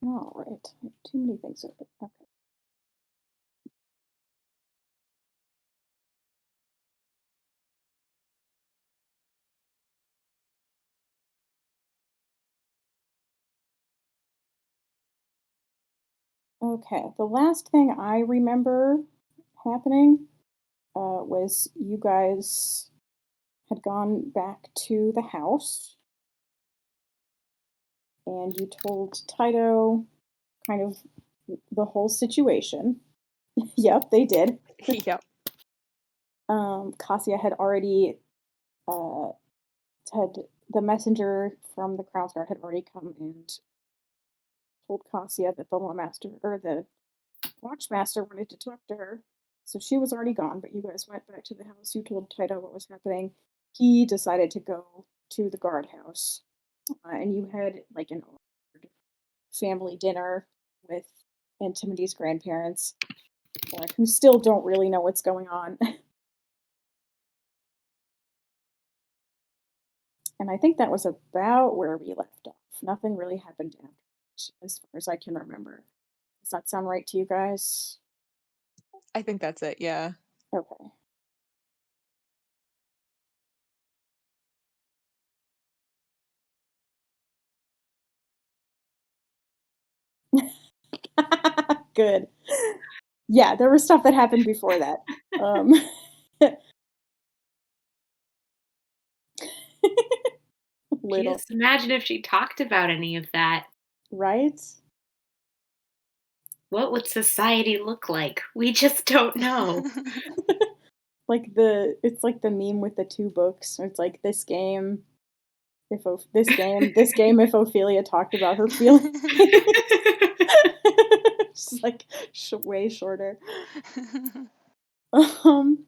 All right. I have too many things open. Okay. Okay. The last thing I remember happening was you guys had gone back to the house and you told Taito kind of the whole situation. Yep, they did. Yep. Cassia had already uh, had the messenger from the Crown Guard had already come and told Cassia that the lawmaster or the watchmaster wanted to talk to her. So she was already gone, but you guys went back to the house. You told Taito what was happening. He decided to go to the guardhouse, and you had like an awkward family dinner with Antimity's grandparents, who still don't really know what's going on. And I think that was about where we left off. Nothing really happened after, as far as I can remember. Does that sound right to you guys? I think that's it, yeah. Okay. Good. Yeah, there was stuff that happened before that. Um, little, Just imagine if she talked about any of that. right? What would society look like? We just don't know. It's like the meme with the two books. It's like this game if Ophelia talked about her feelings. Just like way shorter. Um,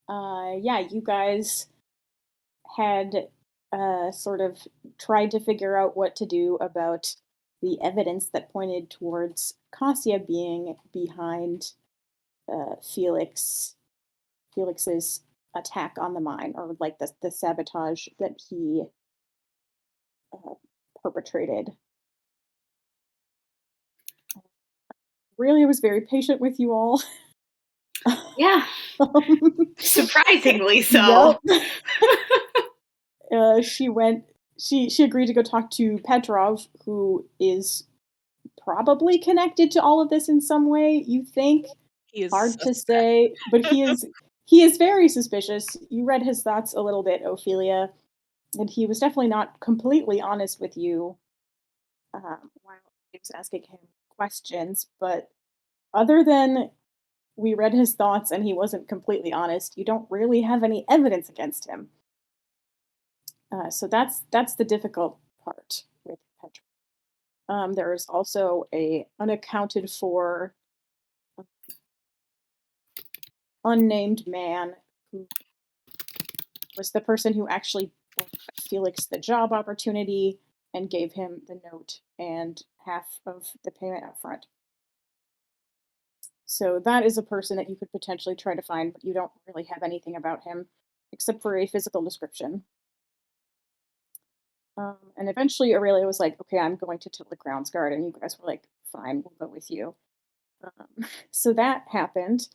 yeah, you guys had sort of tried to figure out what to do about the evidence that pointed towards Cassia being behind Felix's attack on the mine, or like the sabotage that he uh, perpetrated. Really, was very patient with you all. Yeah, Um, surprisingly so. yep. She went. She agreed to go talk to Petrov, who is probably connected to all of this in some way. You think He is hard to suspect. say, but he is very suspicious. You read his thoughts a little bit, Ophelia, and he was definitely not completely honest with you while he was asking him questions. But other than we read his thoughts and he wasn't completely honest, you don't really have any evidence against him. So that's the difficult part with Petra. There is also a unaccounted for unnamed man who was the person who actually gave Felix the job opportunity and gave him the note and half of the payment up front. So that is a person that you could potentially try to find, but you don't really have anything about him except for a physical description. And eventually Aurelia was like, okay, I'm going to tell the grounds guard. And you guys were like, fine, we'll go with you. So that happened.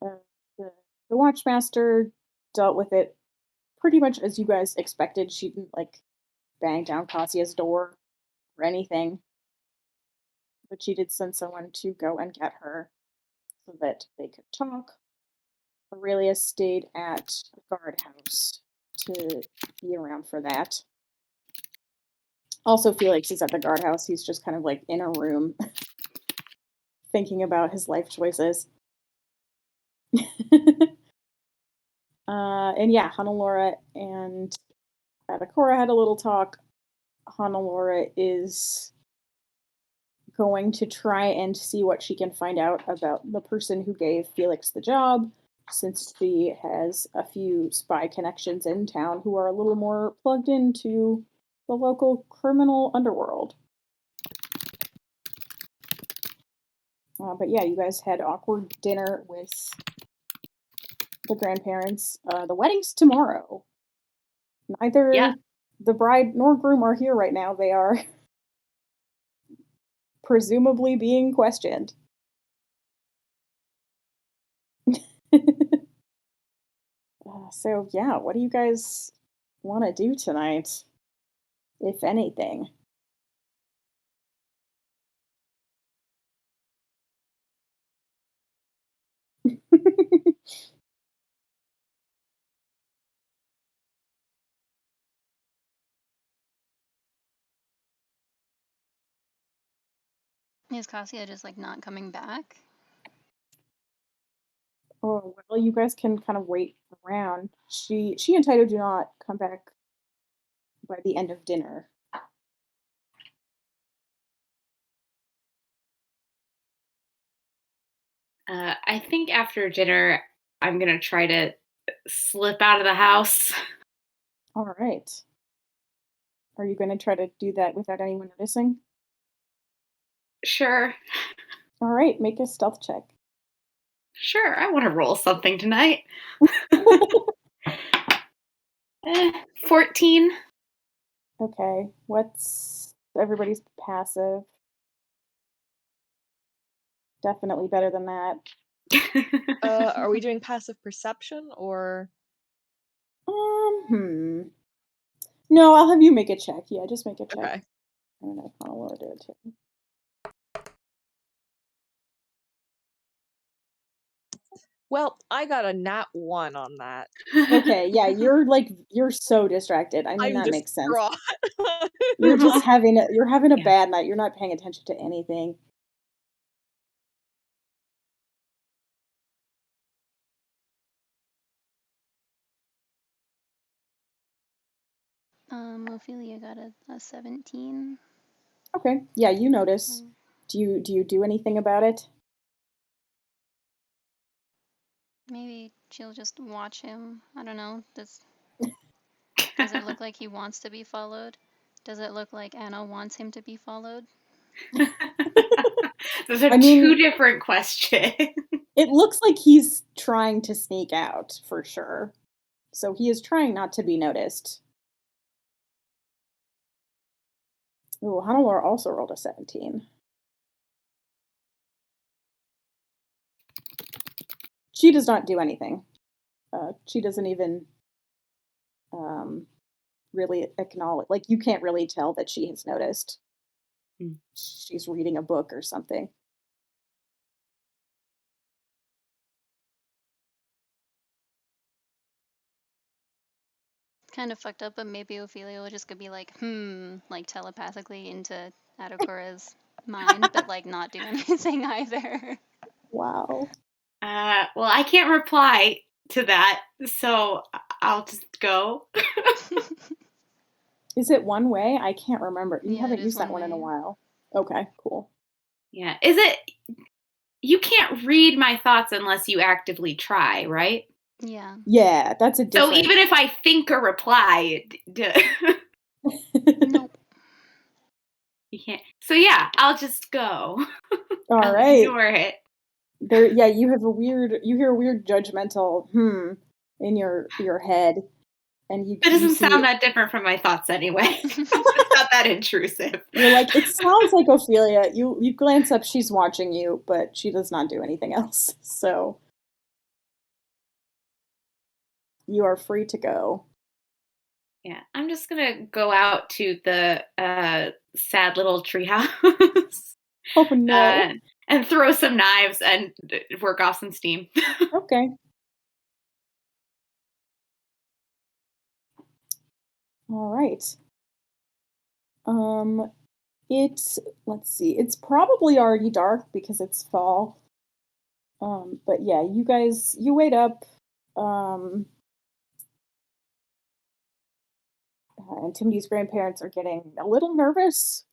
Uh, the Watchmaster dealt with it pretty much as you guys expected. She didn't like bang down Kassia's door or anything, but she did send someone to go and get her so that they could talk. Aurelia stayed at the guardhouse to be around for that. Also, Felix is at the guardhouse. He's just kind of like in a room thinking about his life choices. And yeah, Hannelore and Adakora had a little talk. Hannelore is going to try and see what she can find out about the person who gave Felix the job, since she has a few spy connections in town who are a little more plugged into the local criminal underworld. But yeah, you guys had awkward dinner with the grandparents. The wedding's tomorrow. Yeah, Neither The bride nor groom are here right now. They are presumably being questioned. So yeah, what do you guys want to do tonight, if anything? Is Cassia just like not coming back? Oh, well, you guys can kind of wait around. She and Taito do not come back by the end of dinner. I think after dinner, I'm gonna try to slip out of the house. All right. Are you going to try to do that without anyone noticing? Sure, All right, make a stealth check. sure. I want to roll something tonight. 14. Okay, what's everybody's passive? Definitely better than that. Are we doing passive perception or Hmm. No, I'll have you make a check. Yeah, just make a check. okay? I don't know if I'll will do it too. Well, I got a nat 1 on that. Okay, yeah, you're so distracted. I mean, I'm that makes sense. distraught. You're having a Yeah. bad night. You're not paying attention to anything. Ophelia got a 17. Okay. Yeah, you notice. So Do you do anything about it? maybe she'll just watch him. I don't know. Does it look like he wants to be followed? Does it look like Anna wants him to be followed? Those are I two mean, different questions. it looks like he's trying to sneak out for sure. So he is trying not to be noticed. Ooh, Hannelore also rolled a 17. She does not do anything. She doesn't even um, really acknowledge, like, you can't really tell that she has noticed. Mm. She's reading a book or something. Kind of fucked up, but maybe Ophelia will just could be like, like telepathically into Adokura's mind, but like not do anything either. Wow. Well, I can't reply to that, so I'll just go. Is it one way? I can't remember. You Yeah, it haven't is used that one one in a way. while. Okay, cool. Yeah. Is it? You can't read my thoughts unless you actively try, right? Yeah. Yeah, that's a So different. even if I think a reply, Nope. you can't. So yeah, I'll just go. All I'll right. ignore it. There, yeah, you hear a weird judgmental in your head, and It you doesn't sound see that different from my thoughts anyway. It's not that intrusive. you're like, it sounds like Ophelia. You glance up, she's watching you, but she does not do anything else. So you are free to go. Yeah, I'm just gonna go out to the sad little treehouse Oh no. uh, and throw some knives and work off some steam. Okay. All right. Um, it's let's see. It's probably already dark because it's fall. But yeah, you wait up. Um, and Timothy's grandparents are getting a little nervous.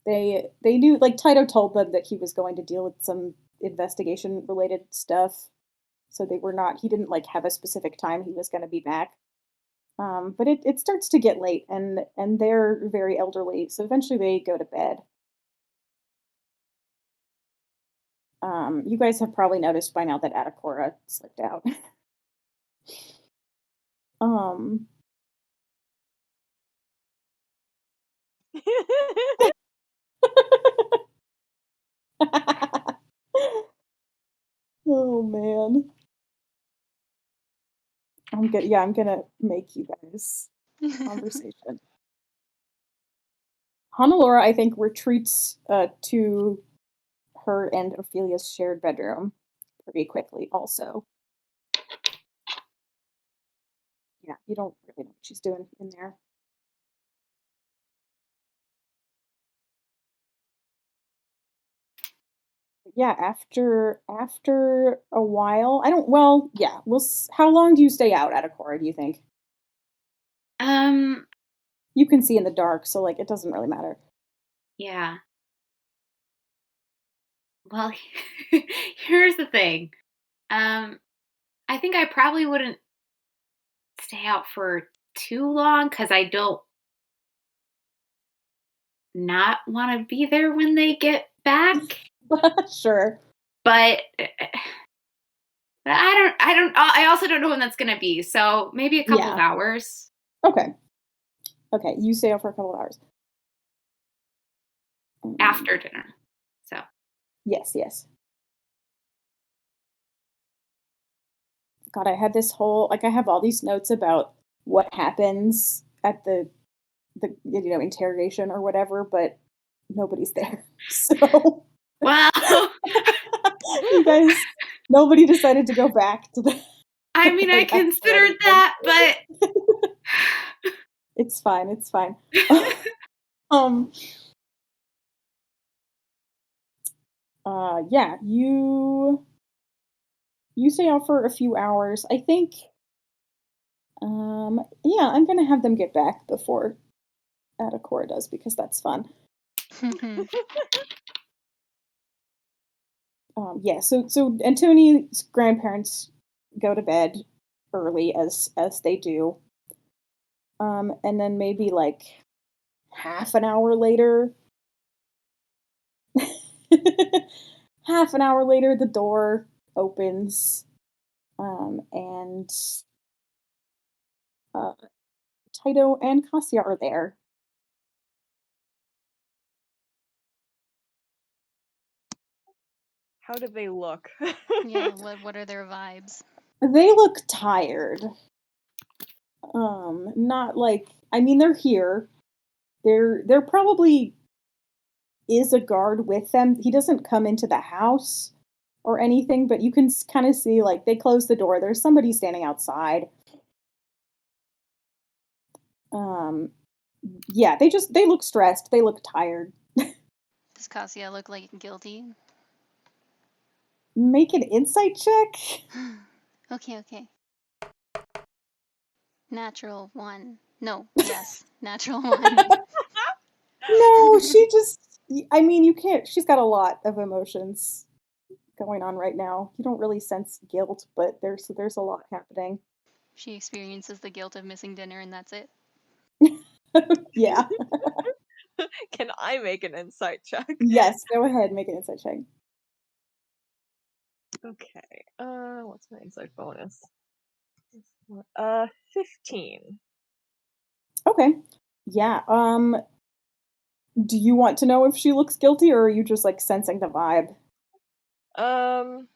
They knew, like, Taito told them that he was going to deal with some investigation related stuff, so they were not. He didn't like have a specific time he was going to be back. But it starts to get late, and they're very elderly, so eventually they go to bed. You guys have probably noticed by now that Atakora slipped out. um, Oh man. I'm gonna make you guys conversation. Hannelore, I think, retreats to her and Ophelia's shared bedroom pretty quickly also. Yeah, you don't really know what she's doing in there. But yeah, after a while, I don't well, yeah, how long do you stay out at Akora, do you think? Um, You can see in the dark, so like it doesn't really matter. yeah. Well, here's the thing. Um, I think I probably wouldn't stay out for too long because I don't not want to be there when they get back. Sure. But I also don't know when that's gonna be. So maybe a couple of Yeah. hours Okay. Okay, you stay out for a couple of hours. after dinner. So Yes, yes. God, I had this whole like I have all these notes about what happens at the interrogation or whatever, but nobody's there. So well, you guys nobody decided to go back to the I mean, I or back to considered anything. that, but It's fine, it's fine. Um yeah, you stay out for a few hours. I think yeah, I'm gonna have them get back before Atacora does because that's fun. Yeah, so Antoni's grandparents go to bed early as they do. And then maybe like half an hour later, half an hour later, the door opens, and uh, Taito and Cassia are there. How do they look? Yeah, what are their vibes? They look tired. Not like I mean they're here. There probably is a guard with them. He doesn't come into the house or anything, but you can kind of see like they close the door. There's somebody standing outside. Um, yeah, they look stressed. They look tired. Does Cassia look like guilty? Make an insight check. Okay, okay. Natural one. No, yes, natural one. No, she just. I mean, you can't. She's got a lot of emotions going on right now. You don't really sense guilt, but there's a lot happening. She experiences the guilt of missing dinner, and that's it. Yeah. Can I make an insight check? Yes. Go ahead. Make an insight check. Okay. What's my insight bonus? 15. Okay. Yeah. Do you want to know if she looks guilty, or are you just like sensing the vibe? Um,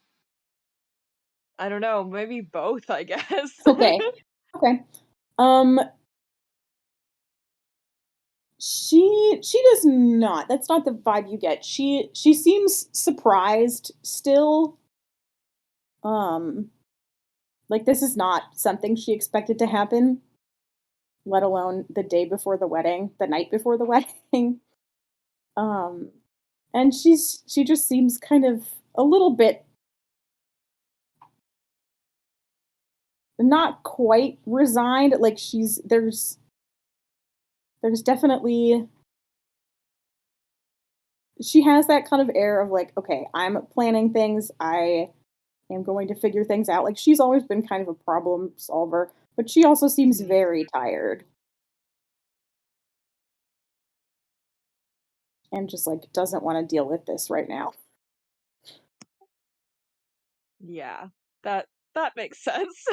I don't know, maybe both, I guess. Okay. Okay. Um, she does not. That's not the vibe you get. She seems surprised still. Um, like this is not something she expected to happen, let alone the day before the wedding, the night before the wedding. Um, and she just seems kind of a little bit not quite resigned. Like there's definitely she has that kind of air of like, okay, I'm planning things. I am going to figure things out. Like she's always been kind of a problem solver, but she also seems Mhm. very tired and just like doesn't want to deal with this right now. Yeah, that makes sense.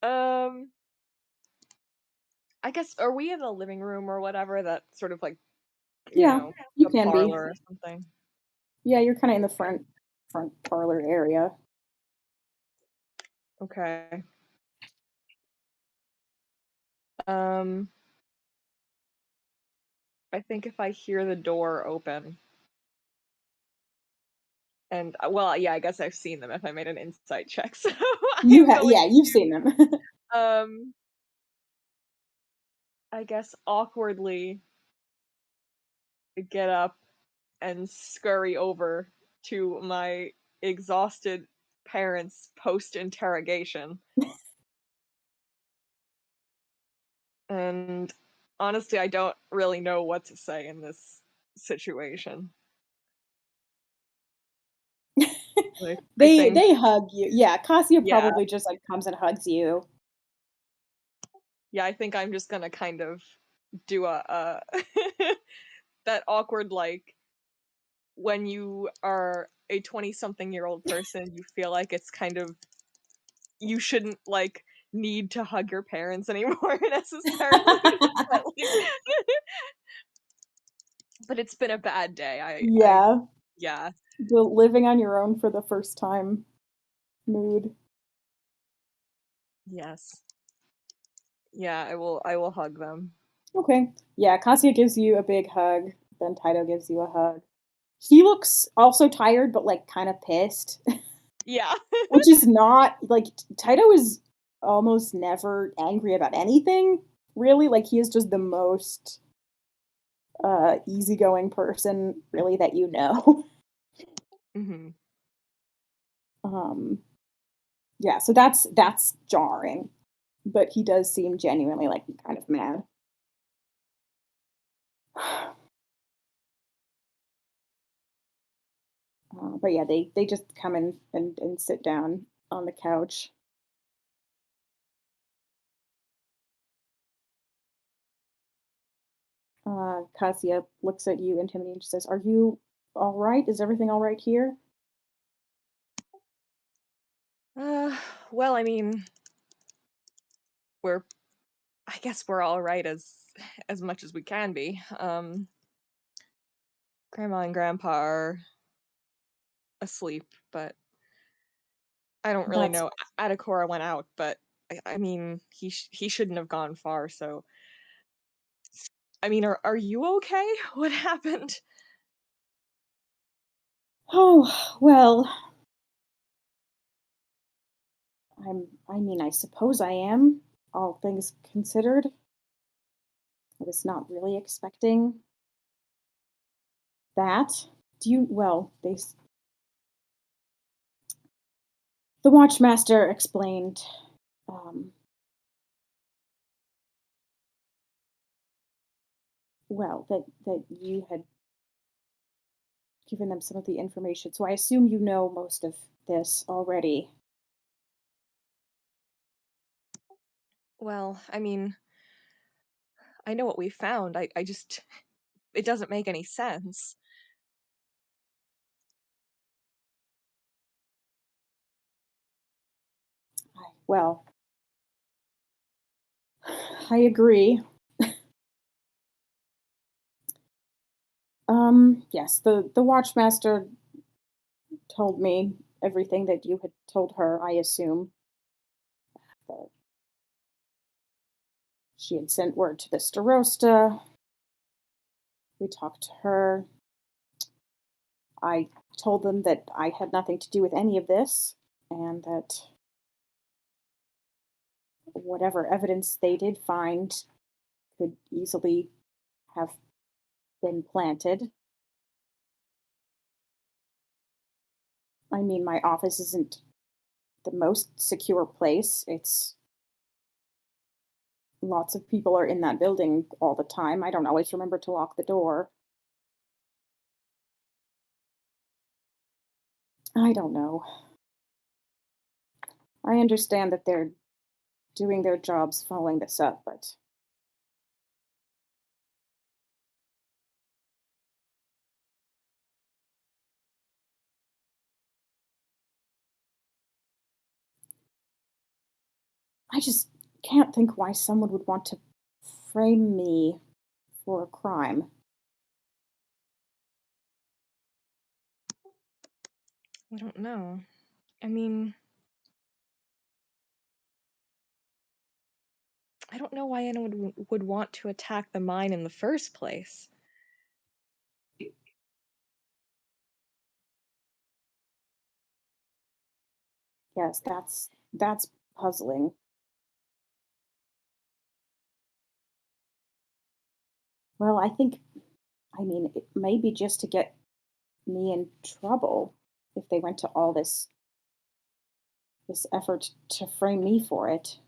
Um, I guess are we in the living room or whatever that sort of like, Yeah, you the can be. parlor or something? Yeah, you're kinda in the front parlor area. Okay. Um, I think if I hear the door open and well, yeah, I guess I've seen them if I made an insight check, so I'm going Yeah, you've seen to, them. um, I guess awkwardly get up and scurry over to my exhausted parents post-interrogation, and honestly, I don't really know what to say in this situation. I think They hug you. Yeah, Cassia yeah, probably just, like, comes and hugs you. yeah, I think I'm just gonna kind of do a that awkward, like, when you are a 20-something-year-old person, you feel like it's kind of you shouldn't, like, need to hug your parents anymore necessarily, but, like but it's been a bad day, I Yeah, yeah, the living on your own for the first time mood. yes. Yeah, I will hug them. Okay. Yeah, Cassia gives you a big hug, then Taito gives you a hug. He looks also tired, but, like, kinda pissed, Yeah. which is not like, Taito is almost never angry about anything, really, like, he is just the most, easygoing person, really, that you know. Mhm. Um, yeah, so that's jarring, but he does seem genuinely, like, kind of mad. But yeah, they just come in and sit down on the couch. Kasia looks at you intimidating and she says, "Are you all right? Is everything all right here?" Uh, well, I mean, we're I guess we're alright as much as we can be. Grandma and grandpa are asleep, but I don't really That's know. Adakora went out, but I mean, he shouldn't have gone far, so I mean, are you okay? What happened? oh well. I mean, I suppose I am. All things considered, I was not really expecting that. Do you? Well, the watchmaster explained. Um, well, that you had given them some of the information. So I assume you know most of this already. Well, I mean, I know what we found. I just it doesn't make any sense. Well, I agree. Yes, the watchmaster told me everything that you had told her, I assume. That she had sent word to the Starosta. We talked to her. I told them that I had nothing to do with any of this and that whatever evidence they did find could easily have been planted. I mean, my office isn't the most secure place. It's lots of people are in that building all the time. I don't always remember to lock the door. I don't know. I understand that they're doing their jobs following this up, but I just can't think why someone would want to frame me for a crime? I don't know. I mean, I don't know why anyone would want to attack the mine in the first place. Yes, that's puzzling. Well, I mean, it may be just to get me in trouble if they went to all this effort to frame me for it.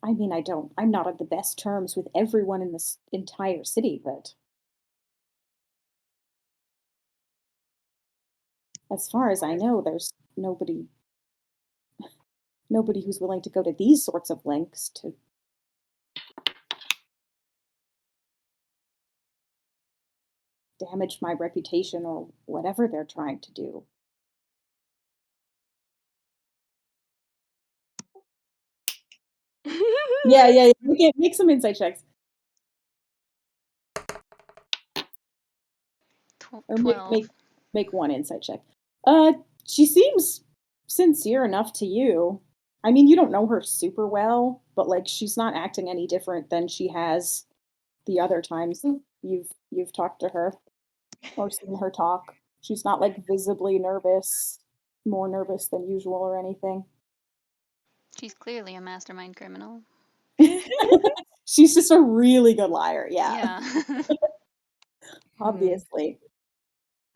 I mean, I'm not on the best terms with everyone in this entire city, but as far as I know, there's nobody who's willing to go to these sorts of lengths to damage my reputation or whatever they're trying to do. Yeah, yeah, yeah. Make some insight checks. Or 12. make one insight check. Uh, she seems sincere enough to you. I mean, you don't know her super well, but like she's not acting any different than she has the other times you've talked to her or seen her talk. She's not like visibly nervous, more nervous than usual or anything. She's clearly a mastermind criminal. She's just a really good liar. Yeah, Yeah. obviously.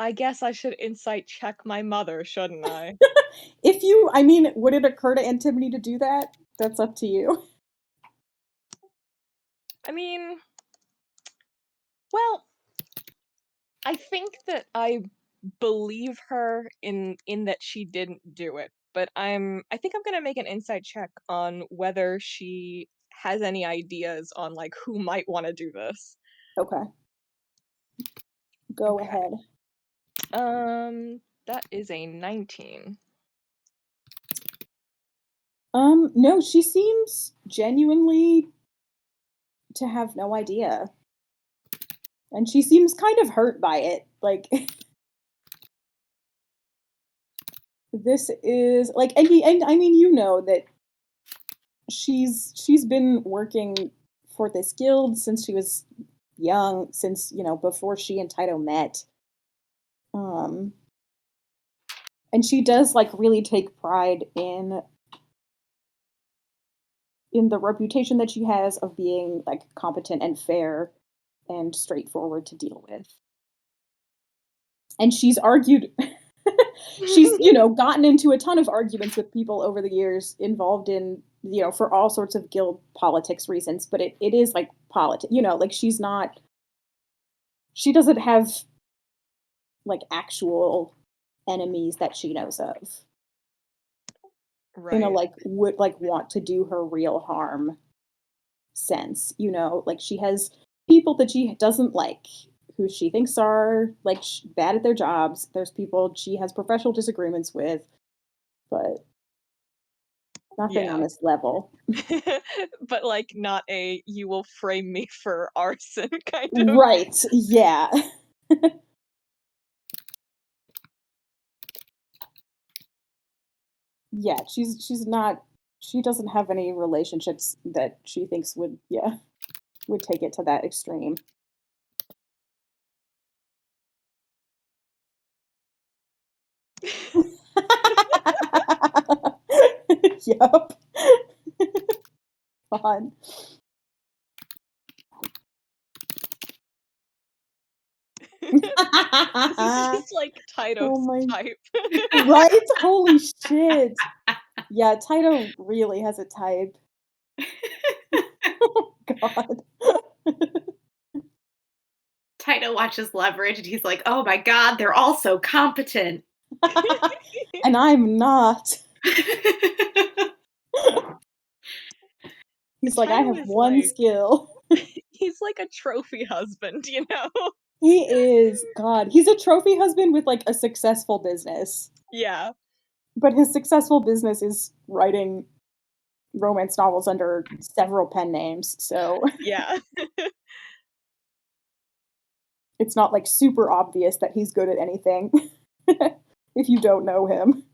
I guess I should insight check my mother, shouldn't I? I mean, would it occur to Antimony to do that? That's up to you. I mean, well, I think that I believe her in that she didn't do it, but I think I'm gonna make an insight check on whether she has any ideas on like who might want to do this. Okay, go Okay. ahead. That is a 19. No, she seems genuinely to have no idea. And she seems kind of hurt by it. Like this is like and I mean you know that she's been working for this guild since she was young, since, before she and Taito met. Um and she does like really take pride in the reputation that she has of being like competent and fair and straightforward to deal with. And she's argued she's, gotten into a ton of arguments with people over the years involved in, for all sorts of guild politics reasons, but it is like politics, like she doesn't have like actual enemies that she knows of. In a Right. like would like want to do her real harm sense, like she has people that she doesn't like who she thinks are like bad at their jobs. There's people she has professional disagreements with, but nothing on Yeah. this level. But like not a you will frame me for arson kind of. Right. Yeah. Yeah, she's not she doesn't have any relationships that she thinks would take it to that extreme. Yup. Fun. This is just like Oh Taito's my type. right? Holy shit. Yeah, Taito really has a type. Oh god. Taito watches Leverage and he's like, oh my god, they're all so competent. And I'm not. He's like, I Taito have is one like skill. he's like a trophy husband, you know? He is. God, he's a trophy husband with like a successful business. Yeah. But his successful business is writing romance novels under several pen names, so Yeah. it's not, like, super obvious that he's good at anything if you don't know him.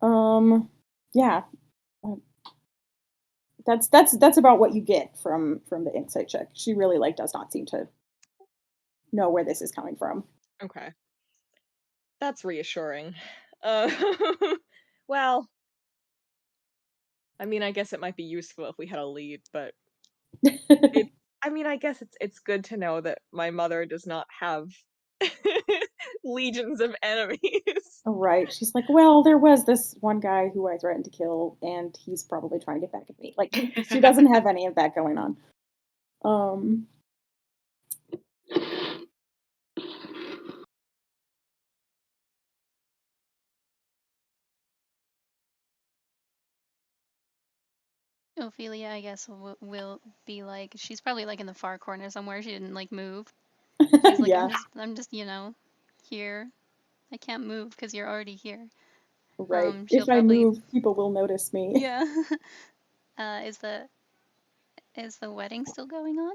Um, yeah, uh, that's about what you get from the insight check. She really, like, does not seem to know where this is coming from. Okay. That's reassuring. Uh, well, I mean, I guess it might be useful if we had a lead, but it I mean, I guess it's good to know that my mother does not have legions of enemies. Right, she's like, "Well, there was this one guy who I threatened to kill, and he's probably trying to get back at me." Like, she doesn't have any of that going on. Um, Ophelia, I guess, will be like, she's probably like in the far corner somewhere. She didn't like move. She's like, yeah, I'm just, here. I can't move because you're already here. right. She'll If I probably, move, people will notice me. yeah. uh, is the is the wedding still going on?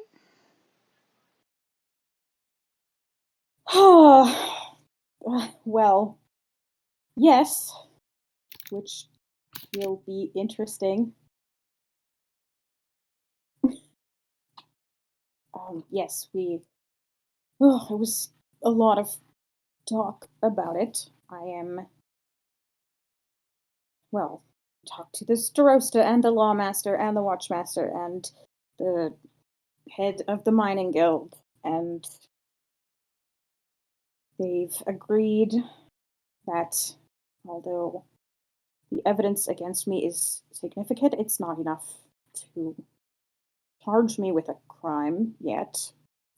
Well, yes, which will be interesting. Yes, it was a lot of talk about it. I am, well, talked to the Starosta and the Lawmaster and the Watchmaster and the head of the mining guild, and they've agreed that although the evidence against me is significant, it's not enough to charge me with a crime yet.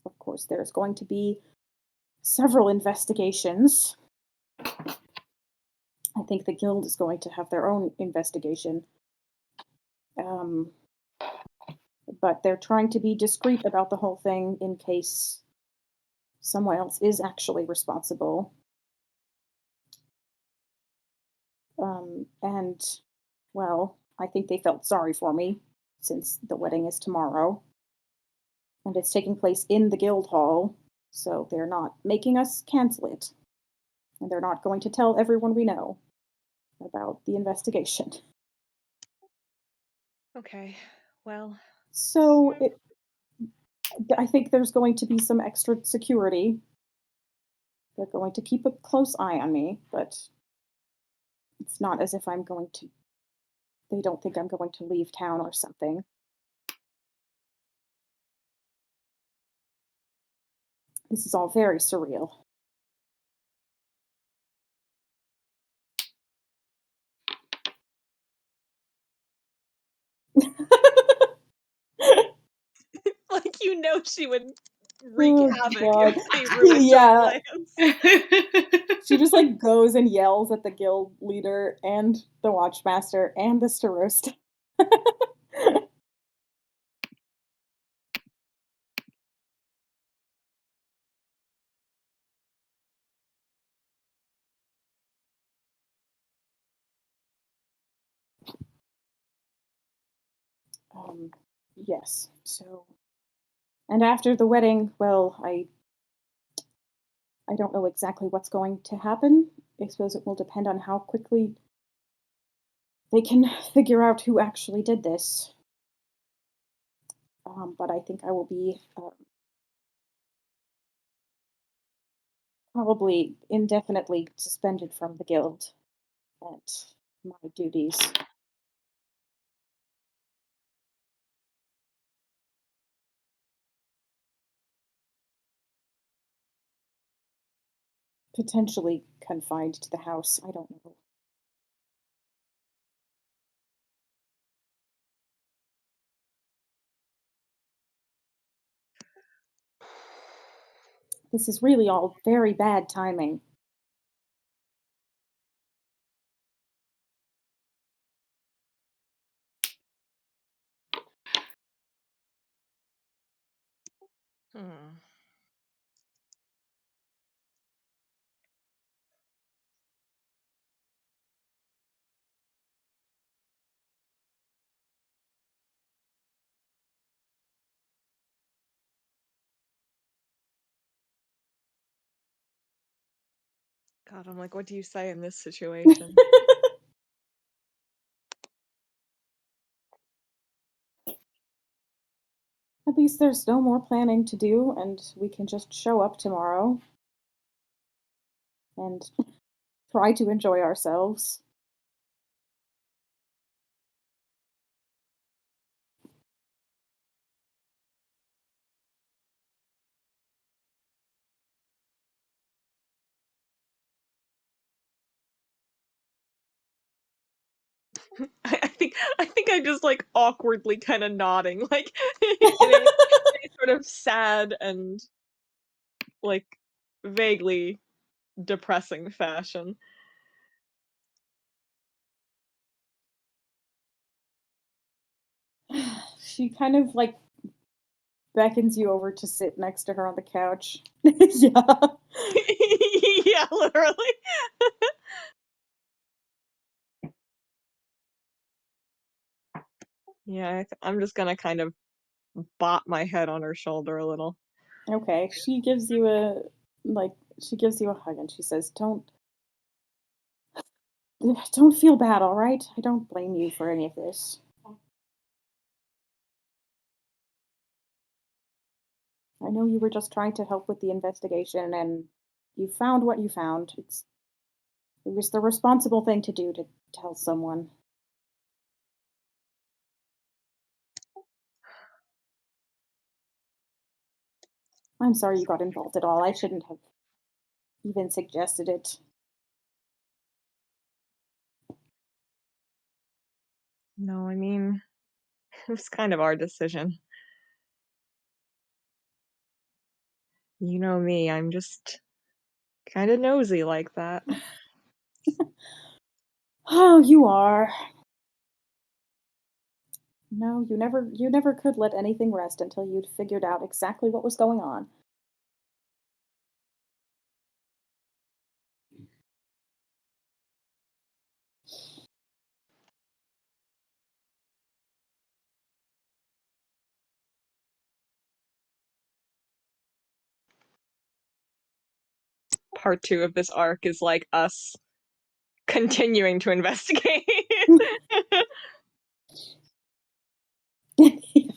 Of course, there's going to be several investigations. I think the guild is going to have their own investigation. Um, but they're trying to be discreet about the whole thing in case someone else is actually responsible. And, well, I think they felt sorry for me since the wedding is tomorrow and it's taking place in the guild hall, so they're not making us cancel it. And they're not going to tell everyone we know about the investigation. Okay. Well, So I think there's going to be some extra security. They're going to keep a close eye on me, but it's not as if I'm going to. They don't think I'm going to leave town or something. This is all very surreal. like she would wreak Oh havoc if god. they ruined your Yeah. plans. She just like goes and yells at the guild leader and the watchmaster and the starosta. um, yes. So, and after the wedding, well, I don't know exactly what's going to happen. I suppose it will depend on how quickly they can figure out who actually did this. But I think I will be probably indefinitely suspended from the guild and my duties. Potentially confined to the house. I don't know. This is really all very bad timing. Hmm. God, I'm like, what do you say in this situation? At least there's no more planning to do, and we can just show up tomorrow and try to enjoy ourselves. I think I'm just like awkwardly kind of nodding, like in a sort of sad and like vaguely depressing fashion. She kind of like beckons you over to sit next to her on the couch. Yeah. Yeah, literally. Yeah, I'm just gonna kind of bop my head on her shoulder a little. Okay. She gives you a like she gives you a hug and she says, Don't feel bad, all right? I don't blame you for any of this. I know you were just trying to help with the investigation and you found what you found. It was the responsible thing to do to tell someone. I'm sorry you got involved at all. I shouldn't have even suggested it. No, I mean, it was kind of our decision. You know me, I'm just kind of nosy like that. Oh, you are. No, you never could let anything rest until you'd figured out exactly what was going on. Part 2 of this arc is like us continuing to investigate.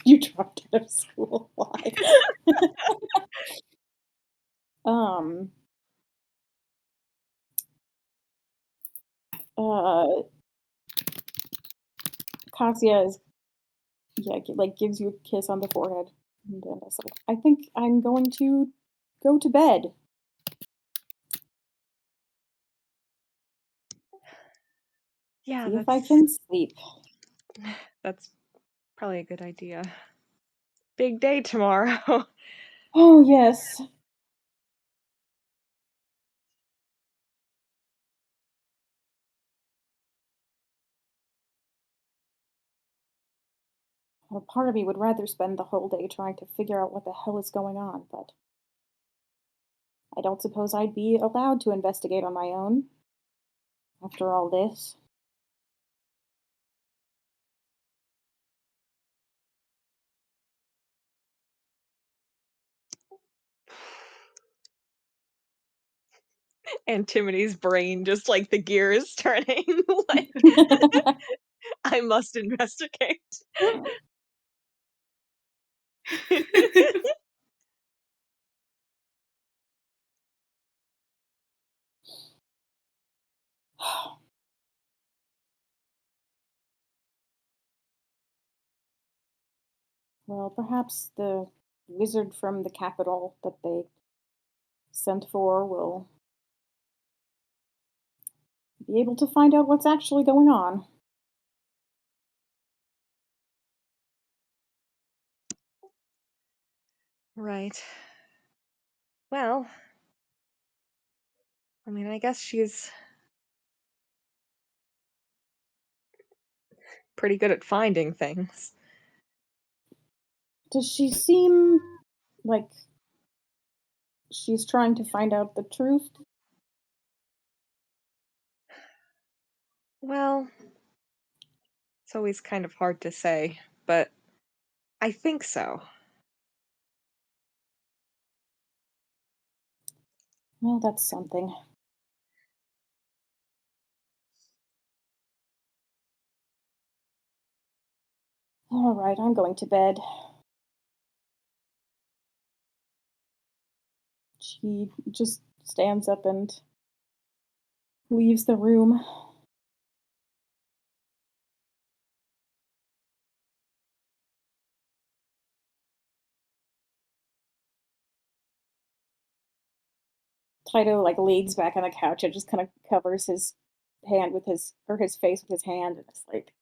You dropped out of school. Why? um uh Kasia is yeah, like gives you a kiss on the forehead. And then it's like, I think I'm going to go to bed. Yeah, See if I can sleep. that's probably a good idea. Big day tomorrow. Oh, yes. Well, part of me would rather spend the whole day trying to figure out what the hell is going on, but I don't suppose I'd be allowed to investigate on my own after all this. Antimity's brain just like the gear is turning. Like, I must investigate. Well, perhaps the wizard from the capital that they sent for will be able to find out what's actually going on. Right. Well, I mean, I guess she's pretty good at finding things. Does she seem like she's trying to find out the truth? Well, it's always kind of hard to say, but I think so. Well, that's something. All right, I'm going to bed. She just stands up and leaves the room. Taito like leans back on the couch and just kind of covers his hand with his face with his hand, and it's like,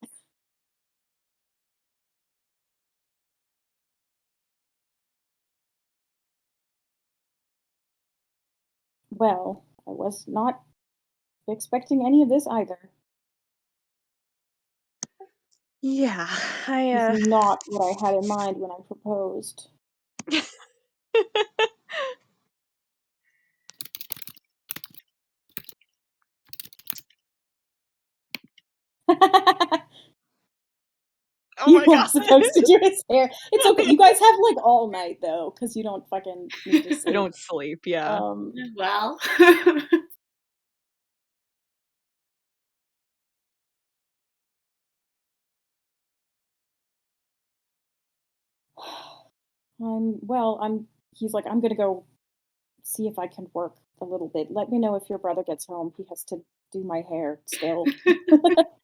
well, I was not expecting any of this either. Yeah, This I is not what I had in mind when I proposed. Oh You my weren't god. supposed to do his hair. It's okay. You guys have like all night though, because you don't fucking need to I sleep. don't sleep, yeah. Well, He's like, I'm gonna go see if I can work a little bit. Let me know if your brother gets home. He has to do my hair still.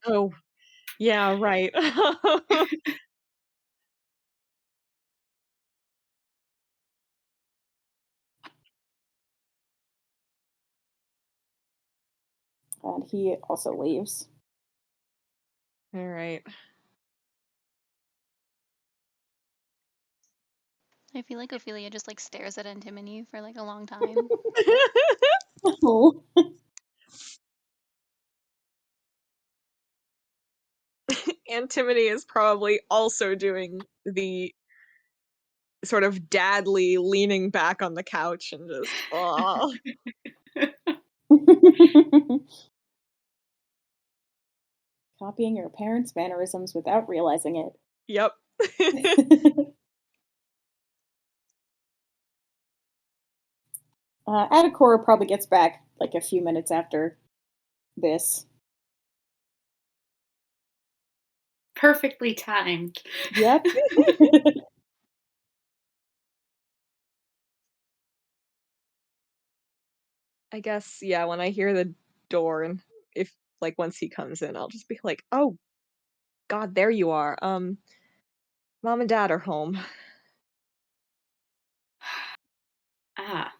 Oh, yeah, right. And he also leaves. Alright. I feel like Ophelia just like stares at Antimony for like a long time. Oh. Antimony is probably also doing the sort of dadly leaning back on the couch and just, oh. Copying your parents' mannerisms without realizing it. Yep. Adakora probably gets back like a few minutes after this. perfectly timed. Yep. I guess, yeah, when I hear the door and if like, once he comes in, I'll just be like, "Oh god, there you are. Mom and dad are home." Ah,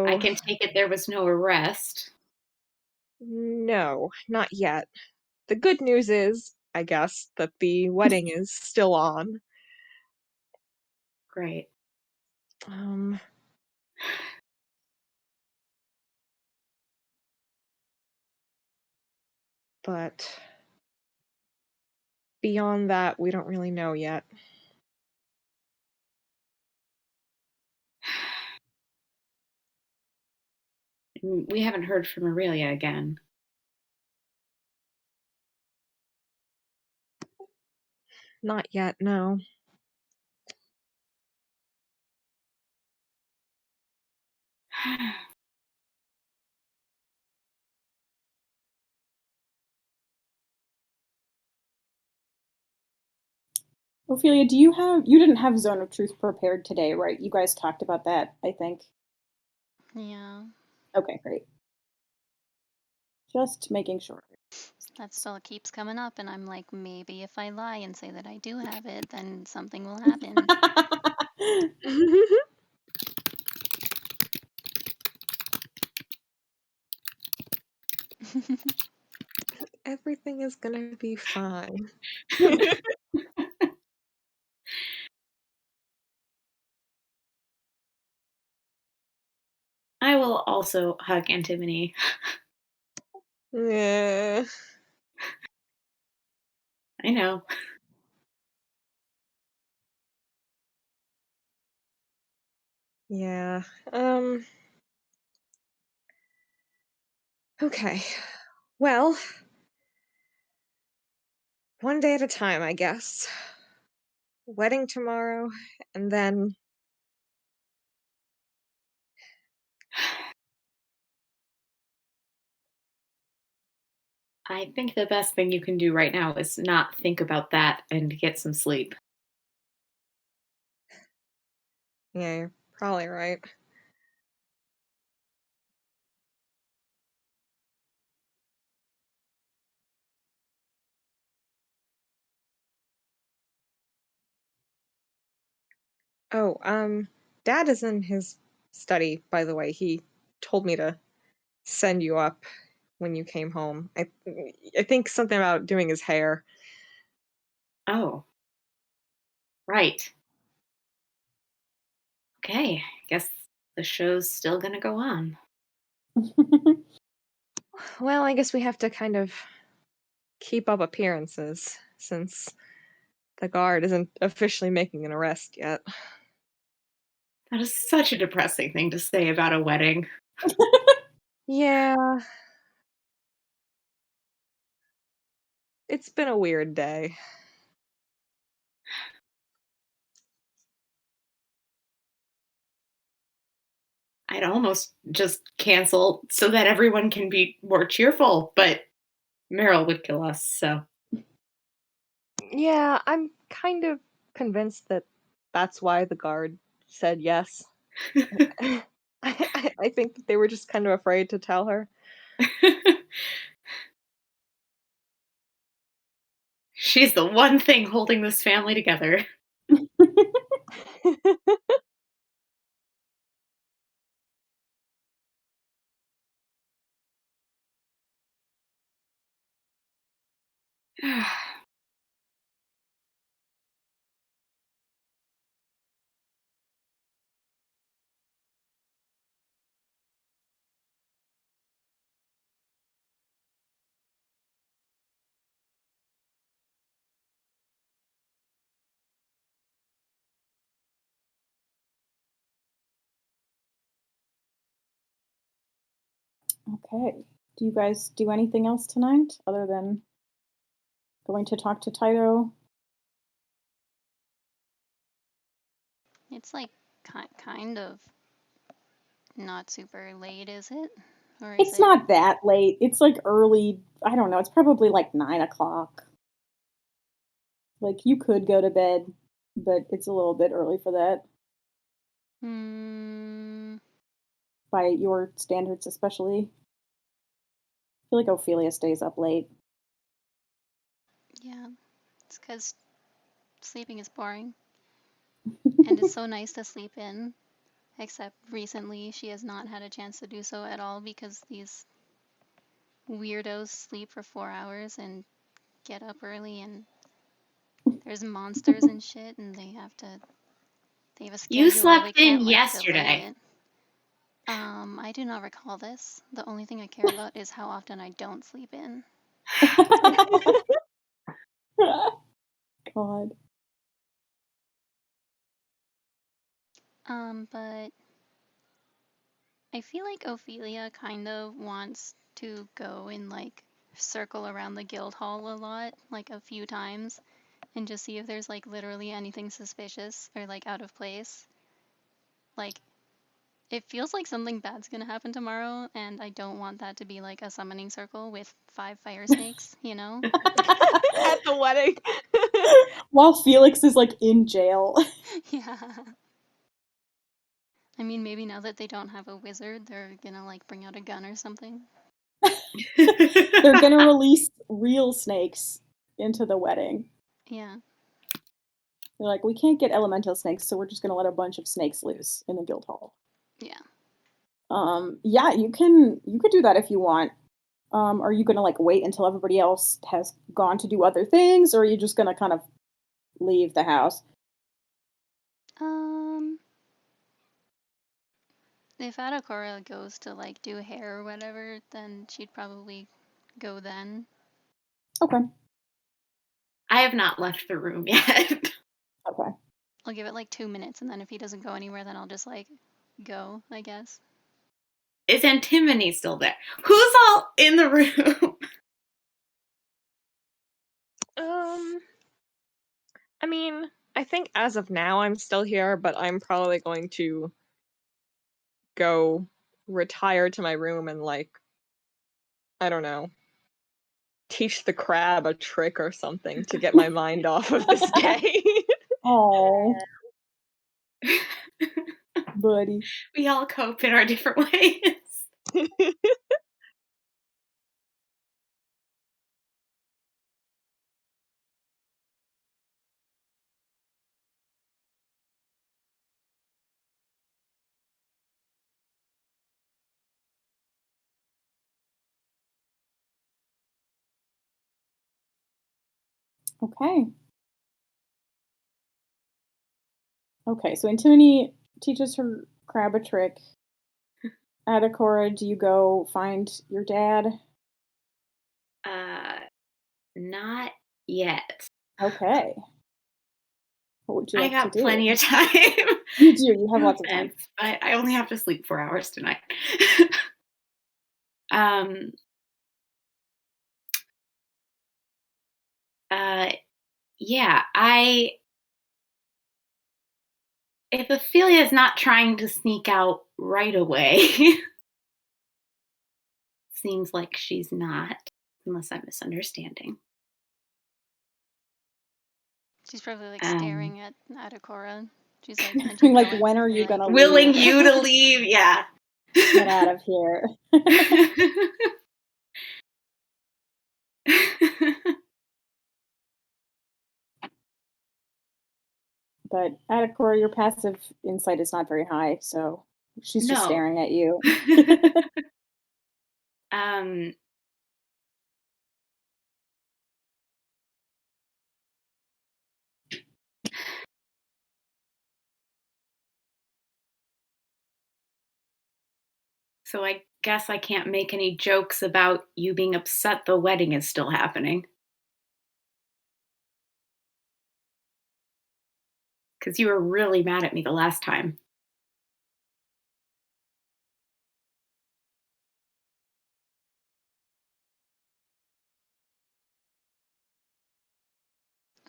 I So, can take it there was no arrest. no, not yet. The good news is, I guess, that the wedding is still on. Great. Um, but beyond that, we don't really know yet. We haven't heard from Aurelia again. Not yet, no. Ophelia, you didn't have Zone of Truth prepared today, right? You guys talked about that, I think. Yeah. Okay, great. Just making sure. That spell keeps coming up, and I'm like, maybe if I lie and say that I do have it, then something will happen. Everything is gonna be fine. I will also hug Antimony. Yeah. I know. Yeah. Okay. Well, one day at a time, I guess. Wedding tomorrow, and then I think the best thing you can do right now is not think about that and get some sleep. Yeah, you're probably right. Oh, Dad is in his study, by the way. He told me to send you up when you came home. I think something about doing his hair. Oh, right. Okay. Guess the show's still gonna go on. Well, I guess we have to kind of keep up appearances since the guard isn't officially making an arrest yet. That is such a depressing thing to say about a wedding. Yeah, it's been a weird day. I'd almost just cancel so that everyone can be more cheerful, but Meryl would kill us, so. Yeah, I'm kind of convinced that that's why the guard said yes. I think that they were just kind of afraid to tell her. She's the one thing holding this family together. Okay. Do you guys do anything else tonight other than going to talk to Taito? It's like kind of not super late, is it? Or is It's it? not that late. It's like early. I don't know. It's probably like 9 o'clock. Like you could go to bed, but it's a little bit early for that Hmm. by your standards, especially. I feel like Ophelia stays up late. Yeah. It's because sleeping is boring, and it's so nice to sleep in. Except recently, she has not had a chance to do so at all because these weirdos sleep for 4 hours and get up early, and there's monsters and shit, and they have a You schedule where they slept in can't like delay yesterday. it. I do not recall this. The only thing I care about is how often I don't sleep in. God. But I feel like Ophelia kind of wants to go and like circle around the guild hall a lot, like a few times, and just see if there's like literally anything suspicious or like out of place. Like, it feels like something bad's gonna happen tomorrow, and I don't want that to be like a summoning circle with 5 fire snakes, you know? At the wedding. While Felix is like in jail. Yeah. I mean, maybe now that they don't have a wizard, they're gonna like bring out a gun or something. They're gonna release real snakes into the wedding. Yeah. They're like, we can't get elemental snakes, so we're just gonna let a bunch of snakes loose in the guild hall. Yeah. Yeah, you could do that if you want. Are you gonna like wait until everybody else has gone to do other things, or are you just gonna kind of leave the house? Um, if Adakora goes to like do hair or whatever, then she'd probably go then. Okay. I have not left the room yet. Okay. I'll give it like 2 minutes, and then if he doesn't go anywhere, then I'll just like go, I guess. Is Antimony still there? Who's all in the room? Um, I mean, I think as of now I'm still here, but I'm probably going to go retire to my room and like I don't know, teach the crab a trick or something to get my mind off of this day. Oh, buddy. We all cope in our different ways. Okay. Okay, so Antoni teaches her crab a trick. Adakora, do you go find your dad? Not yet. Okay. What would you I like to got do? plenty of time. You do. You have No lots of time. offense, but I only have to sleep 4 hours tonight. um. Yeah. If Ophelia is not trying to sneak out right away, seems like she's not, unless I'm misunderstanding. She's probably like Um, staring at Adakora. She's like, aren't you Like, going when are to, you like- gonna willing leave? you to leave, yeah. Get out of here. But Adakora, your passive insight is not very high, so she's just No. staring at you. um, so I guess I can't make any jokes about you being upset the wedding is still happening. Because you were really mad at me the last time.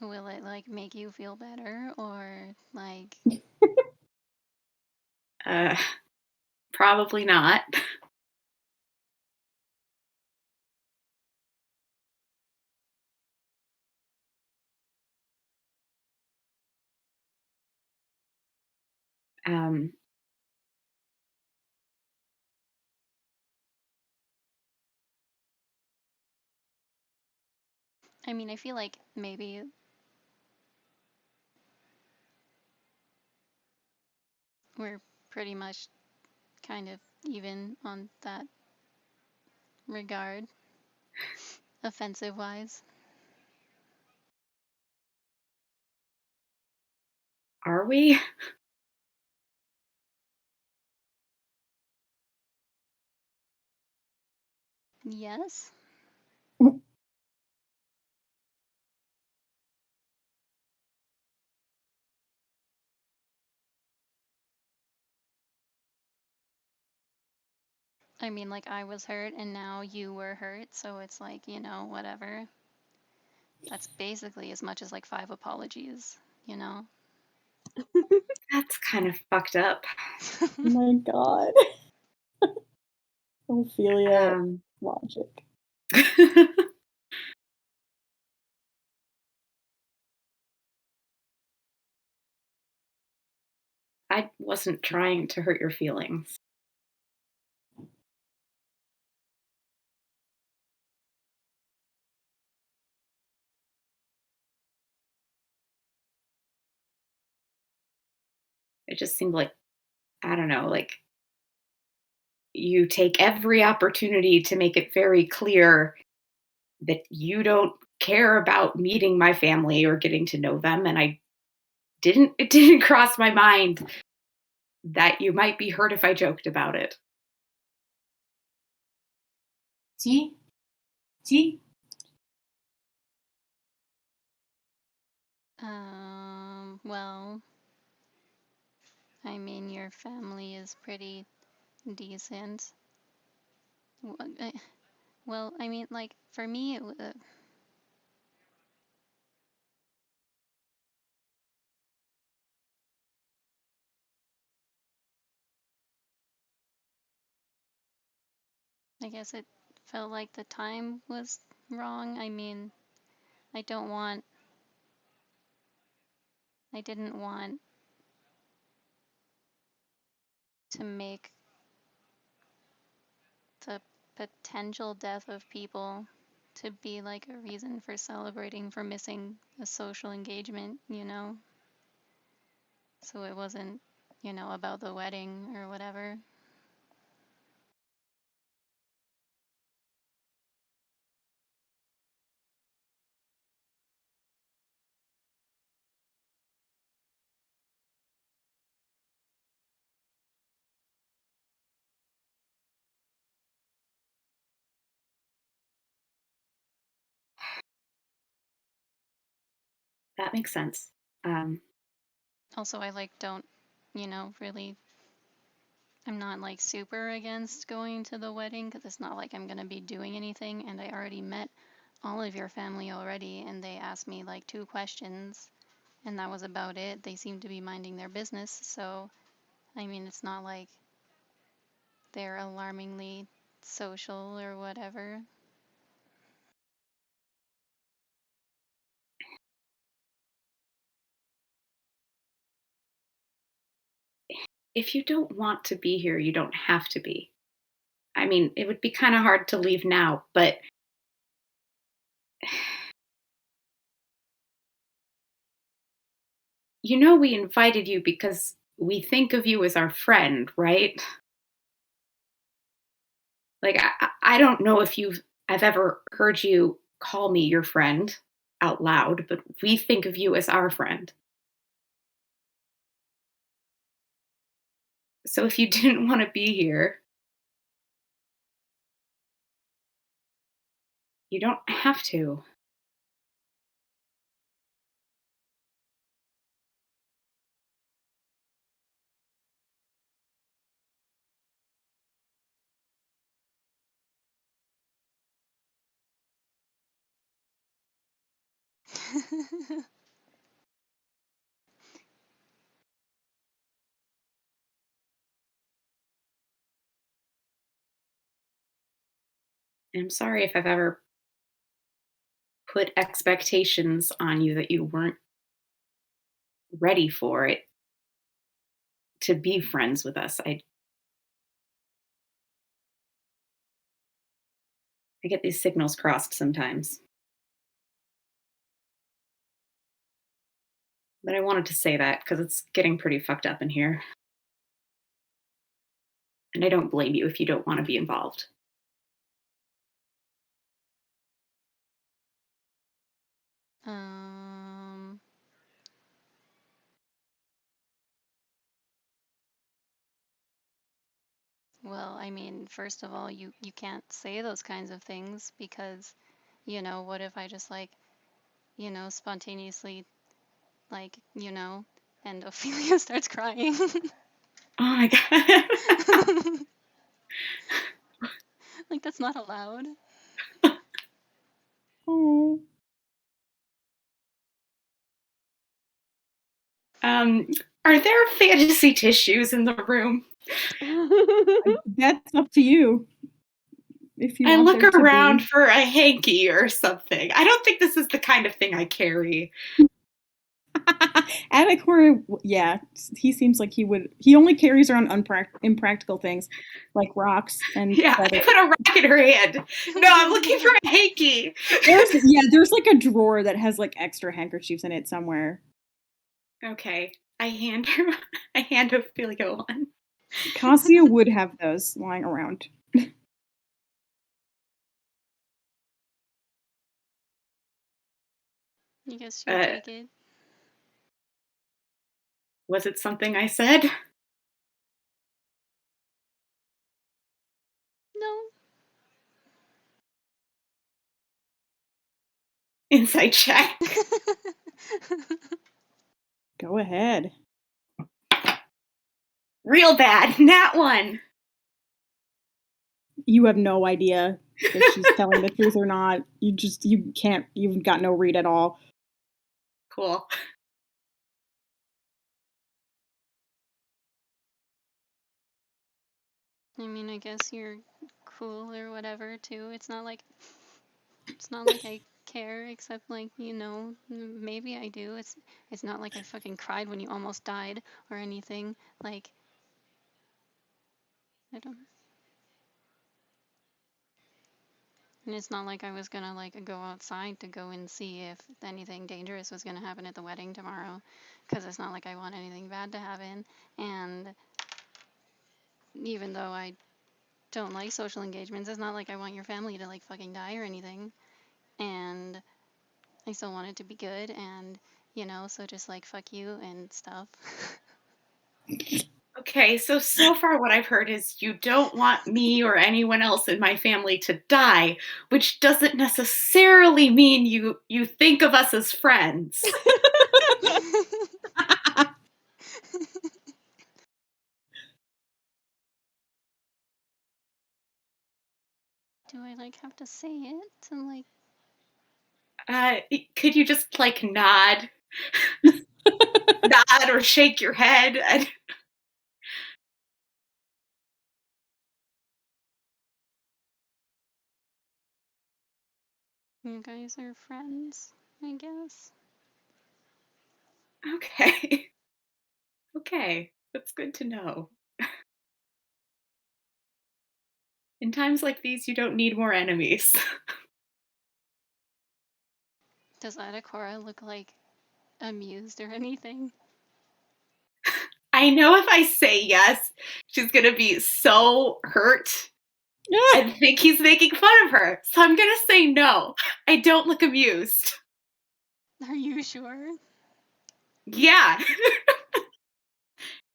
Will it like make you feel better or like Probably not. Um, I mean, I feel like maybe we're pretty much kind of even on that regard, offensive wise. are we? Yes. I mean, like I was hurt and now you were hurt, so it's like, you know, whatever. That's basically as much as like 5 apologies, you know? That's kind of fucked up. Oh my god. Ophelia logic. I wasn't trying to hurt your feelings. It just seemed like, I don't know, like you take every opportunity to make it very clear that you don't care about meeting my family or getting to know them. And it didn't cross my mind that you might be hurt if I joked about it. See? See? Well, I mean, your family is pretty decent. Well, I mean, like, for me, I guess it felt like the time was wrong. I mean, I don't want, I didn't want to make the potential death of people to be like a reason for celebrating for missing a social engagement, you know? So it wasn't, you know, about the wedding or whatever. That makes sense. Also, I like don't, you know, really, I'm not like super against going to the wedding because it's not like I'm going to be doing anything. And I already met all of your family already, and they asked me like 2 questions, and that was about it. They seemed to be minding their business. So, I mean, it's not like they're alarmingly social or whatever. If you don't want to be here, you don't have to be. I mean, it would be kind of hard to leave now, but you know, we invited you because we think of you as our friend, right? Like, I don't know if I've ever heard you call me your friend out loud, but we think of you as our friend. So if you didn't want to be here, you don't have to. And I'm sorry if I've ever put expectations on you that you weren't ready for it to be friends with us. I get these signals crossed sometimes. But I wanted to say that because it's getting pretty fucked up in here. And I don't blame you if you don't want to be involved. Um, well, I mean, first of all, you can't say those kinds of things because, you know, what if I just like, you know, spontaneously like, you know, and Ophelia starts crying. Oh my God. Like that's not allowed. Oh. Are there fantasy tissues in the room? That's up to you. If you I want look there to around be. for a hanky or something. I don't think this is the kind of thing I carry. Atticor, yeah, he seems like he would. He only carries around impractical things like rocks and Yeah, I feathers. put a rock in her hand. No, I'm looking for a hanky. There's like a drawer that has like extra handkerchiefs in it somewhere. Okay, I hand Ophelia one. Cassia would have those lying around. You guess she'll take it. Was it something I said? No. Insight check. Go ahead. Real bad. Nat one. You have no idea if she's telling the truth or not. You've got no read at all. Cool. I mean, I guess you're cool or whatever too. It's not like It's not like I care, except like, maybe I do. It's not like I fucking cried when you almost died or anything. Like, I don't. And it's not like I was gonna like go outside to go and see if anything dangerous was gonna happen at the wedding tomorrow, because it's not like I want anything bad to happen. And even though I don't like social engagements, it's not like I want your family to like fucking die or anything. And I still want it to be good, and so just like fuck you and stuff. Okay, so far what I've heard is you don't want me or anyone else in my family to die, which doesn't necessarily mean you think of us as friends. Do I like have to say it and like? Could you just like nod? Nod or shake your head? You guys are friends, I guess. Okay. Okay, that's good to know. In times like these, you don't need more enemies. Does Adakora look like amused or anything? I know if I say yes, she's gonna be so hurt and think he's making fun of her. So I'm gonna say no. I don't look amused. Are you sure? Yeah.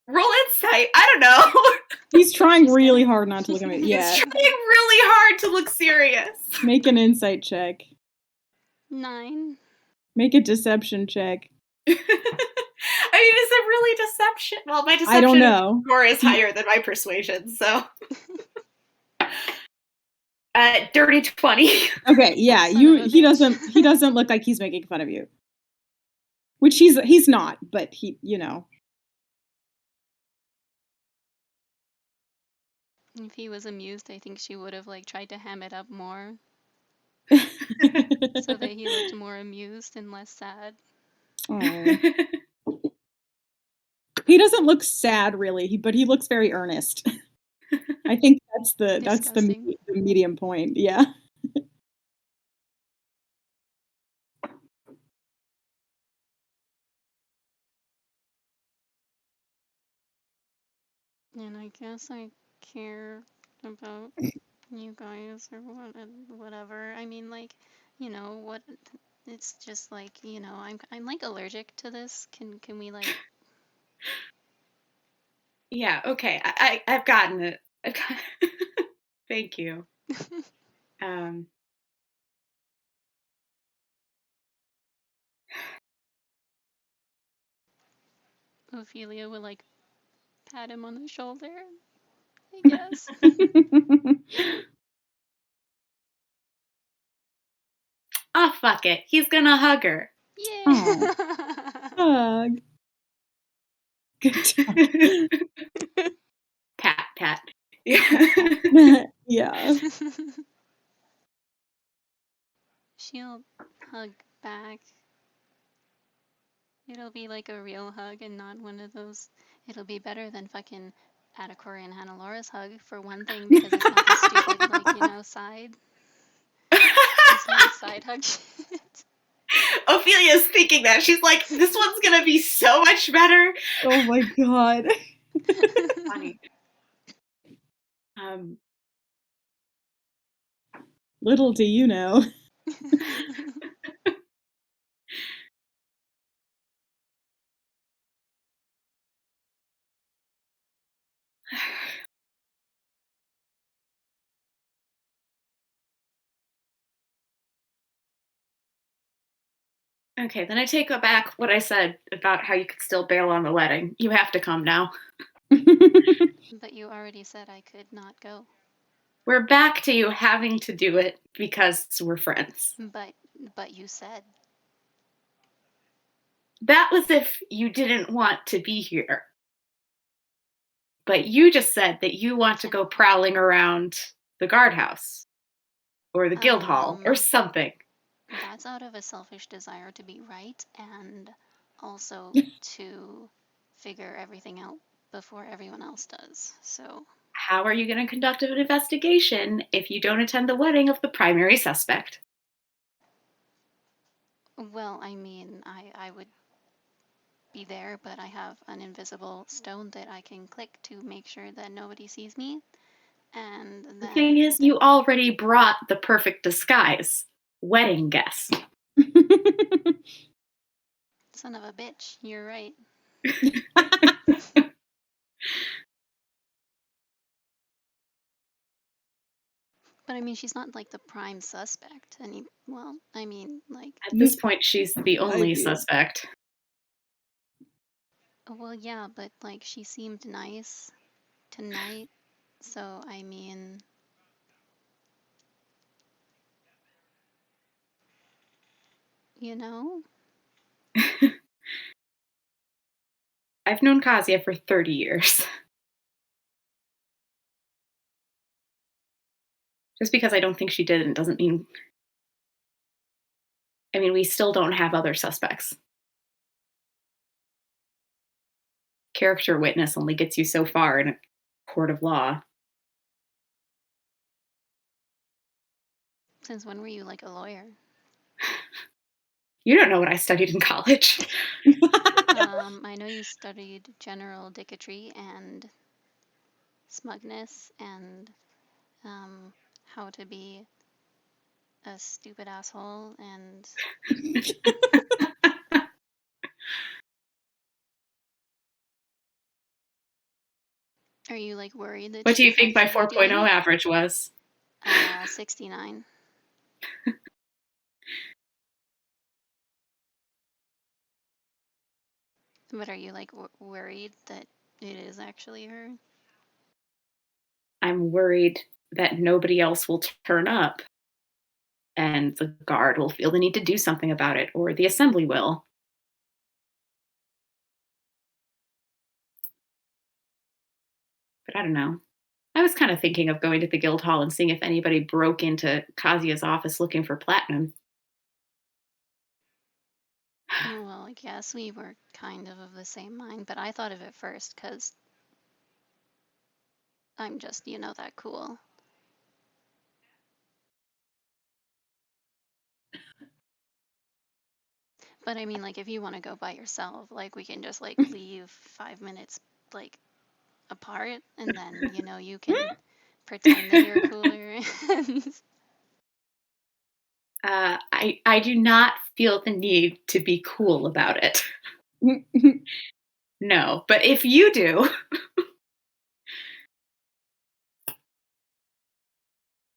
Roll insight. I don't know. He's trying really hard not to look at me. Yeah. He's trying really hard to look serious. Make an insight check. 9. Make a deception check. I mean, is it really deception? Well, my deception I don't know. score is higher than my persuasion, so. Dirty 20. Okay, yeah, he doesn't look like he's making fun of you. Which he's not, but he. If he was amused, I think she would have like tried to ham it up more. So that he looked more amused and less sad. He doesn't look sad really, but he looks very earnest. I think that's the medium point. Yeah. And I guess I care about you guys or whatever. I mean, like, what? It's just like, I'm like allergic to this. Can we like? Yeah. Okay. I've gotten it. Thank you. Ophelia would like pat him on the shoulder, I guess. Oh, fuck it. He's gonna hug her. Yeah. Hug. Good job. Pat. Yeah. Yeah. She'll hug back. It'll be like a real hug and not one of those. It'll be better than fucking Adakora and Hannah-Laura's hug, for one thing, because it's not the stupid, like, side. It's not side hug shit. Ophelia's thinking that. She's like, this one's gonna be so much better. Oh my god. Funny. Little do you know. Okay, then I take back what I said about how you could still bail on the wedding. You have to come now. But you already said I could not go. We're back to you having to do it because we're friends. But you said. That was if you didn't want to be here. But you just said that you want to go prowling around the guardhouse. or the guild hall or something. That's out of a selfish desire to be right and also to figure everything out before everyone else does. So, How are you going to conduct an investigation if you don't attend the wedding of the primary suspect? well, I mean, I would be there, but I have an invisible stone that I can click to make sure that nobody sees me. And The then thing is, you already brought the perfect disguise. Wedding guest. son of a bitch, you're right. But I mean, she's not like the prime suspect. Well, I mean, like, At this point, she's the only suspect. well, yeah, but like, she seemed nice tonight. So, I mean, you know? I've known Kazuya for 30 years. Just because I don't think she didn't doesn't mean. I mean, we still don't have other suspects. Character witness only gets you so far in a court of law. Since when were you like a lawyer? You don't know what I studied in college. I know you studied general dicketry and smugness and how to be a stupid asshole and are you like worried that What do she's you think my actually 4.0 doing it? average was? 69. But are you like worried that it is actually her? I'm worried that nobody else will turn up and the guard will feel the need to do something about it, or the assembly will. But I don't know. I was kind of thinking of going to the guild hall and seeing if anybody broke into Kazuya's office looking for platinum. Oh, well, I guess we were kind of the same mind, but I thought of it first because I'm just, that cool. But I mean, like, if you want to go by yourself, like, we can just, like, leave 5 minutes, like, apart, and then, you can pretend that you're cooler. I do not feel the need to be cool about it. No, but if you do,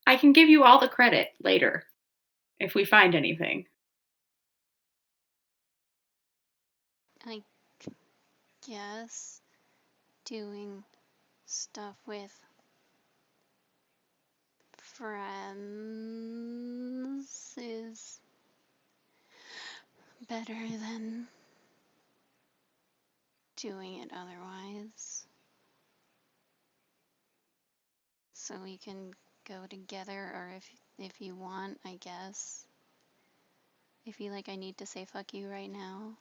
I can give you all the credit later if we find anything. I guess doing stuff with friends is better than doing it otherwise. So we can go together, or if you want, I guess. I feel like I need to say fuck you right now.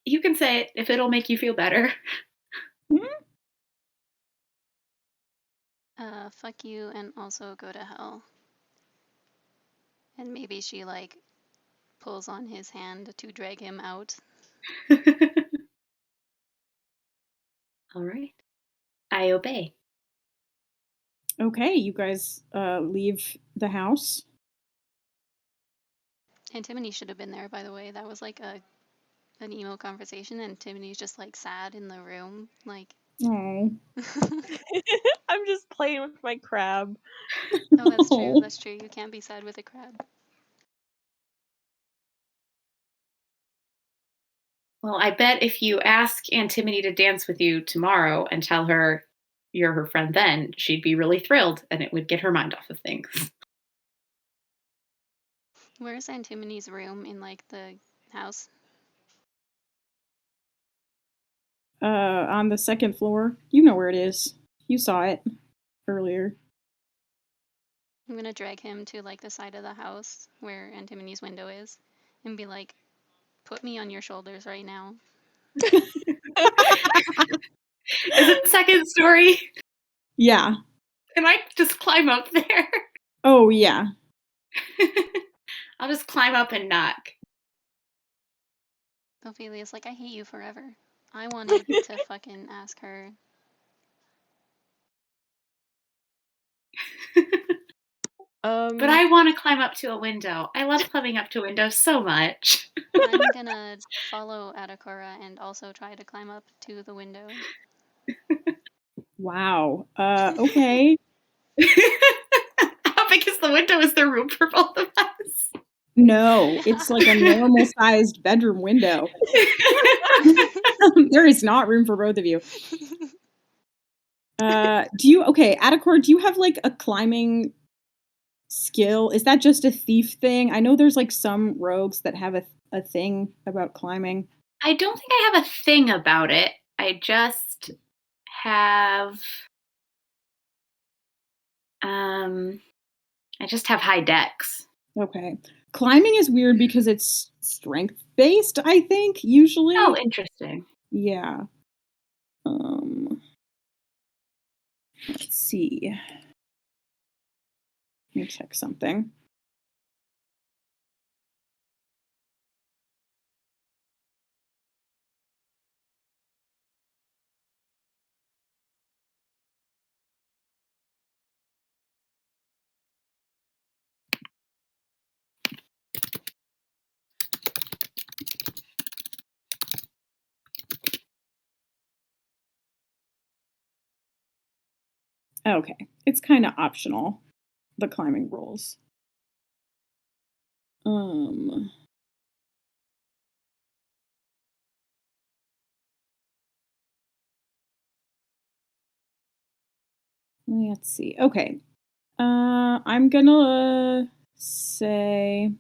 You can say it if it'll make you feel better. Fuck you and also go to hell. And maybe she like pulls on his hand to drag him out. All right. I obey. Okay, you guys leave the house. And Timony should have been there, by the way. That was like an emo conversation, and Timony's just like sad in the room, like. Oh. I'm just playing with my crab. Oh, that's true. That's true. You can't be sad with a crab. Well, I bet if you ask Antimony to dance with you tomorrow and tell her you're her friend then, she'd be really thrilled and it would get her mind off of things. Where's Antimony's room in like the house? On the second floor. You know where it is. You saw it earlier. I'm gonna drag him to like the side of the house where Antimony's window is and be like, put me on your shoulders right now. Is it second story? Yeah. Can I just climb up there? Oh, yeah. I'll just climb up and knock. Ophelia's like, I hate you forever. I wanted to fucking ask her. But I want to climb up to a window. I love climbing up to windows so much. I'm gonna follow Adakora and also try to climb up to the window. Wow. Okay. How big is the window? Is there room for both of us? No, it's like a normal sized bedroom window. There is not room for both of you. Adakor, do you have like a climbing skill? Is that just a thief thing? I know there's like some rogues that have a thing about climbing. I don't think I have a thing about it. I just have high dex. Okay. Climbing is weird because it's strength based, I think, usually. Oh, interesting. Yeah. Let's see. Let me check something. Okay. It's kind of optional, the climbing rules. Let's see. Okay. I'm gonna say,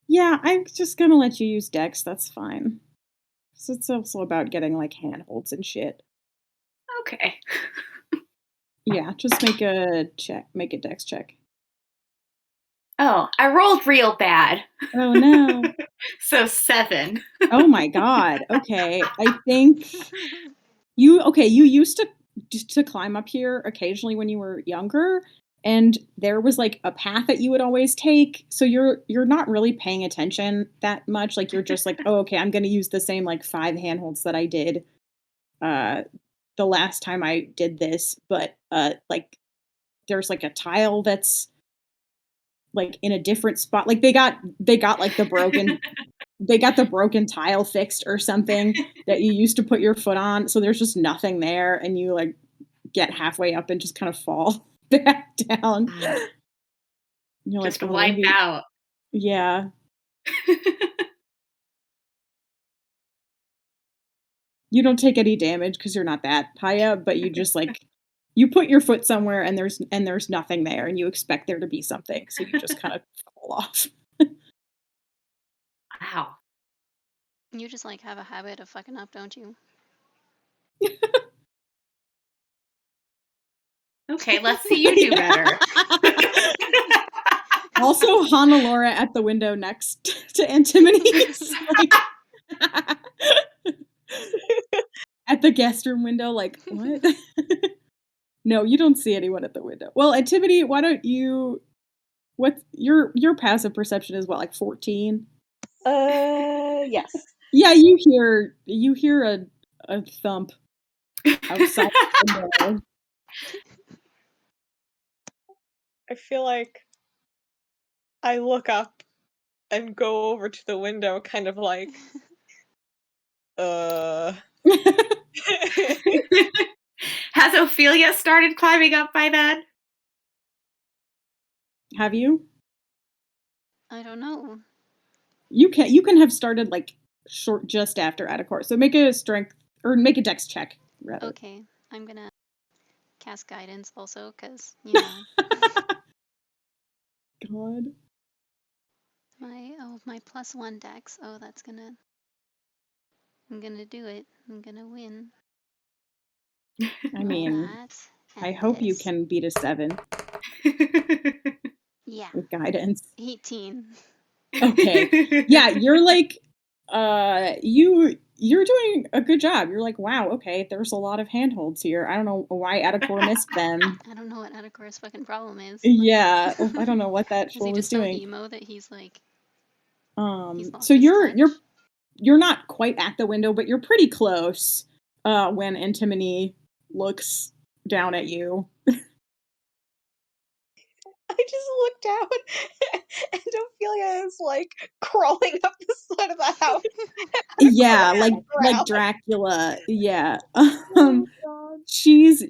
yeah, I'm just gonna let you use Dex. That's fine. So it's also about getting like handholds and shit. Okay. Yeah, just make a Dex check. Oh, I rolled real bad. Oh no. So 7. Oh my god. Okay. I think you used to climb up here occasionally when you were younger, and there was like a path that you would always take, so you're not really paying attention that much. Like you're just like, oh, okay, I'm going to use the same like 5 handholds that I did the last time I did this, but like there's like a tile that's like in a different spot. Like they got like the broken tile fixed or something that you used to put your foot on. So there's just nothing there, and you like get halfway up and just kind of fall back down. You're just like, wipe out. Yeah. You don't take any damage because you're not that high up, but you just like you put your foot somewhere and there's nothing there, and you expect there to be something, so you just kind of fall off. Wow. You just like have a habit of fucking up, don't you? Okay, let's see you do better. Also, Hannelore at the window next to Antimony's, like at the guest room window, like, what? No, you don't see anyone at the window. Well, Antimony, why don't you? What's your passive perception is what, like 14? Yes. Yeah, you hear a thump outside the window. I feel like I look up and go over to the window, kind of like, Has Ophelia started climbing up by then? Have you? I don't know. You can have started like short just after Adakor. So make a strength or make a dex check rather. Okay, I'm gonna cast guidance also, because you know. God. My +1 dex. Oh, that's gonna I'm gonna do it. I'm gonna win. I mean, That I and hope you this. can beat a 7 Yeah, with guidance. 18. Okay. Yeah, you're like, you're doing a good job. You're like, wow, okay, there's a lot of handholds here. I don't know why Atacor missed them. I don't know what Atacor's fucking problem is. Yeah, I don't know what that Is he fool was just so doing. emo that he's like, he's lost So his you're touch? you're not quite at the window, but you're pretty close. When Antimony looks down at you. I just looked down and Ophelia is like crawling up the side of the house. Yeah, like Ground. Dracula. Yeah. Oh god. She's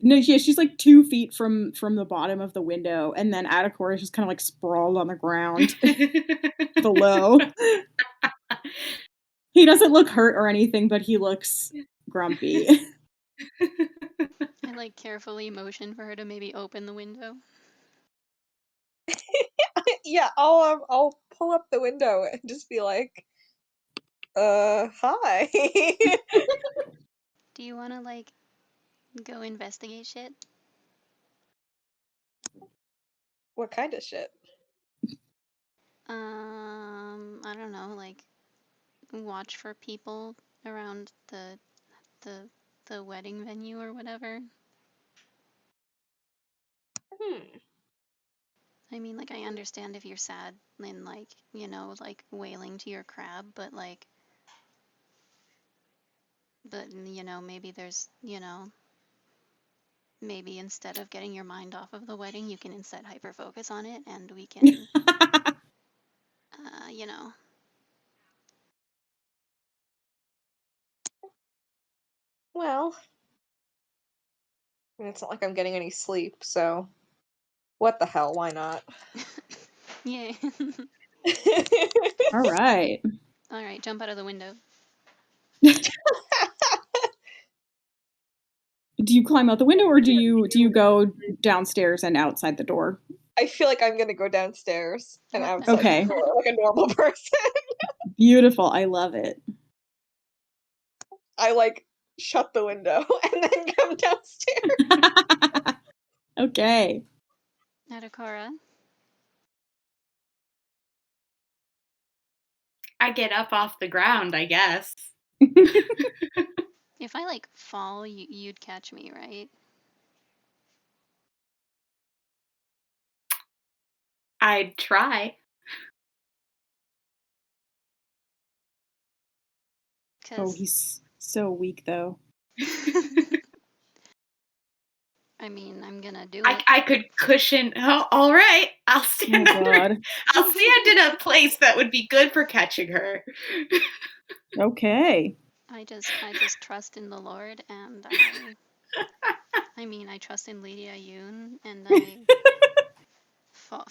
like 2 feet from the bottom of the window, and then Atacor is just kind of like sprawled on the ground below. He doesn't look hurt or anything, but he looks grumpy. I like carefully motion for her to maybe open the window. Yeah, I'll pull up the window and just be like, hi. Do you wanna like go investigate shit? What kind of shit? I don't know, like watch for people around the wedding venue or whatever. I mean, like, I understand if you're sad and, like, you know, like, wailing to your crab, but, you know, maybe there's, you know, maybe instead of getting your mind off of the wedding, you can instead hyper-focus on it, and we can, you know. Well, I mean, it's not like I'm getting any sleep, so what the hell, why not? Yay. All right. All right, jump out of the window. Do you climb out the window, or do you go downstairs and outside the door? I feel like I'm gonna go downstairs and What? outside Okay. the door like a normal person. Beautiful. I love it. I like shut the window and then come downstairs. Okay. Atakara. I get up off the ground, I guess. If I, like, fall, you'd catch me, right? I'd try. Oh, he's so weak, though. I mean, I'm gonna do I, it. I could cushion. Oh, all right. I'll stand Oh, under. God. I'll stand in a place that would be good for catching her. Okay. I just trust in the Lord, and I mean, I trust in Lady Ayun, and I fall.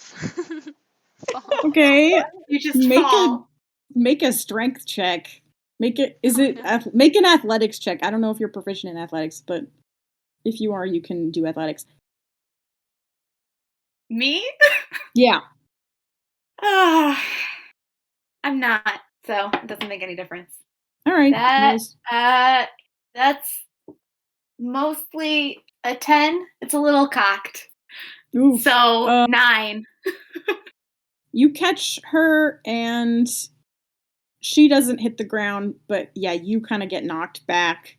Fall. Okay. You just fall. Make a strength check. Make it. Oh, no. Make an athletics check. I don't know if you're proficient in athletics, but if you are, you can do athletics. Me? Yeah. I'm not, so it doesn't make any difference. All right. That's mostly a 10. It's a little cocked. Oof. So 9. You catch her, and she doesn't hit the ground, but yeah, you kind of get knocked back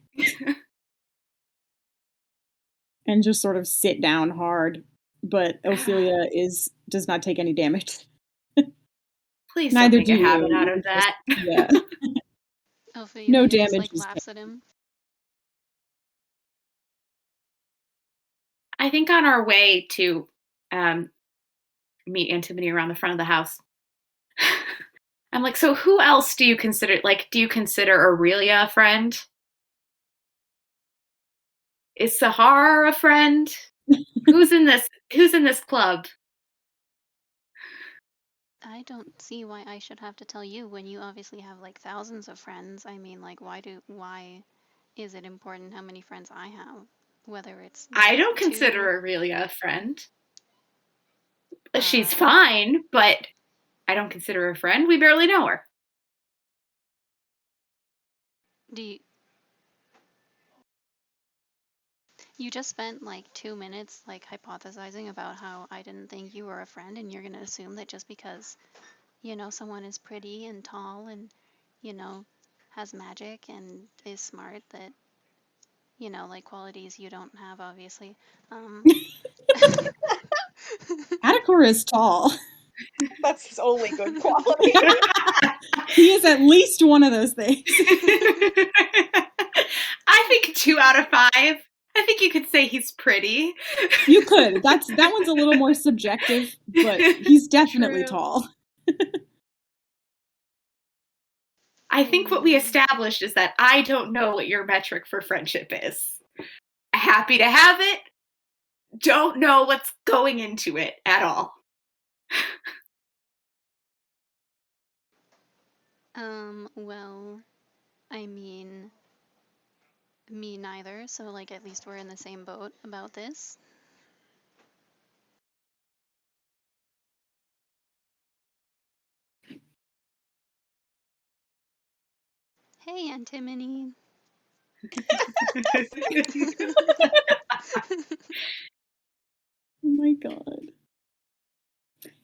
and just sort of sit down hard. But Ophelia does not take any damage. Please Neither don't make do a habit you. out of that. Yeah. Ophelia No just, damage like, is laughs at him. I think on our way to meet Antimony around the front of the house, I'm like, so who else do you consider? Like, do you consider Aurelia a friend? Is Sahar a friend? Who's in this club? I don't see why I should have to tell you when you obviously have, like, thousands of friends. I mean, like, why is it important how many friends I have? Whether it's, like, I don't 2. consider Aurelia a friend. She's fine, but I don't consider her a friend. We barely know her. Do you, you just spent like 2 minutes like hypothesizing about how I didn't think you were a friend, and you're gonna assume that just because, you know, someone is pretty and tall and, you know, has magic and is smart that, you know, like qualities you don't have, obviously. Atticor is tall. That's his only good quality. He is at least one of those things. I think 2 out of 5. I think you could say he's pretty. You could. That one's a little more subjective, but he's definitely True. tall. I think what we established is that I don't know what your metric for friendship is. Happy to have it. Don't know what's going into it at all. Well, I mean, me neither, so like at least we're in the same boat about this. Hey, Antimony. Oh my god.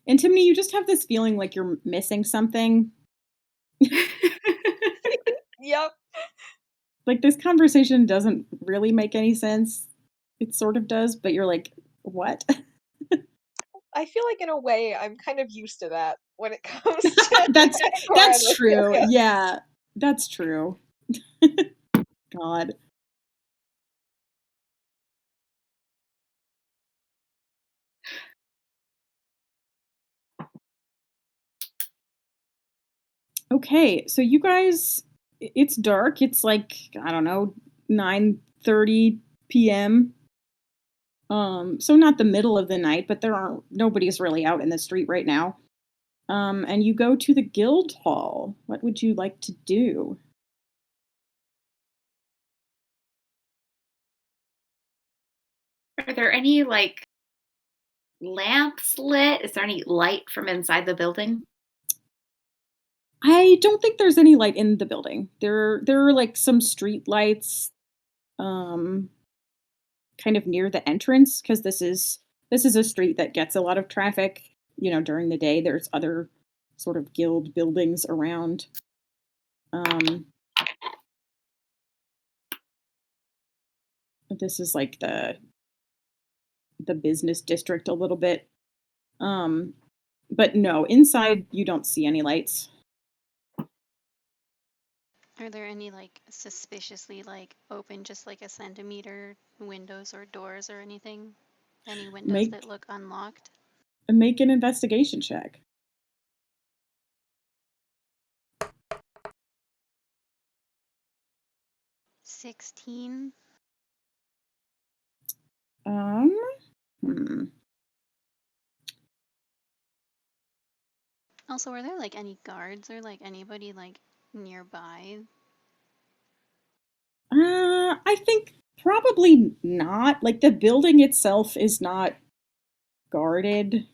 Antimony, you just have this feeling like you're missing something. Yep. Like, this conversation doesn't really make any sense. It sort of does, but you're like, what? I feel like in a way I'm kind of used to that when it comes to That's true. Yeah, that's true. God. Okay, so you guys, it's dark. It's like, I don't know, 9:30 p.m. So not the middle of the night, but nobody's really out in the street right now. And you go to the guild hall. What would you like to do? Are there any like lamps lit? Is there any light from inside the building? I don't think there's any light in the building. There are like some street lights, kind of near the entrance, because this is a street that gets a lot of traffic. You know, during the day, there's other sort of guild buildings around. This is like the business district a little bit. But no, inside you don't see any lights. Are there any like suspiciously like open just like a centimeter windows or doors or anything? Any windows that look unlocked? Make an investigation check. $16. Also, are there like any guards or like anybody like nearby? I think probably not. Like, the building itself is not guarded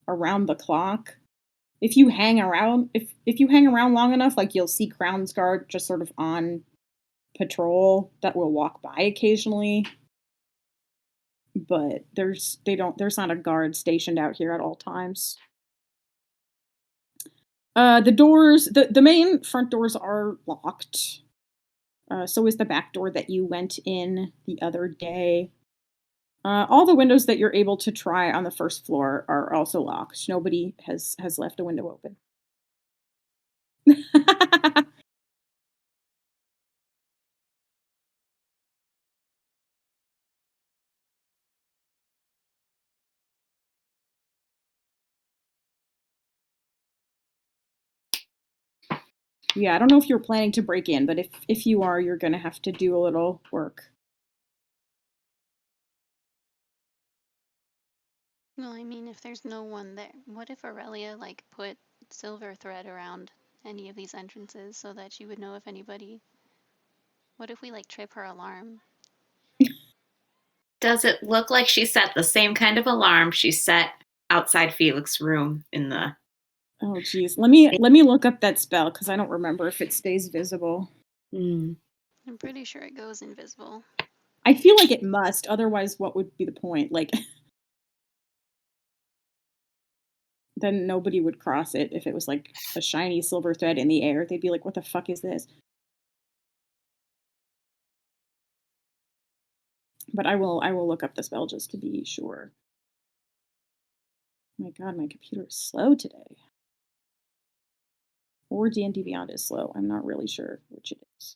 around the clock. If you hang around, if you hang around long enough, like, you'll see Crown's Guard just sort of on patrol that will walk by occasionally. But there's not a guard stationed out here at all times. The doors, the main front doors are locked. So is the back door that you went in the other day. All the windows that you're able to try on the first floor are also locked. Nobody has left a window open. Yeah, I don't know if you're planning to break in, but if you are, you're gonna have to do a little work. Well, I mean, if there's no one there, what if Aurelia like put silver thread around any of these entrances so that she would know if anybody? What if we like trip her alarm? Does it look like she set the same kind of alarm she set outside Felix's room in the... Oh geez, let me look up that spell because I don't remember if it stays visible. Mm. I'm pretty sure it goes invisible. I feel like it must. Otherwise, what would be the point? Like, then nobody would cross it if it was like a shiny silver thread in the air. They'd be like, what the fuck is this? But I will look up the spell just to be sure. Oh my god, my computer is slow today. Or D&D Beyond is slow. I'm not really sure which it is.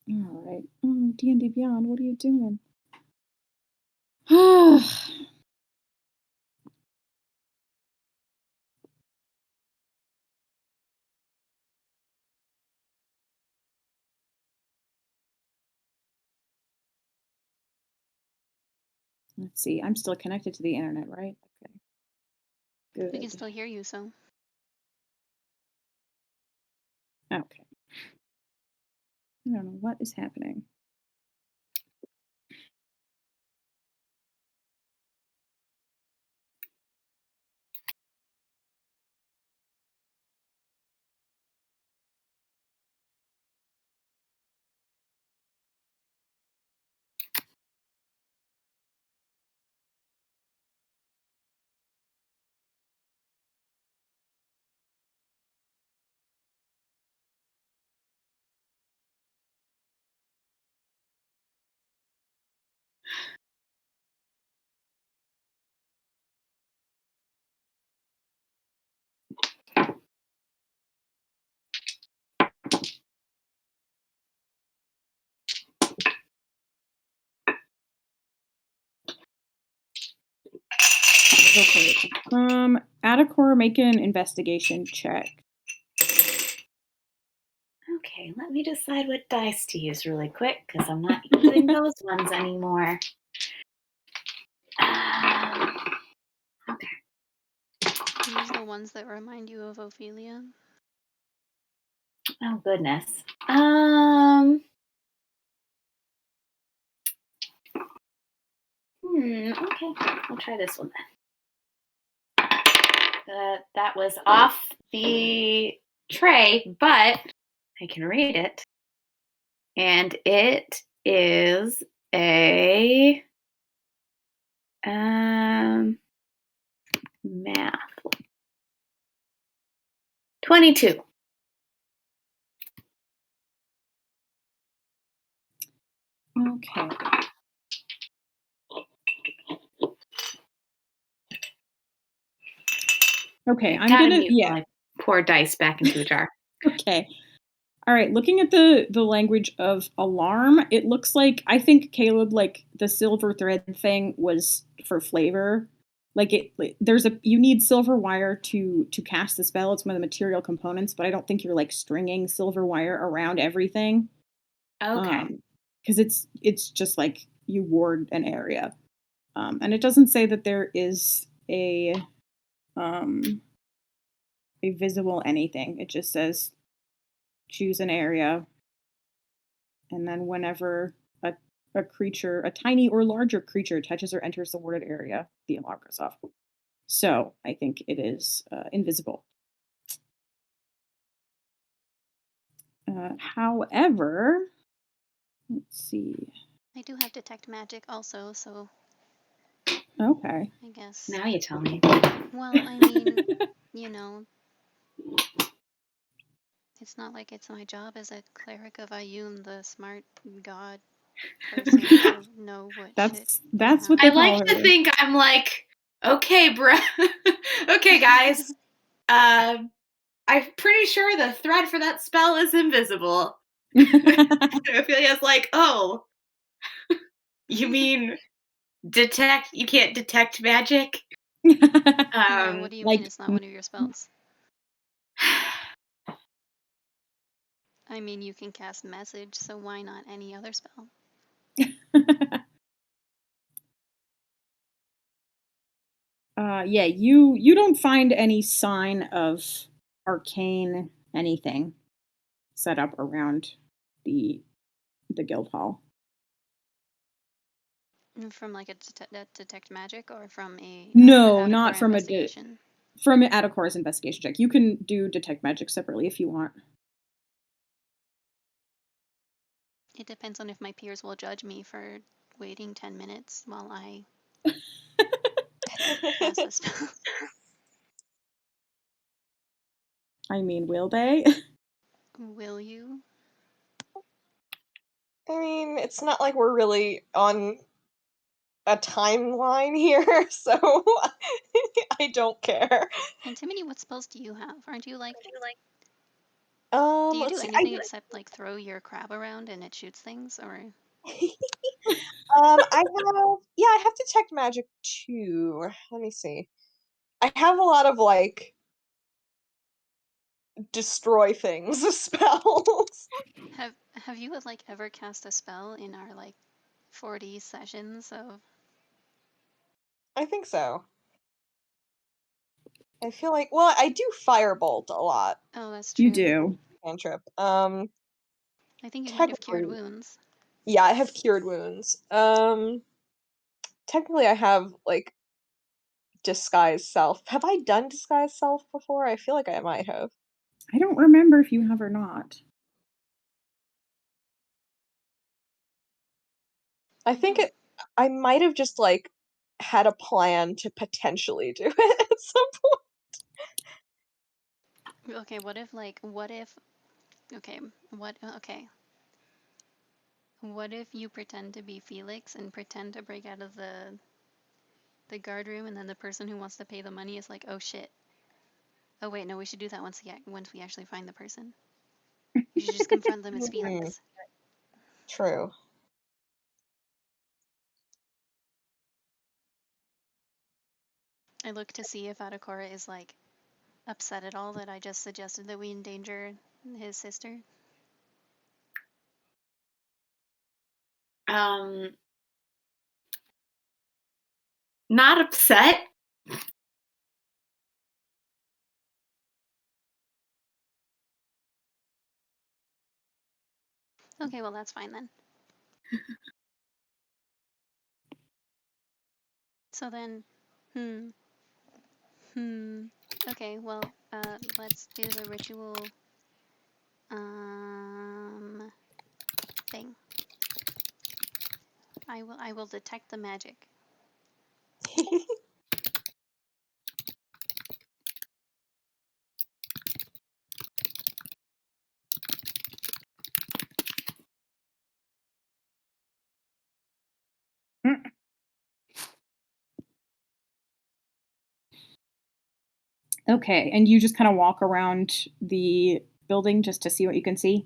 All right. Oh, D&D Beyond, what are you doing? Let's see. I'm still connected to the internet, right? Okay. Good. We can still hear you, so. Okay. I don't know what is happening. Okay. Atticor, make an investigation check. Okay, let me decide what dice to use really quick because I'm not using those ones anymore. Okay. Use the ones that remind you of Ophelia. Oh goodness. Okay, I'll try this one then. That was off the tray, but I can read it. And it is a math. 22. Okay. Okay, I'm Gotta gonna mute while I pour dice back into the jar. Okay. All right, looking at the language of alarm, it looks like, I think Caleb, like the silver thread thing was for flavor. Like you need silver wire to cast the spell. It's one of the material components, but I don't think you're like stringing silver wire around everything. Okay. Because it's just like you ward an area. And it doesn't say that there is a visible anything. It just says choose an area, and then whenever a creature, a tiny or larger creature, touches or enters the warded area, the alarm goes off. So I think it is invisible. However, let's see. I do have detect magic also, so. Okay. I guess. Now you tell me. Well, I mean, you know, it's not like it's my job as a cleric of Ayun, the smart god person, to know what That's shit. what they I call like her. to think I'm like, okay, bro. Okay, guys. I'm pretty sure the thread for that spell is invisible. Ophelia's like, oh, you mean you can't detect magic? No, what do you mean Like, it's not one of your spells? I mean, you can cast message, so why not any other spell? yeah, you don't find any sign of arcane anything set up around the guild hall. From like a detect magic, or from a No, out of not core from investigation? from an Atacor's investigation check. You can do detect magic separately if you want. It depends on if my peers will judge me for waiting 10 minutes while I cast a spell. I mean, will they? Will you? I mean, it's not like we're really on a timeline here, so I don't care. Antimony, what spells do you have? Aren't you like... Do you Let's do see. anything except like throw your crab around and it shoots things, or... I have detect magic too. Let me see. I have a lot of like destroy things spells. Have you like ever cast a spell in our like 40 sessions of... I think so. I feel like, well, I do firebolt a lot. Oh, that's true. You do. Cantrip. I think you might have cured Technically, wounds. yeah, I have cured wounds. Technically, I have like disguise self. Have I done disguise self before? I feel like I might have. I don't remember if you have or not. I think don't- I might have just like had a plan to potentially do it at some point. Okay, what if like... Okay, okay. What if you pretend to be Felix and pretend to break out of the guard room, and then the person who wants to pay the money is like, oh shit. Oh wait, no, we should do that once we actually find the person. You should just confront them as Felix. True. I look to see if Adakora is like upset at all that I just suggested that we endanger his sister. Not upset. Okay, well that's fine then. So then, okay, well, let's do the ritual, thing. I will detect the magic. Okay, and you just kind of walk around the building just to see what you can see?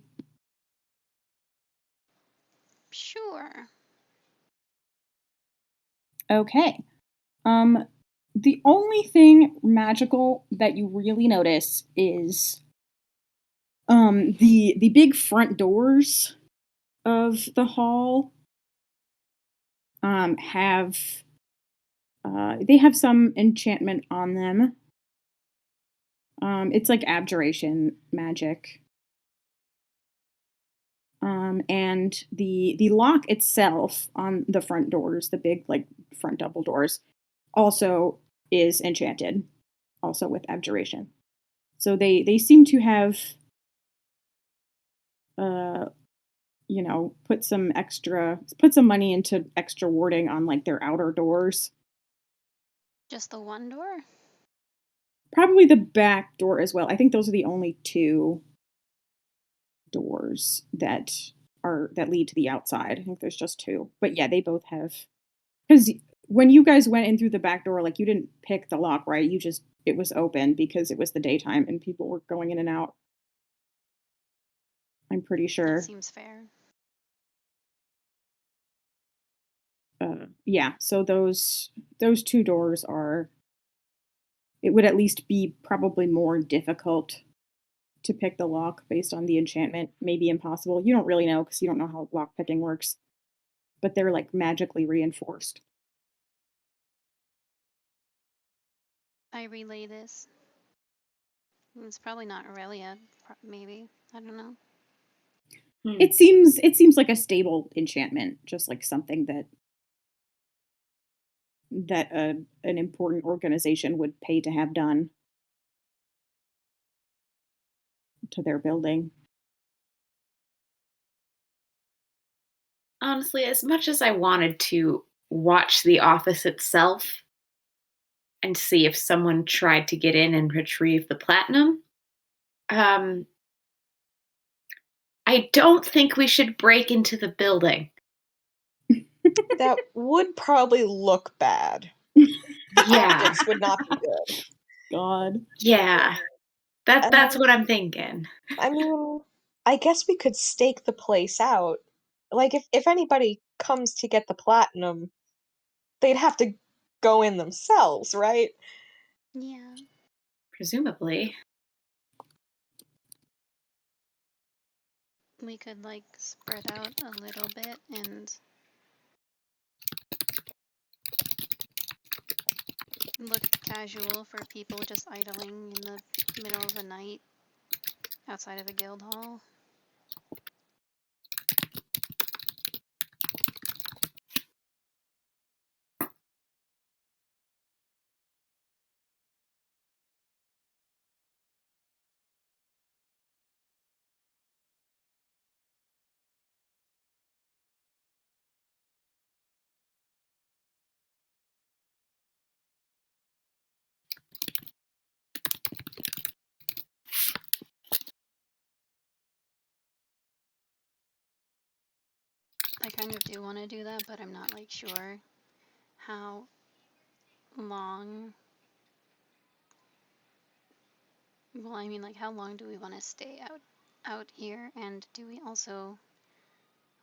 Sure. Okay. The only thing magical that you really notice is the big front doors of the hall have they have some enchantment on them. It's like abjuration magic. And the lock itself on the front doors, the big like front double doors, also is enchanted, also with abjuration. So they seem to have uh put some money into extra warding on like their outer doors. Just the one door? Probably the back door as well. I think those are the only two doors that lead to the outside. I think there's just two. But yeah, they both have, because when you guys went in through the back door, like you didn't pick the lock, right? It was open because it was the daytime and people were going in and out. I'm pretty That sure. seems fair. Yeah, so those two doors are it would at least be probably more difficult to pick the lock based on the enchantment. Maybe impossible. You don't really know because you don't know how lock picking works, but they're like magically reinforced. I relay this. It's probably not Aurelia, maybe. I don't know. It seems like a stable enchantment, just like something that an important organization would pay to have done to their building. Honestly, as much as I wanted to watch the office itself and see if someone tried to get in and retrieve the platinum, um, I don't think we should break into the building. That would probably look bad. Yeah, Optics would not be good. God. yeah. That's what I'm thinking. I mean, I guess we could stake the place out. Like, if anybody comes to get the platinum, they'd have to go in themselves, right? Yeah. Presumably. We could, like, spread out a little bit and look casual for people just idling in the middle of the night outside of a guild hall. I kind of do want to do that, but I'm not, like, sure how long. Well, I mean, like, how long do we want to stay out here, and do we also?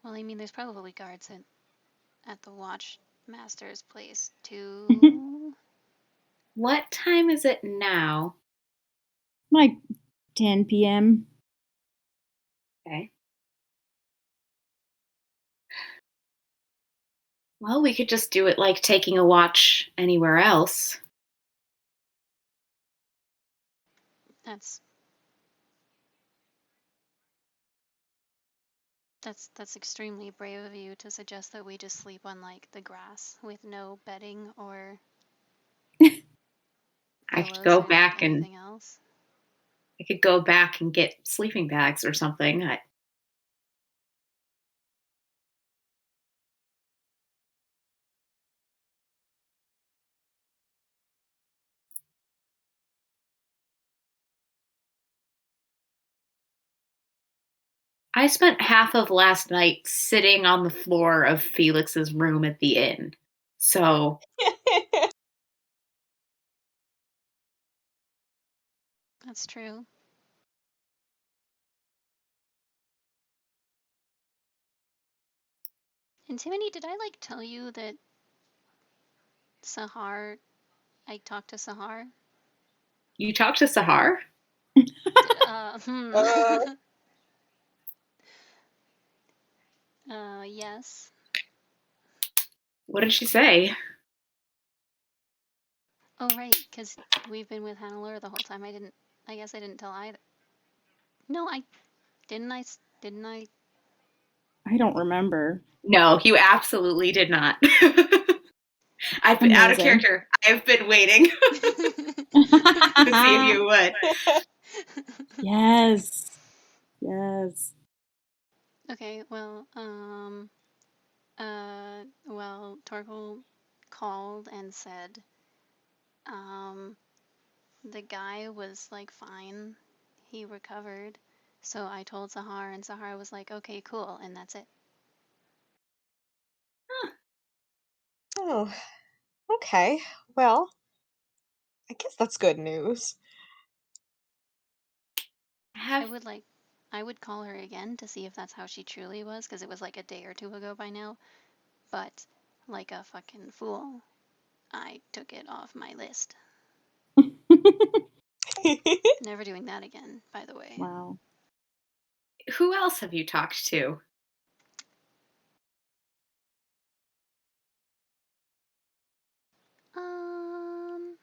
Well, I mean, there's probably guards at the watchmaster's place too. What time is it now? Like 10 p.m. Okay. Well, we could just do it like taking a watch anywhere else. That's extremely brave of you to suggest that we just sleep on, like, the grass with no bedding or I could pillows go or back and anything else. I could go back and get sleeping bags or something. I spent half of last night sitting on the floor of Felix's room at the inn. So, That's true. And Timony, did I, like, tell you that Sahar? I talked to Sahar. you talked to Sahar? Yes. What did she say? Oh, right, because we've been with Hannelore the whole time. I guess I didn't tell either. No, didn't. I don't remember. No, you absolutely did not. I've been out of Amazing. character. I've been waiting to see if you would. Yes. Yes. Okay, well, Torkel called and said, the guy was, like, fine. He recovered. So I told Sahar, and Sahar was like, okay, cool, and that's it. Oh, okay. Well, I guess that's good news. I would call her again to see if that's how she truly was, because it was like a day or two ago by now. But, like a fucking fool, I took it off my list. Never doing that again, by the way. Wow. Who else have you talked to? Um,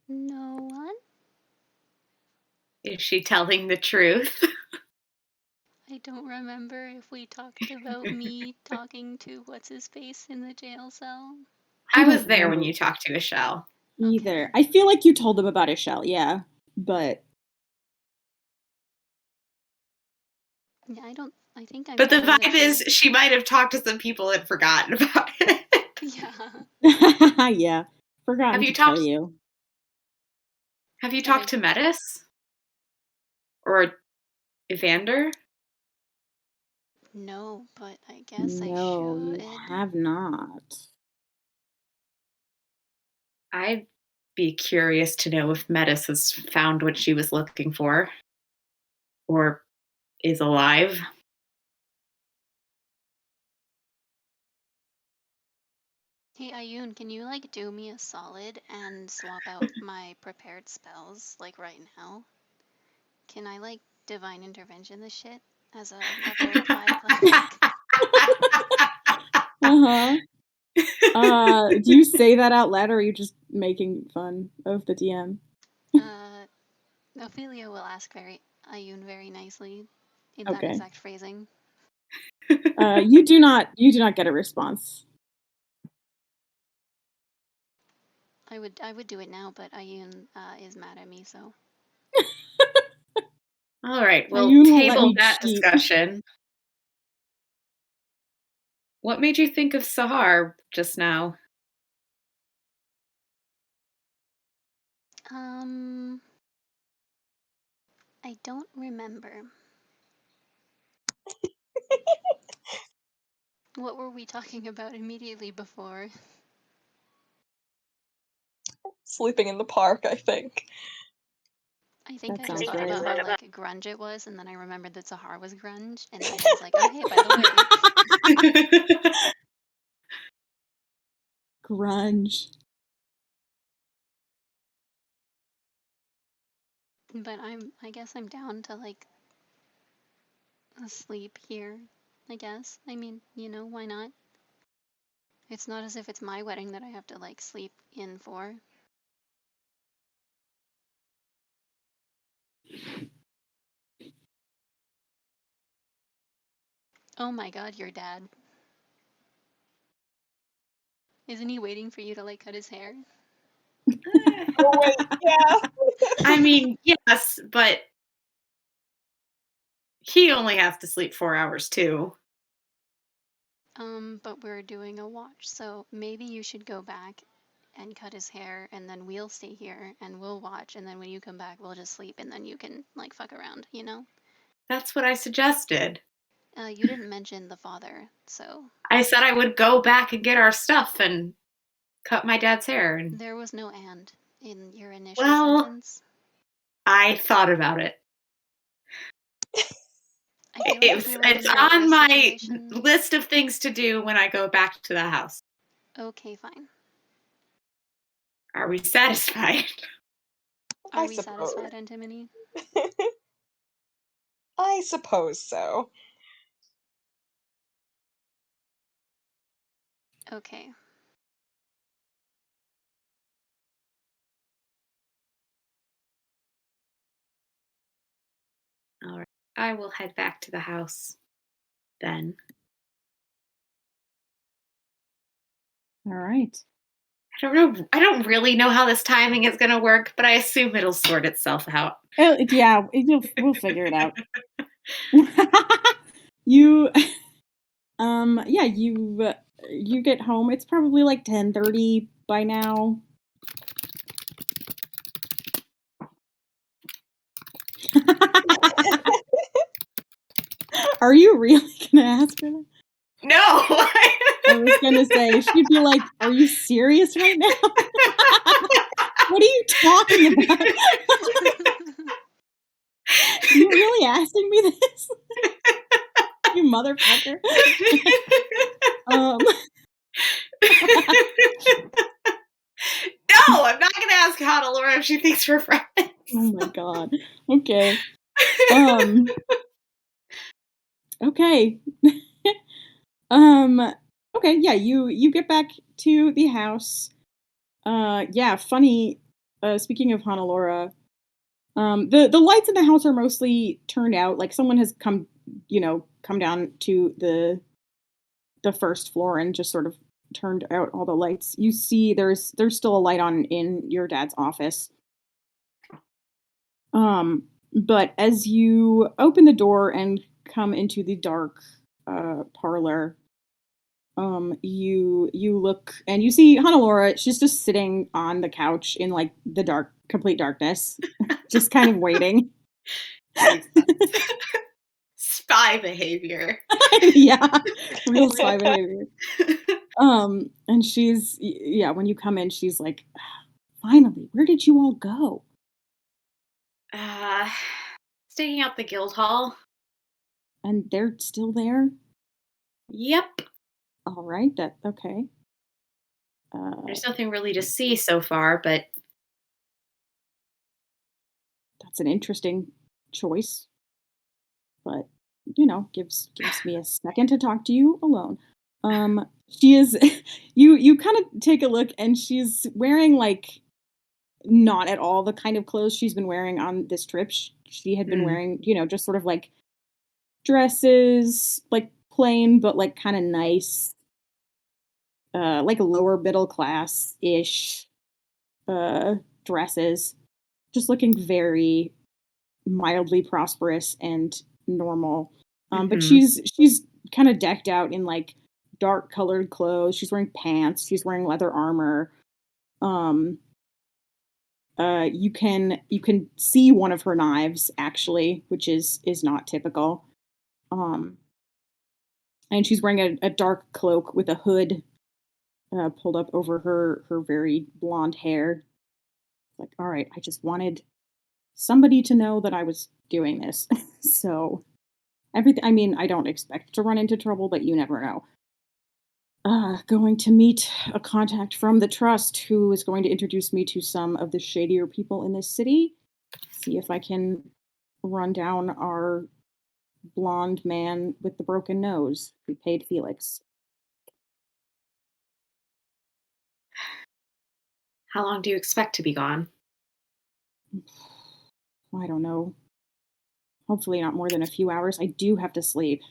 no one. Is she telling the truth? I don't remember if we talked about me talking to what's his face in the jail cell. I don't was there when remember you talked to Ishelle. either. Okay. I feel like you told them about Ishelle, yeah, but Yeah, I think I'm But the telling vibe is truth. she might have talked to some people and forgotten about it. Yeah. yeah, forgotten Have you to tell talked you. Have you Have talked to Metis? Or Evander? No, but I guess I No, you should. have not. I'd be curious to know if Metis has found what she was looking for. Or is alive. Hey Ayun, can you like do me a solid and swap out my prepared spells like right now? Can I like divine intervention this shit as a level 5 cleric? Uh-huh. Do you say that out loud, or are you just making fun of the DM? Ophelia will ask Ayun very nicely in that Okay. exact phrasing. You do not get a response. I would do it now, but Ayun is mad at me, so. All right, we'll You won't let table me that cheat. discussion. What made you think of Sahar just now? I don't remember. What were we talking about immediately before? Sleeping in the park, I think. I think That I just sounds thought right. about how like grunge it was, and then I remembered that Sahar was grunge, and then I was like, oh hey, by the way. Grunge. But I guess I'm down to like sleep here. I guess. I mean, why not? It's not as if it's my wedding that I have to like sleep in for. Oh my god, your dad. Isn't he waiting for you to like cut his hair? Oh wait, yeah. I mean, yes, but he only has to sleep 4 hours too. But we're doing a watch, so maybe you should go back and cut his hair, and then we'll stay here and we'll watch, and then when you come back, we'll just sleep, and then you can like fuck around, That's what I suggested. You didn't mention the father, so. I said I would go back and get our stuff and cut my dad's hair. And There was no and in your initial well, sentence. I thought about it. I feel like if we were in It's a on reverse my situation. list of things to do when I go back to the house. Okay, fine. Are we satisfied? Are I we suppose. satisfied, Antimony? I suppose so. Okay. All right. I will head back to the house then. All right. I don't know. I don't really know how this timing is going to work, but I assume it'll sort itself out. Yeah, we'll figure it out. You, yeah, you get home. It's probably like 10:30 by now. Are you really gonna ask her that? No. I was gonna say, she'd be like, "Are you serious right now? What are you talking about? Are you really asking me this? You motherfucker." time she thinks we're friends. Oh my god. Okay. Okay. Okay, yeah, you get back to the house. Yeah, funny, speaking of Honolulu, the lights in the house are mostly turned out, like, someone has come down to the first floor and just sort of turned out all the lights. You see there's still a light on in your dad's office. But as you open the door and come into the dark parlor, you look and you see Honolulu. She's just sitting on the couch in like the complete darkness, just kind of waiting. Spy behavior. Yeah, real spy behavior. And yeah, when you come in, she's like, "Finally, where did you all go?" Staking out the guild hall. And they're still there. Yep. All right, that okay. There's nothing really to see so far, but That's an interesting choice, but gives me a second to talk to you alone. She is you kind of take a look and she's wearing like not at all the kind of clothes she's been wearing on this trip. She had been wearing, just sort of like dresses, like plain but like kind of nice, like lower middle class ish dresses, just looking very mildly prosperous and normal. But she's kind of decked out in like dark colored clothes. She's wearing pants. She's wearing leather armor. You can see one of her knives actually, which is not typical. And she's wearing a dark cloak with a hood pulled up over her very blonde hair. Like, all right, I just wanted somebody to know that I was doing this. So everything, I mean, I don't expect to run into trouble, but you never know. Going to meet a contact from the trust who is going to introduce me to some of the shadier people in this city. See if I can run down our blonde man with the broken nose who paid Felix. How long do you expect to be gone? I don't know. Hopefully not more than a few hours. I do have to sleep.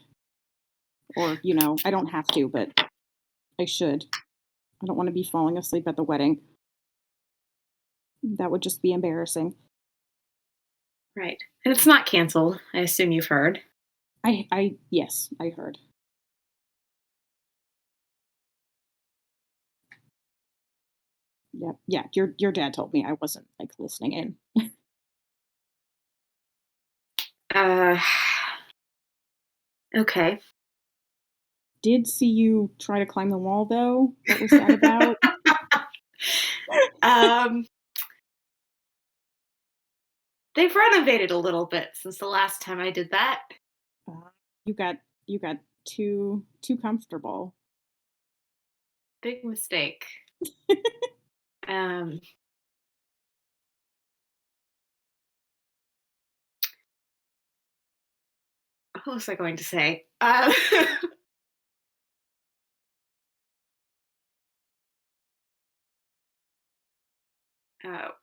Or, I don't have to, but I should. I don't want to be falling asleep at the wedding. That would just be embarrassing. Right. And it's not canceled. I assume you've heard. Yes, I heard. Yeah. Your dad told me. I wasn't like listening in. Okay. Did see you try to climb the wall though. What was that about? They've renovated a little bit since the last time I did that. You got too comfortable. Big mistake. What was I going to say?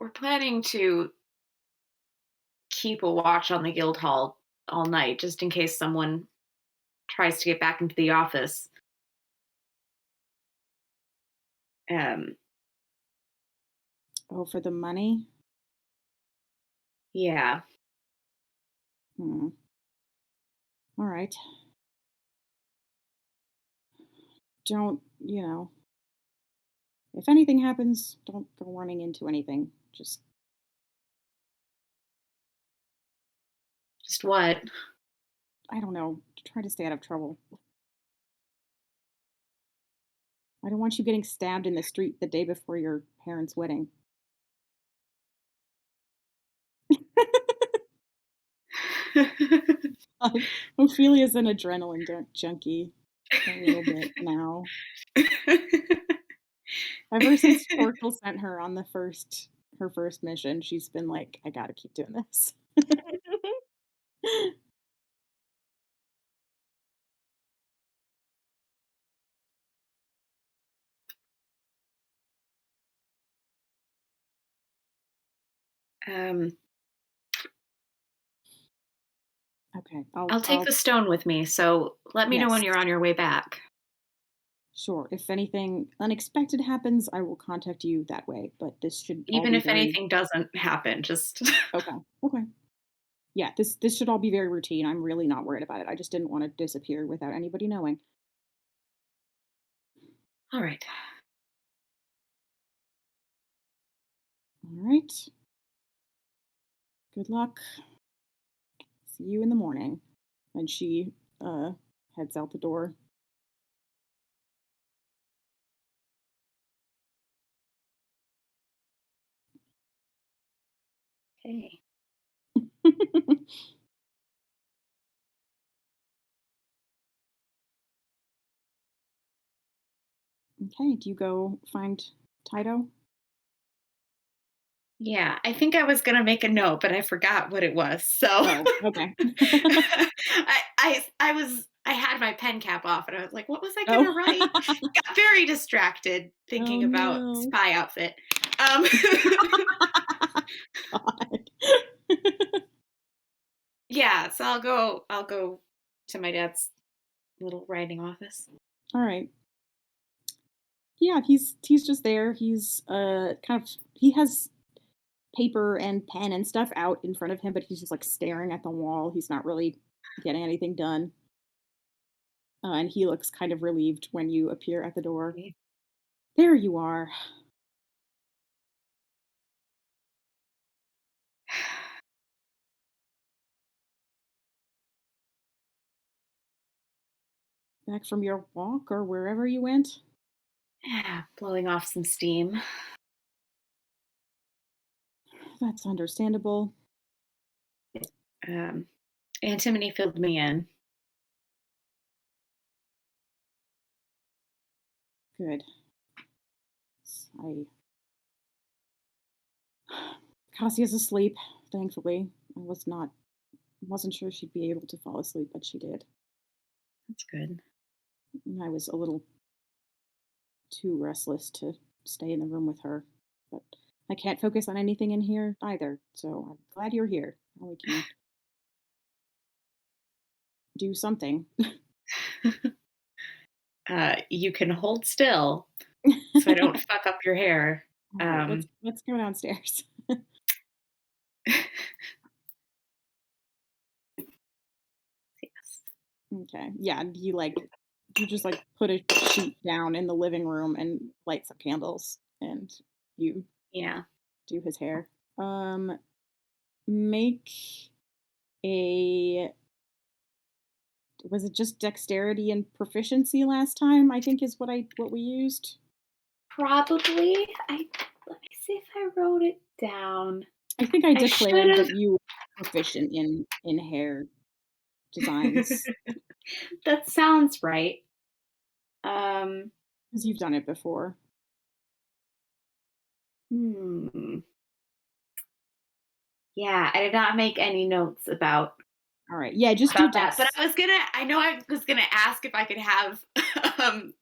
We're planning to keep a watch on the guild hall all night, just in case someone tries to get back into the office. Oh, for the money? Yeah. All right. Don't, if anything happens, don't go running into anything. Just What? I don't know. Try to stay out of trouble. I don't want you getting stabbed in the street the day before your parents' wedding. Ophelia's an adrenaline junkie a little bit now. Ever since Torkel sent her on her her first mission, she's been like, I gotta keep doing this. Um, Okay, I'll take the stone with me, so let me know when yes, you're on your way back. sure. If anything unexpected happens, I will contact you that way. But this should all Even be if very anything doesn't happen, just okay. Okay. Yeah, this should all be very routine. I'm really not worried about it. I just didn't want to disappear without anybody knowing. all right. All right. Good luck. See you in the morning. And she heads out the door. Okay. Okay, do you go find Taito? Yeah, I think I was gonna make a note, but I forgot what it was. So Oh, okay. I had my pen cap off and I was like, what was I Oh. gonna write? Got very distracted Oh thinking about no. spy outfit. Um, God. yeah, so I'll go to my dad's little writing office. All right. Yeah, he's just there. He's kind of he has paper and pen and stuff out in front of him, but he's just like staring at the wall. He's not really getting anything done. And he looks kind of relieved when you appear at the door. Okay. There you are. Back from your walk or wherever you went. Yeah, blowing off some steam. That's understandable. Um, Antimony filled me in. Good. I Cassia's asleep, thankfully. Wasn't sure she'd be able to fall asleep, but she did. That's good. And I was a little too restless to stay in the room with her. But I can't focus on anything in here either, so I'm glad you're here. Now we can do something. You can hold still so I don't fuck up your hair. All right, let's go downstairs. Yes. Okay. Yeah, and you just like put a sheet down in the living room and light some candles and you Yeah. do his hair. Make a was it just dexterity and proficiency last time? I think is what we used. Probably. Let me see if I wrote it down. I think I I should declared have. that you were proficient in hair designs That sounds right. Um, because you've done it before. hmm. Yeah, I did not make any notes All right. Yeah, just do that. But dex. I was gonna ask if I could have um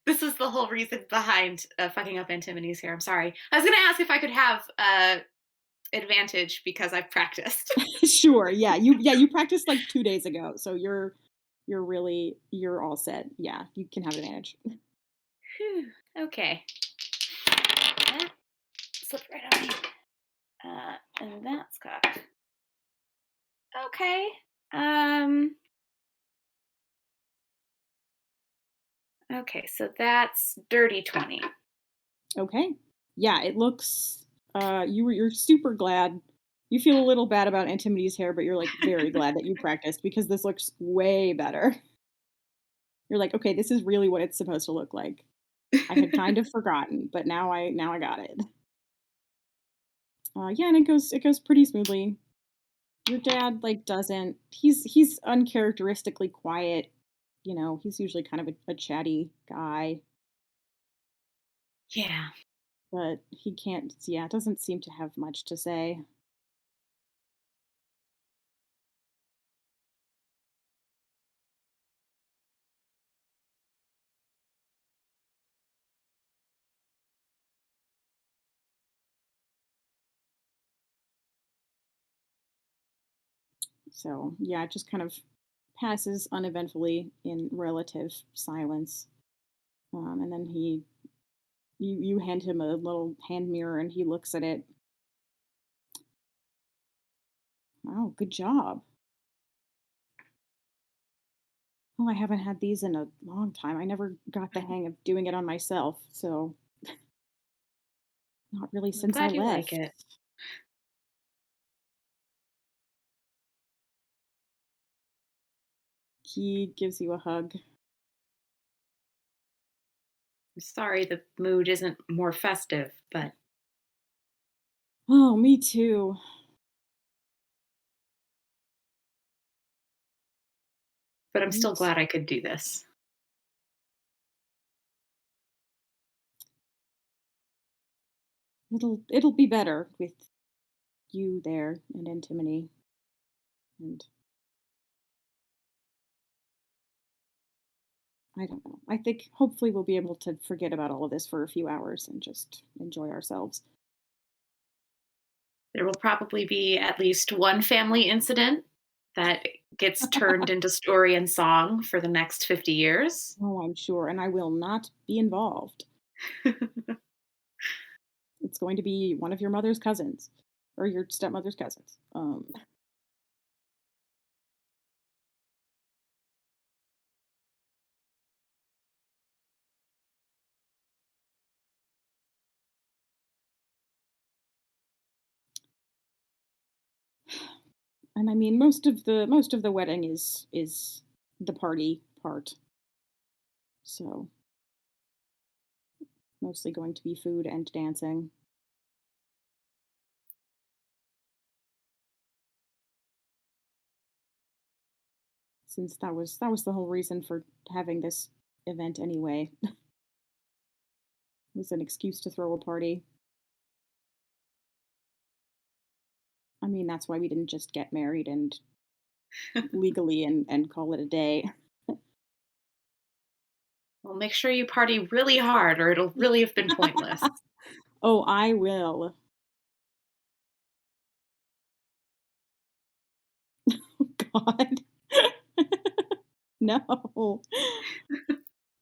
this is the whole reason behind fucking up Antimony's hair. I'm sorry. I was gonna ask if I could have advantage because I've practiced. Sure. You practiced like 2 days ago, so you're all set. Yeah, you can have advantage. Whew, okay. That slipped right on me. And that's cocked. Okay. Um. Okay, so that's dirty 20. Okay. Yeah, it looks you're super glad. You feel a little bad about Antimity's hair, but you're like very glad that you practiced because this looks way better. You're like, okay, this is really what it's supposed to look like. I had kind of forgotten, but now I got it. Yeah, and it goes pretty smoothly. Your dad like doesn't he's uncharacteristically quiet. He's usually kind of a chatty guy. Yeah. but he can't, yeah, doesn't seem to have much to say. So, yeah, it just kind of passes uneventfully in relative silence. And then you hand him a little hand mirror and he looks at it. Oh, good job. Oh, I haven't had these in a long time. I never got the hang of doing it on myself, so not really I'm since I glad you like left. it. He gives you a hug. I'm sorry the mood isn't more festive, Oh, me too. but I'm Me still t- glad I could do this. it'll be better with you there and Antimony. And I don't know. I think hopefully we'll be able to forget about all of this for a few hours and just enjoy ourselves. There will probably be at least one family incident that gets turned into story and song for the next 50 years. Oh, I'm sure, and I will not be involved. It's going to be one of your mother's cousins or your stepmother's cousins. And I mean most of the wedding is the party part. So, mostly going to be food and dancing. Since that was the whole reason for having this event anyway. Was an excuse to throw a party. I mean, that's why we didn't just get married and legally and call it a day. Well, make sure you party really hard or it'll really have been pointless. Oh, I will. God. No.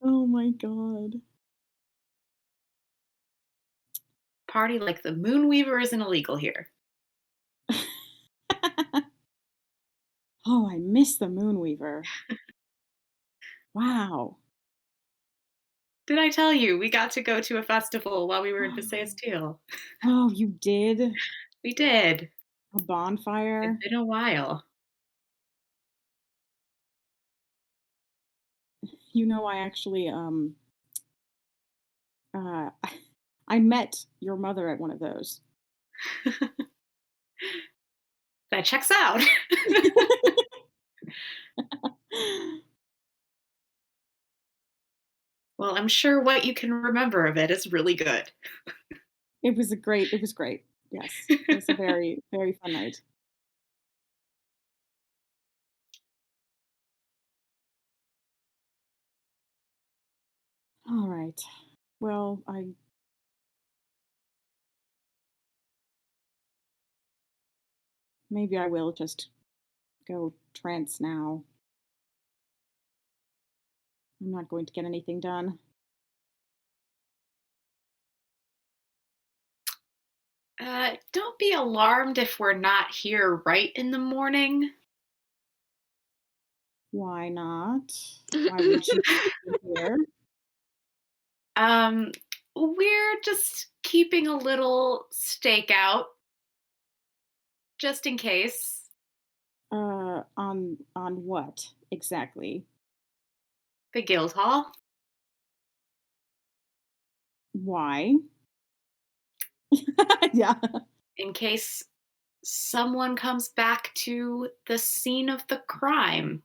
Oh my god. Party like the Moonweaver isn't illegal here. Oh, I miss the Moonweaver. Wow. Did I tell you we got to go to a festival while we were in Visayas Teal? Oh, you did? We did. A It's bonfire? been a while. I actually uh I met your mother at one of those. That checks out. Well, I'm sure what you can remember of it is really good. It was great. Yes. It was a very, very fun night. All right. Well, I maybe I will just go trance now. I'm not going to get anything done. Don't be alarmed if we're not here right in the morning. Why not? Why would you be here? Um, we're just keeping a little stakeout just in case. On what exactly? The guild hall, Why? Yeah. in case someone comes back to the scene of the crime.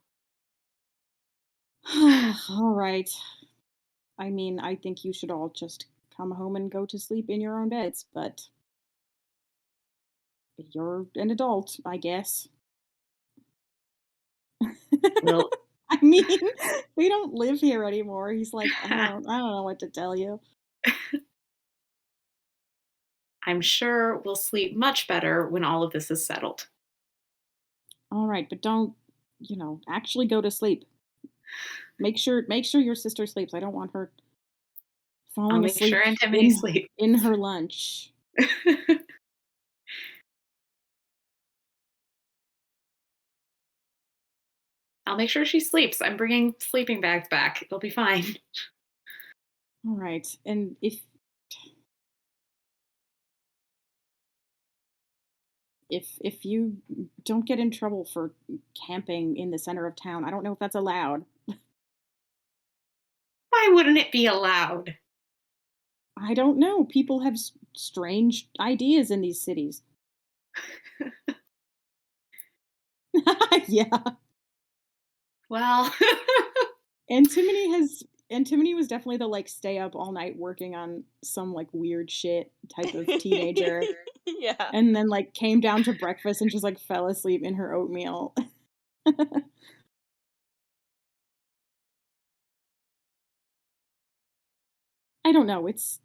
All right. I mean, I think you should all just come home and go to sleep in your own beds, but you're an adult, I guess. Well, I mean, they don't live here anymore. He's like, I don't know what to tell you. I'm sure we'll sleep much better when all of this is settled. All right, but don't, actually go to sleep. Make sure your sister sleeps. I don't want her I'll falling make asleep sure Antimony in sleeps. in her lunch. I'll make sure she sleeps. I'm bringing sleeping bags back. It'll be fine. All right. And if you don't get in trouble for camping in the center of town, I don't know if that's allowed. Why wouldn't it be allowed? I don't know. People have strange ideas in these cities. Yeah. Well, Antimony was definitely the like stay up all night working on some like weird shit type of teenager. Yeah. And then like came down to breakfast and just like fell asleep in her oatmeal. I don't know. It's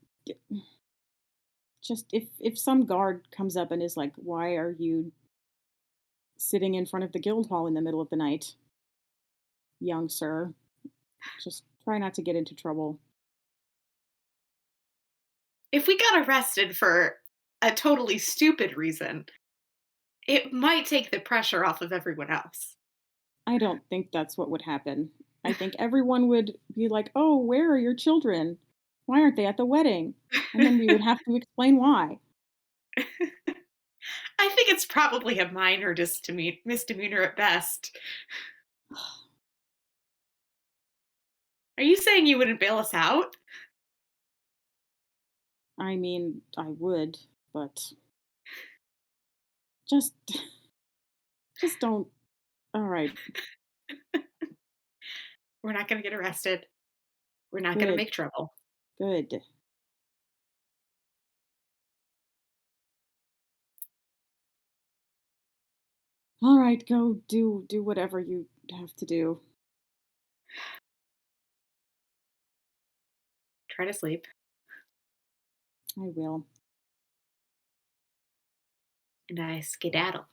just if some guard comes up and is like, "Why are you sitting in front of the guild hall in the middle of the night, young sir?" Just try not to get into trouble. if we got arrested for a totally stupid reason, it might take the pressure off of everyone else. I don't think that's what would happen. I think everyone would be like, "Oh, where are your children? Why aren't they at the wedding?" And then we would have to explain why. I think it's probably a minor misdemeanor at best. Are you saying you wouldn't bail us out? I mean, I would, but just just don't. All right. We're not going to get arrested. We're not going to Good. make trouble. Good. All right, go do whatever you have to do. Try to sleep. I will. And I skedaddle.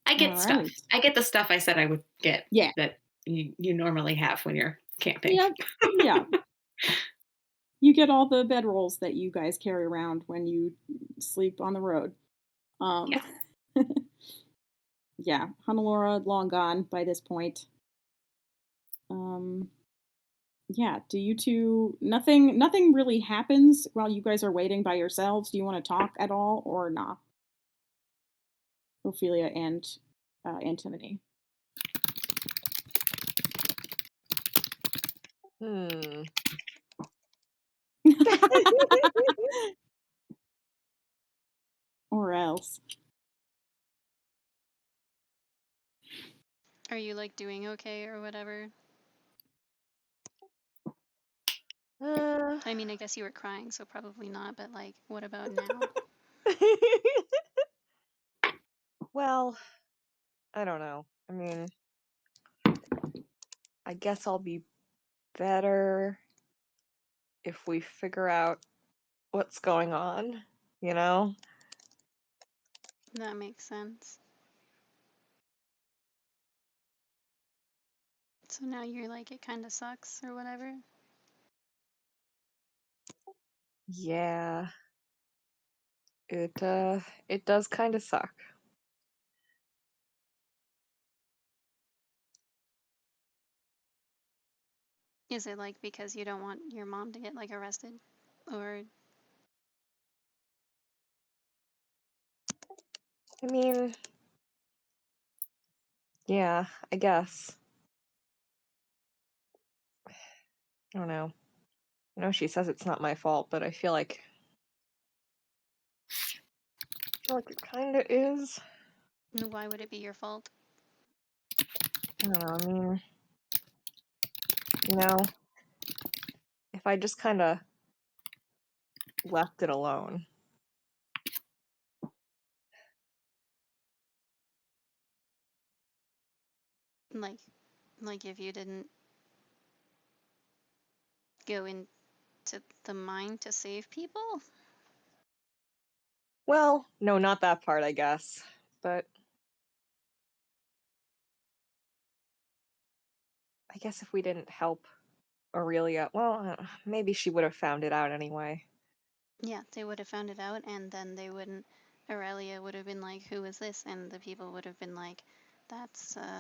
I All get stuff. right. I get the stuff I said I would get Yeah. that you normally have when you're camping. Yep. Yeah. You get all the bedrolls that you guys carry around when you sleep on the road. Um Yeah. yeah, Hanalora long gone by this point. Um yeah, do you two nothing really happens while you guys are waiting by yourselves? Do you want to talk at all or not? Ophelia and Antimony. Hmm. Or else. Are you like doing okay or whatever? I mean, I guess you were crying, so probably not, but like, what about now? Well, I don't know. I mean, I guess I'll be better if we figure out what's going on, you know? That makes sense. So now you're like, it kind of sucks or whatever? Yeah. It does kind of suck. Is it like because you don't want your mom to get like arrested? Or I mean, yeah, I guess. I don't know. I know she says it's not my fault, but I feel like it kind of is. why would it be your fault? I don't know. I mean, you know, if I just kind of left it alone. Like if you didn't go into the mine to save people? Well, no, not that part, I guess. But I guess if we didn't help Aurelia, well, maybe she would have found it out anyway. Yeah, they would have found it out, and then they wouldn't. Aurelia would have been like, "Who is this?" And the people would have been like, "That's I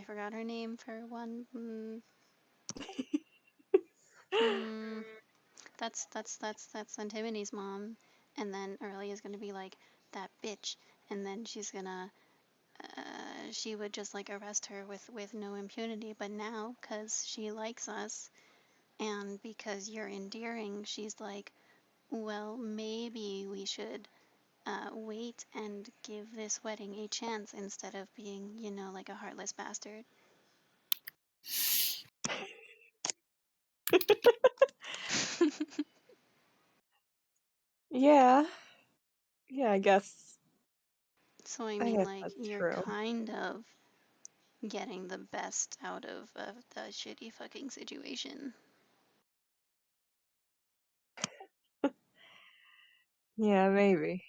forgot her name for one. That's Antoni's mom." And then Aurelia's gonna be like, "That bitch," and then she's gonna. She would just like arrest her with no impunity. But now, because she likes us, and because you're endearing, she's like, well, maybe we should wait and give this wedding a chance instead of being, like a heartless bastard. Yeah. Yeah, I guess. So, I I mean, guess like, that's you're true. kind of getting the best out of the shitty fucking situation. Yeah, maybe.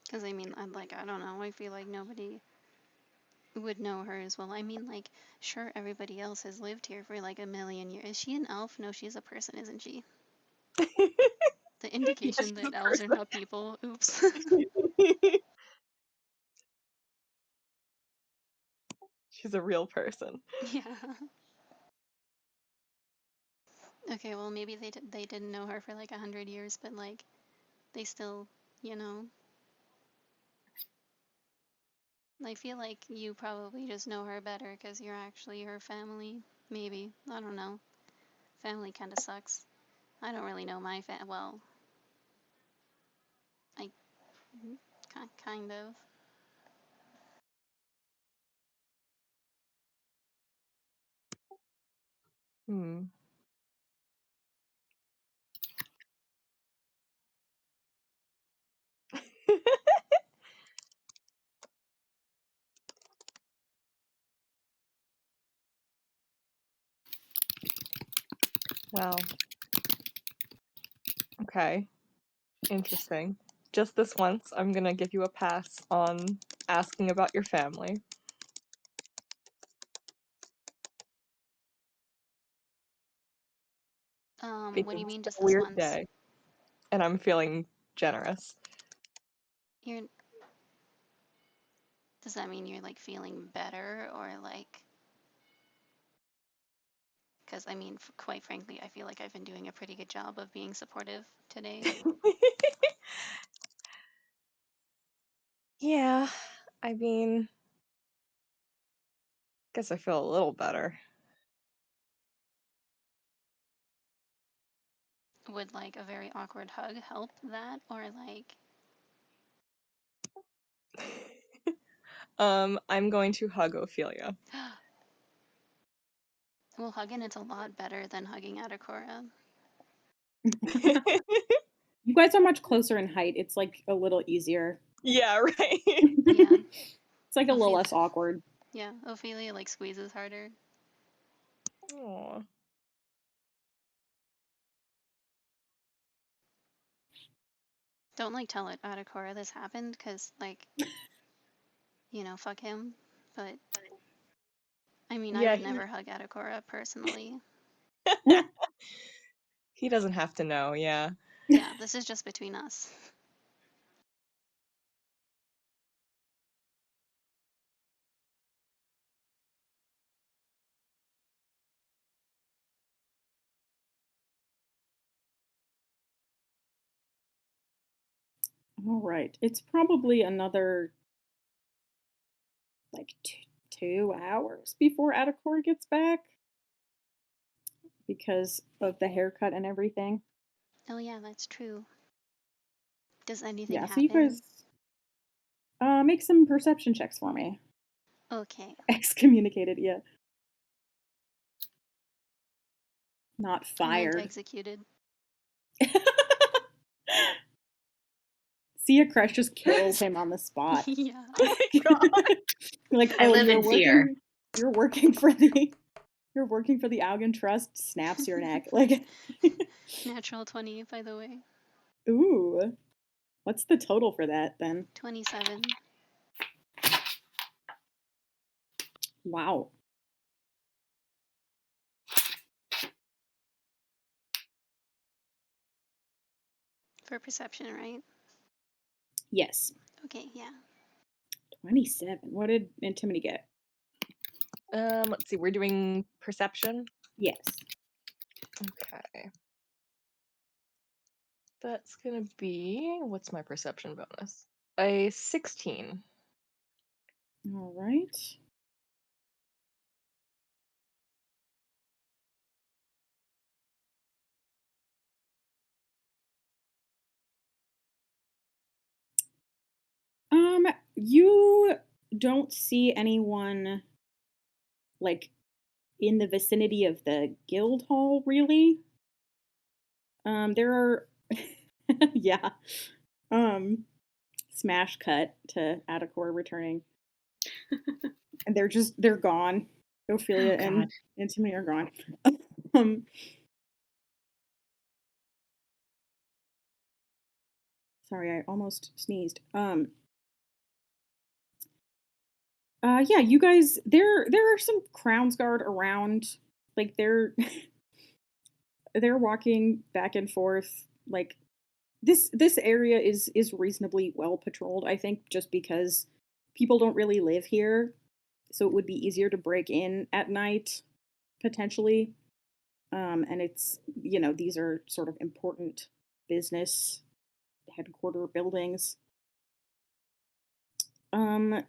Because, I mean, I don't know, I feel like nobody would know her as well. I mean, like, sure, everybody else has lived here for like a million years. Is she an elf? No, she's a person, isn't she? The Yeah, indication she's a that elves are person. not people. Oops. She's a real person. Yeah. Okay, well, maybe they didn't know her for like 100 years, but like they still, you know. I feel like you probably just know her better because you're actually her family. Maybe, I don't know. Family kind of sucks. I don't really know my well, I kind of. Hmm. Well, okay. Interesting. Just this once, I'm gonna give you a pass on asking about your family. What do you Because mean it's just a this weird once? day, and I'm feeling generous. You're. Does that mean you're like feeling better or like? Because I mean, quite frankly, I feel like I've been doing a pretty good job of being supportive today. Yeah, I mean, guess I feel a little better. Would like a very awkward hug help that, or like? I'm going to hug Ophelia. Well, hugging it's a lot better than hugging Adakora. You guys are much closer in height. It's like a little easier. Yeah, right. Yeah. It's like a little Ophelia, less awkward. yeah, Ophelia like squeezes harder. Aw. Don't like tell it Adakora this happened, cause like, fuck him. But I mean, I Yeah, would never hug Adakora personally. he doesn't have to know, yeah. Yeah, this is just between us. All right. It's probably another like 2 hours before Adacor gets back because of the haircut and everything. Oh yeah, that's true. Does anything Yeah, so you happen? guys Make some perception checks for me. Okay. Excommunicated, yeah. Not I meant fired. executed. Sia Crush just kills him on the spot. Yeah. Oh my god. Like, I oh, live in fear. you're working for the Algan Trust, snaps your neck. Like, Natural 20, by the way. ooh. What's the total for that then? 27. Wow. For perception, right? Yes. Okay, yeah. 27. What did Antimony get? Let's see, we're doing perception. Yes. Okay. That's gonna be, what's my perception bonus? A 16. All right. You don't see anyone like in the vicinity of the guild hall, really. There are, yeah. Smash cut to Adacor returning, and they're gone. Ophelia Oh, and God. Antimony are gone. um, sorry, I almost sneezed. Yeah, you guys, there are some Crownsguard around. Like they're walking back and forth. Like this area is reasonably well patrolled, I think, just because people don't really live here, so it would be easier to break in at night potentially. And it's, these are sort of important business headquarter buildings. Um,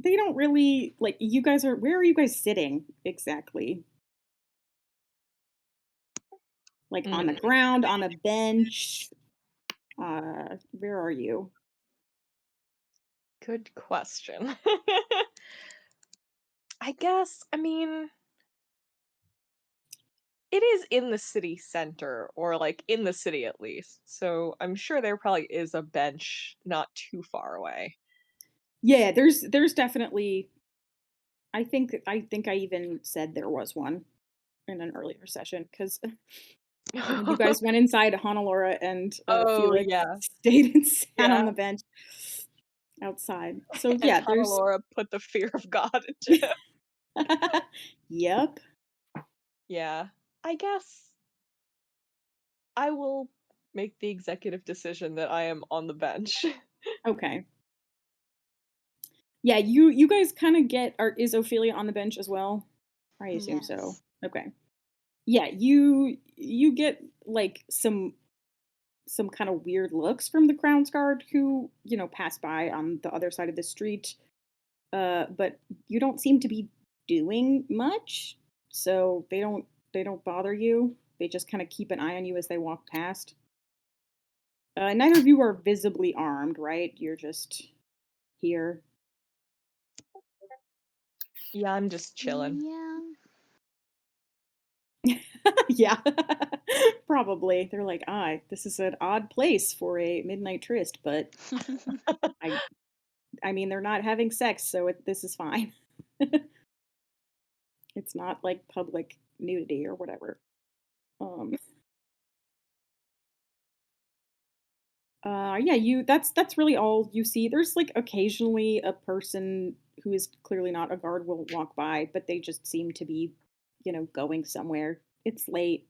they don't really like you guys are. Where are you guys sitting exactly? Like on the ground, on a bench? Where are you? Good question. I guess, I mean, it is in the city center, or like in the city at least. So I'm sure there probably is a bench not too far away. Yeah, there's definitely. I think I even said there was one in an earlier session because when you guys went inside, Honolora and Oh, Felix yeah. stayed and sat Yeah. on the bench outside. So And yeah, there's. Honolora put the fear of God into him. Yep. Yeah. I guess I will make the executive decision that I am on the bench. Okay. Yeah, you guys kind of get. Is Ophelia on the bench as well? I assume so. Yes. Okay. Yeah, you get like some kind of weird looks from the Crown's Guard who pass by on the other side of the street. But you don't seem to be doing much, so they don't bother you. They just kind of keep an eye on you as they walk past. Neither of you are visibly armed, right? You're just here. Yeah, I'm just chilling. Yeah. Yeah, probably. They're like, this is an odd place for a midnight tryst, but I, I mean, they're not having sex, so this is fine. It's not like public nudity or whatever. Um, yeah, that's really all you see. There's like occasionally a person who is clearly not a guard will walk by, but they just seem to be, going somewhere. It's late.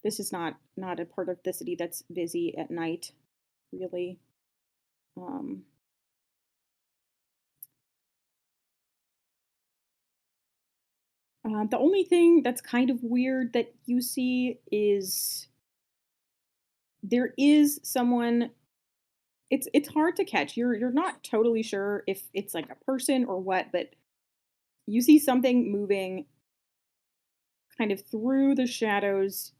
This is not a part of the city that's busy at night, really. Um, the only thing that's kind of weird that you see is there is someone. It's hard to catch. You're not totally sure if it's like a person or what, but you see something moving kind of through the shadows,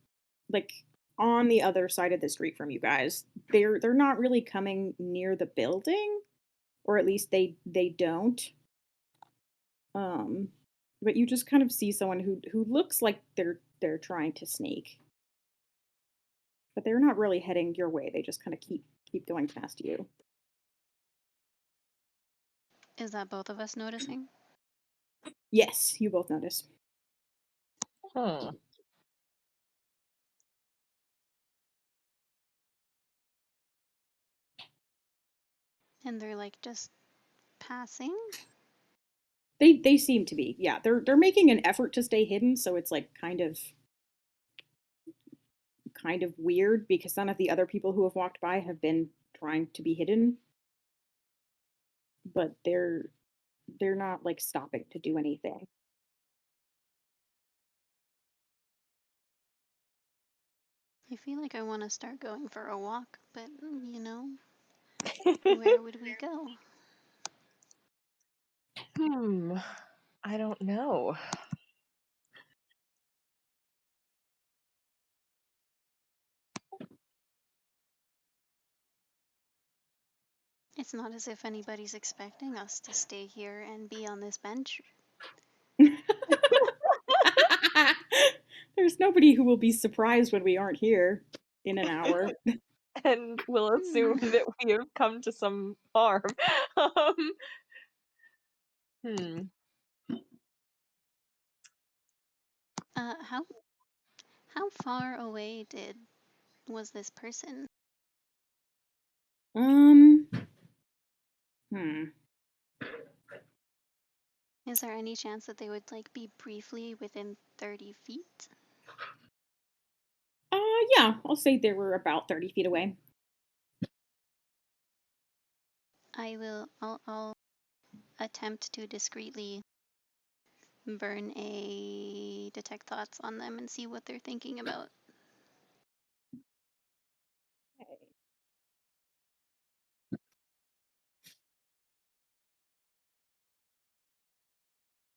like on the other side of the street from you guys. They're not really coming near the building. or at least they don't. Um, but you just kind of see someone who looks like they're trying to sneak, but they're not really heading your way. They just kind of keep going past you. Is that both of us noticing? Yes, you both notice. Hmm. And they're like just passing? They seem to be. Yeah, they're making an effort to stay hidden, so it's like kind of weird because some of the other people who have walked by have been trying to be hidden, but they're not like stopping to do anything. I feel like I want to start going for a walk, but where would we go? I don't know. It's not as if anybody's expecting us to stay here and be on this bench. There's nobody who will be surprised when we aren't here in an hour. And we'll assume that we have come to some harm. Um, hmm. How far away was this person? Um, hmm. Is there any chance that they would like be briefly within 30 feet? Yeah, I'll say they were about 30 feet away. I'll attempt to discreetly burn a detect thoughts on them and see what they're thinking about.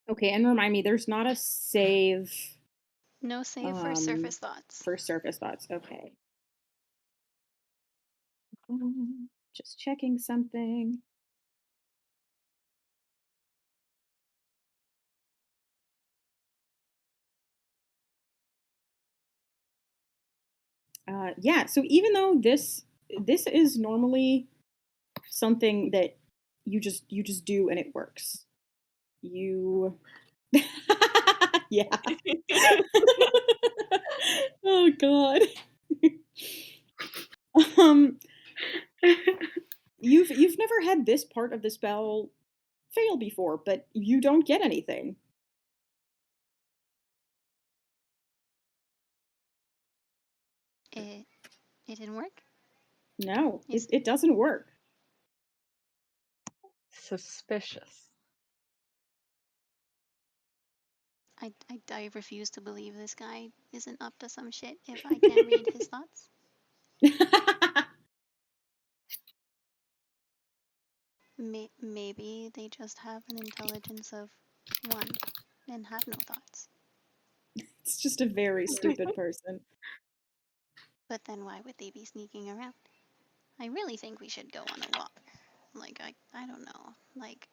Okay, and remind me, there's not a save No save for surface thoughts. for surface thoughts. Okay. Just checking something. Yeah, so even though this is normally something that you just do and it works. You Yeah. Oh god. Um you've never had this part of the spell fail before, but you don't get anything. It didn't work? No, Is it doesn't work. Suspicious. I refuse to believe this guy isn't up to some shit if I can't read his thoughts. Maybe they just have an intelligence of 1 and have no thoughts. It's just a very stupid person. But then why would they be sneaking around? I really think we should go on a walk. Like, I don't know. Like,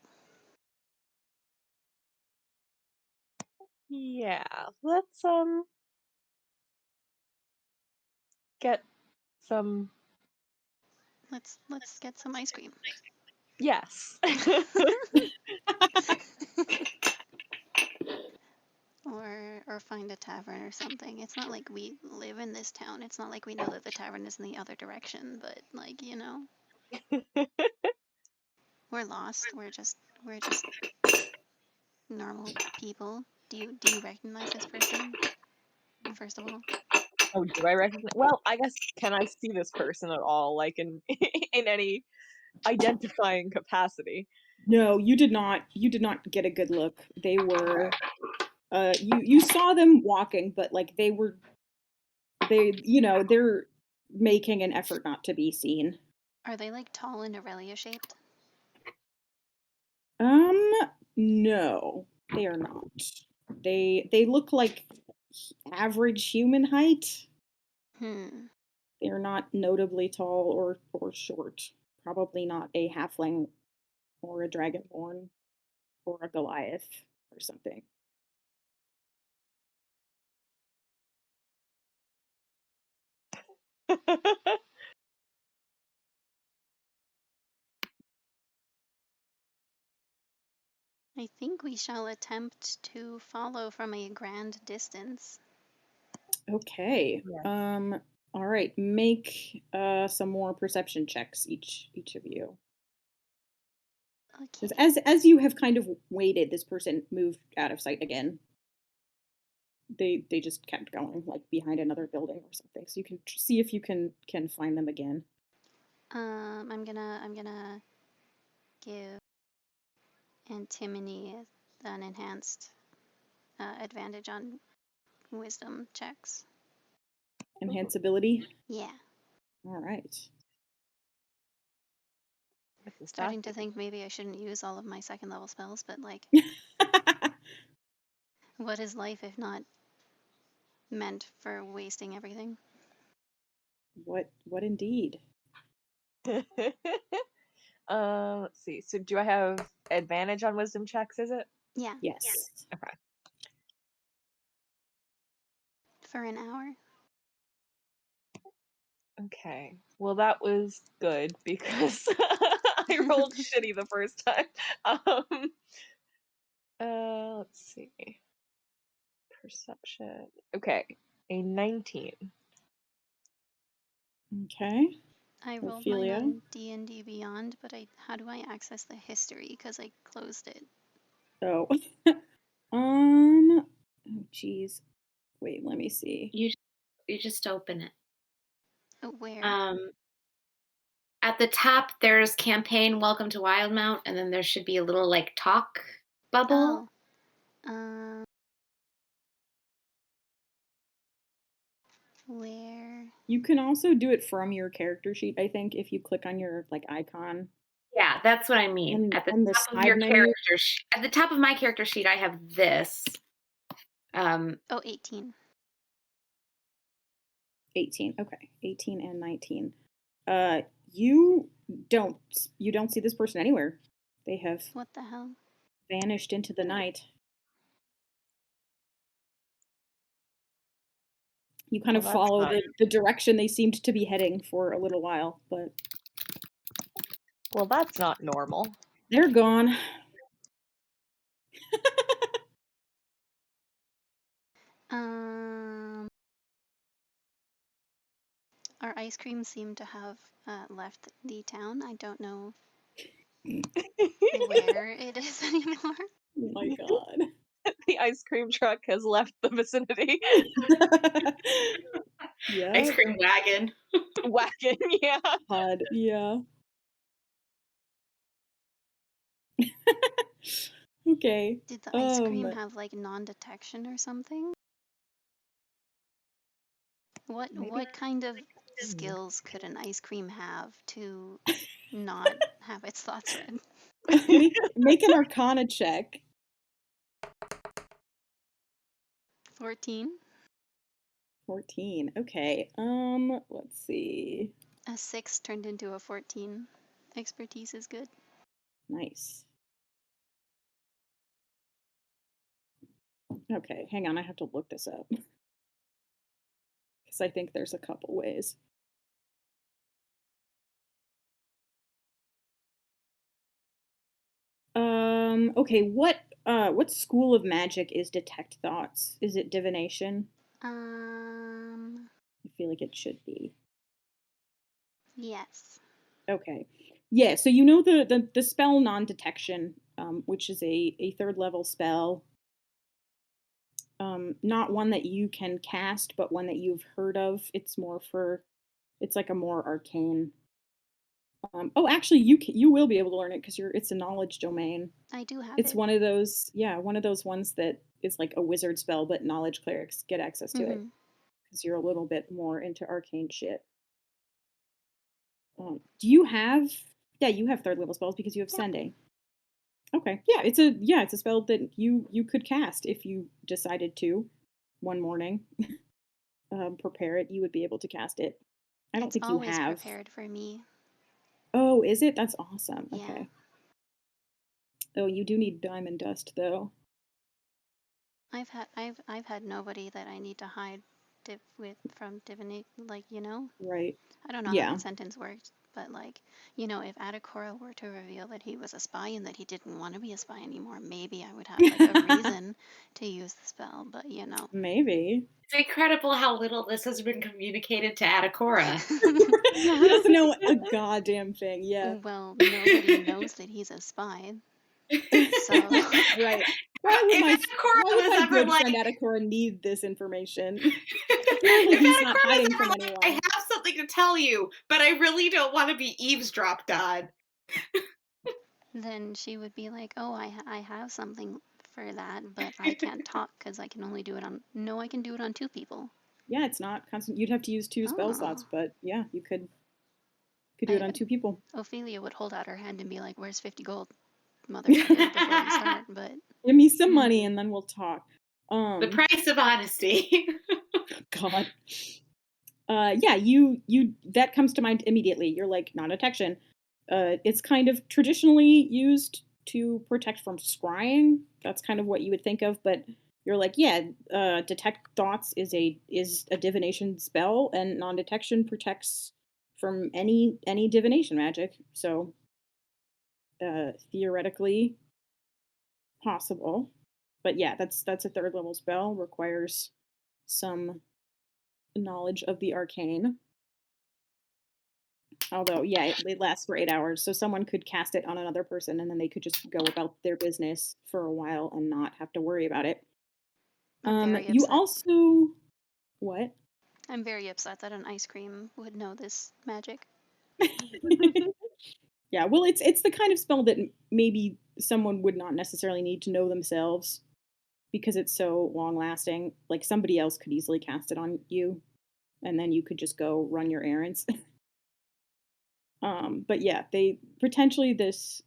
Yeah, let's get some. let's get some ice cream. Yes. Or find a tavern or something. It's not like we live in this town. It's not like we know that the tavern is in the other direction, but like, we're lost. We're just normal people. Do you recognize this person? First of all? Oh, do I recognize? Well, I guess can I see this person at all, like in in any identifying capacity? No, you did not. You did not get a good look. They were you saw them walking, but like they're making an effort not to be seen. Are they like tall and Aurelia shaped? Um no, they are not. They look like average human height. Hmm. They're not notably tall or short. Probably not a halfling or a dragonborn or a Goliath or something. I think we shall attempt to follow from a grand distance. Okay. Yeah. All right. Make some more perception checks, each of you. Okay. As you have kind of waited, this person moved out of sight again. They just kept going, like behind another building or something. So you can see if you can find them again. I'm gonna give Antimony an enhanced advantage on wisdom checks. Enhance ability. Yeah. All right. Starting to think maybe I shouldn't use all of my second level spells, but like, what is life if not meant for wasting everything? What indeed? Let's see. So do I have advantage on wisdom checks, is it? Yeah. Yes. Okay. For an hour. Okay. Well, that was good because I rolled shitty the first time. Let's see. Perception. Okay. A 19. Okay. I rolled Ophelia. mine on D&D Beyond, but how do I access the history? Because I closed it. Oh. Oh, geez. Wait, let me see. You just open it. Oh, where? At the top, there's campaign Welcome to Wildmount, and then there should be a little like talk bubble. Oh. Where? You can also do it from your character sheet, I think, if you click on your like icon. Yeah, that's what I mean. At the on the top of side your menu. at the top of my character sheet, I have this. 18. 18. Okay. 18 and 19. You don't see this person anywhere. They have What the hell? vanished into the night. You kind of follow the direction they seemed to be heading for a little while, but well, that's not normal. They're gone. Our ice cream seemed to have left the town. I don't know where it is anymore. Oh my god. The ice cream truck has left the vicinity. Yeah. Ice cream wagon. Wagon, yeah. God, yeah. Okay. Did the ice cream have like non-detection or something? What kind of skills could an ice cream have to not have its thoughts read? Make an Arcana check. 14. 14. Okay. Let's see. A 6 turned into a 14. Expertise is good. Nice. Okay, hang on. I have to look this up. Because I think there's a couple ways. Okay, what school of magic is detect thoughts? Is it divination? I feel like it should be. Yes. Okay. Yeah, so you know the spell non-detection, which is a third level spell. Not one that you can cast, but one that you've heard of. It's like a more arcane. Oh, actually, you will be able to learn it because it's a knowledge domain. I do have It's it. one of those ones that is like a wizard spell, but knowledge clerics get access to it because you're a little bit more into arcane shit. Do you have? Yeah, you have third level spells because you have sending. Okay, yeah, it's a spell that you could cast if you decided to one morning. Prepare it, you would be able to cast it. I don't It's think you always have. prepared for me. Oh, is it? That's awesome. Yeah. Okay. Oh, you do need diamond dust, though. I've had nobody that I need to hide from divinate, like, you know? Right. I don't know how Yeah. that sentence worked, but like, you know, if Adakora were to reveal that he was a spy and that he didn't want to be a spy anymore, maybe I would have like a reason to use the spell, but you know. Maybe. It's incredible how little this has been communicated to Adakora. He doesn't know a goddamn thing. Yeah. Well, nobody knows that he's a spy, so Right. Why would If Adakora was my ever good like, friend Adakora need this information? Clearly, if he's not Adakora was hiding ever from like, I anyone. have something to tell you, but I really don't want to be eavesdropped on. then she would be like, "Oh, I have something for that, but I can't talk because I can only do it on. No, I can do it on 2 people. Yeah, it's not constant. You'd have to use 2 spell slots, Oh, but yeah, you could do it on 2 people. Ophelia would hold out her hand and be like, "Where's 50 gold, motherfucker?" before we start. But Give me some money and then we'll talk. The price of honesty. God. Yeah, you that comes to mind immediately. You're like, non-detection. It's kind of traditionally used to protect from scrying. That's kind of what you would think of, but you're like, yeah, detect thoughts is a divination spell, and non-detection protects from any divination magic. So theoretically possible. But yeah, that's a 3rd level spell, requires some knowledge of the arcane. Although, yeah, it lasts for 8 hours, so someone could cast it on another person, and then they could just go about their business for a while and not have to worry about it. I'm very You upset. also what? I'm very upset that an ice cream would know this magic. Yeah, well, it's the kind of spell that maybe someone would not necessarily need to know themselves because it's so long lasting. Like somebody else could easily cast it on you, and then you could just go run your errands. But yeah, they potentially this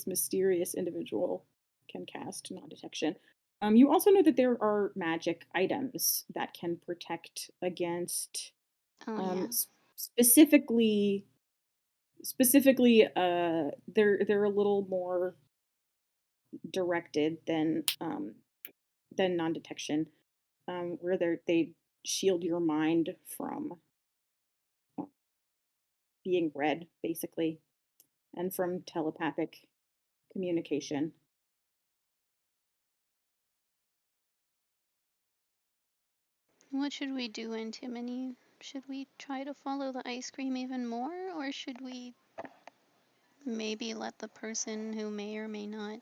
mysterious individual can cast non-detection. You also know that there are magic items that can protect against Oh yeah. specifically they're a little more directed than non-detection, where they shield your mind from being read basically and from telepathic communication. What should we do, Antimony? Should we try to follow the ice cream even more, or should we maybe let the person who may or may not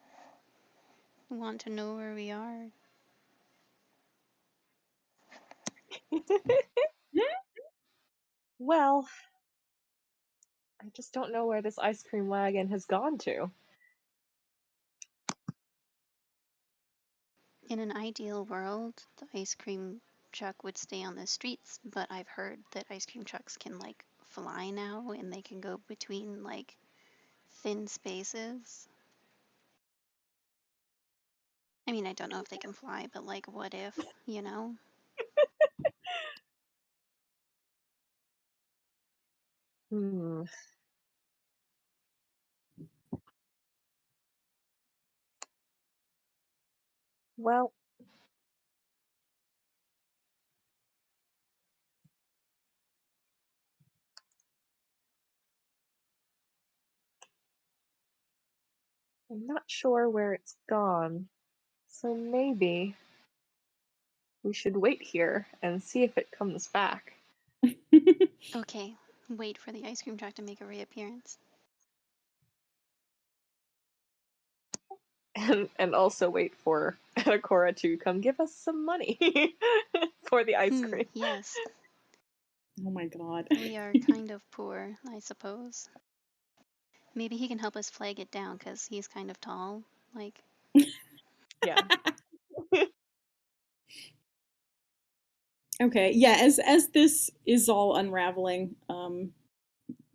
want to know where we are? Well, I just don't know where this ice cream wagon has gone to. In an ideal world, the ice cream truck would stay on the streets, but I've heard that ice cream trucks can like fly now and they can go between like thin spaces. I mean, I don't know if they can fly, but like, what if, you know? Hmm. Well, I'm not sure where it's gone, so maybe we should wait here and see if it comes back. Okay, wait for the ice cream truck to make a reappearance. And also wait for Akora to come give us some money for the ice cream. Yes, Oh my god. we are kind of poor, I suppose. Maybe he can help us flag it down because he's kind of tall. Like, Yeah. Okay, yeah, as this is all unraveling,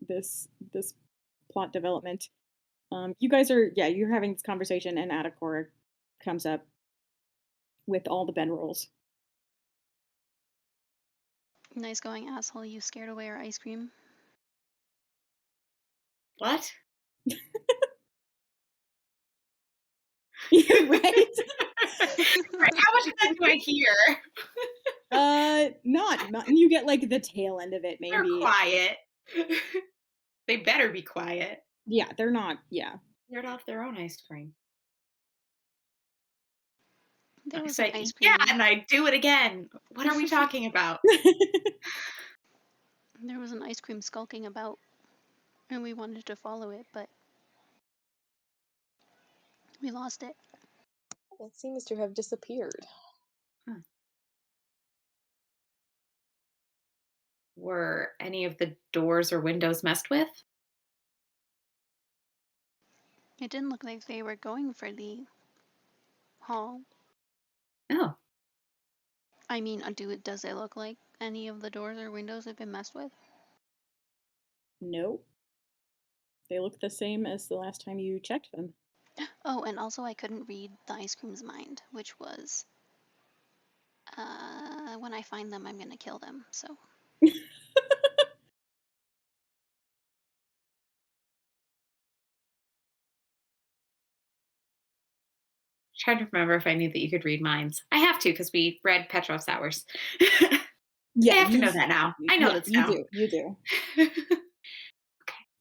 this plot development, you guys are, yeah, you're having this conversation, and Atacor comes up with all the Ben rolls. nice going, asshole. You scared away our ice cream. What? Right? Right, how much of that do I hear? Not you get like the tail end of it They're maybe. quiet. They better be quiet. Yeah, they're not. Yeah. Cleared off their own ice cream. There I was an say, ice yeah, cream. and I do it again. What are we talking about? There was an ice cream skulking about, and we wanted to follow it, but we lost it. It seems to have disappeared. Were any of the doors or windows messed with? It didn't look like they were going for the hall. Oh, I mean, does it look like any of the doors or windows have been messed with? Nope. They look the same as the last time you checked them. Oh, and also I couldn't read the ice cream's mind, which was, when I find them, I'm gonna kill them, so. trying to remember if I knew that you could read minds. I have to because we read Petrov's Hours. Yeah, I have to know that now. I know yes, this now. You do.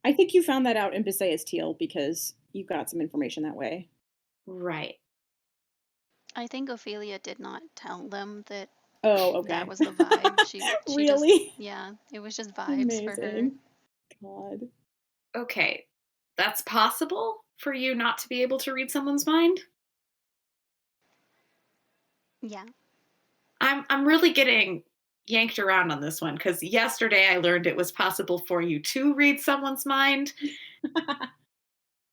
I think you found that out in Bisayas Teal because you got some information that way. Right. I think Ophelia did not tell them that Oh, okay. that was the vibe. She Really? just, yeah, it was just vibes for her. Amazing. God. Okay. That's possible for you not to be able to read someone's mind? Yeah. I'm really getting yanked around on this one because yesterday I learned it was possible for you to read someone's mind.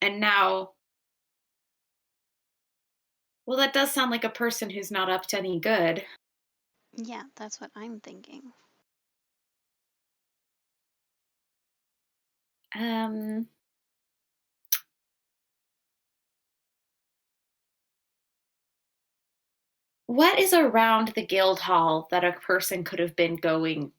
And now, well, that does sound like a person who's not up to any good. Yeah, that's what I'm thinking. What is around the guild hall that a person could have been going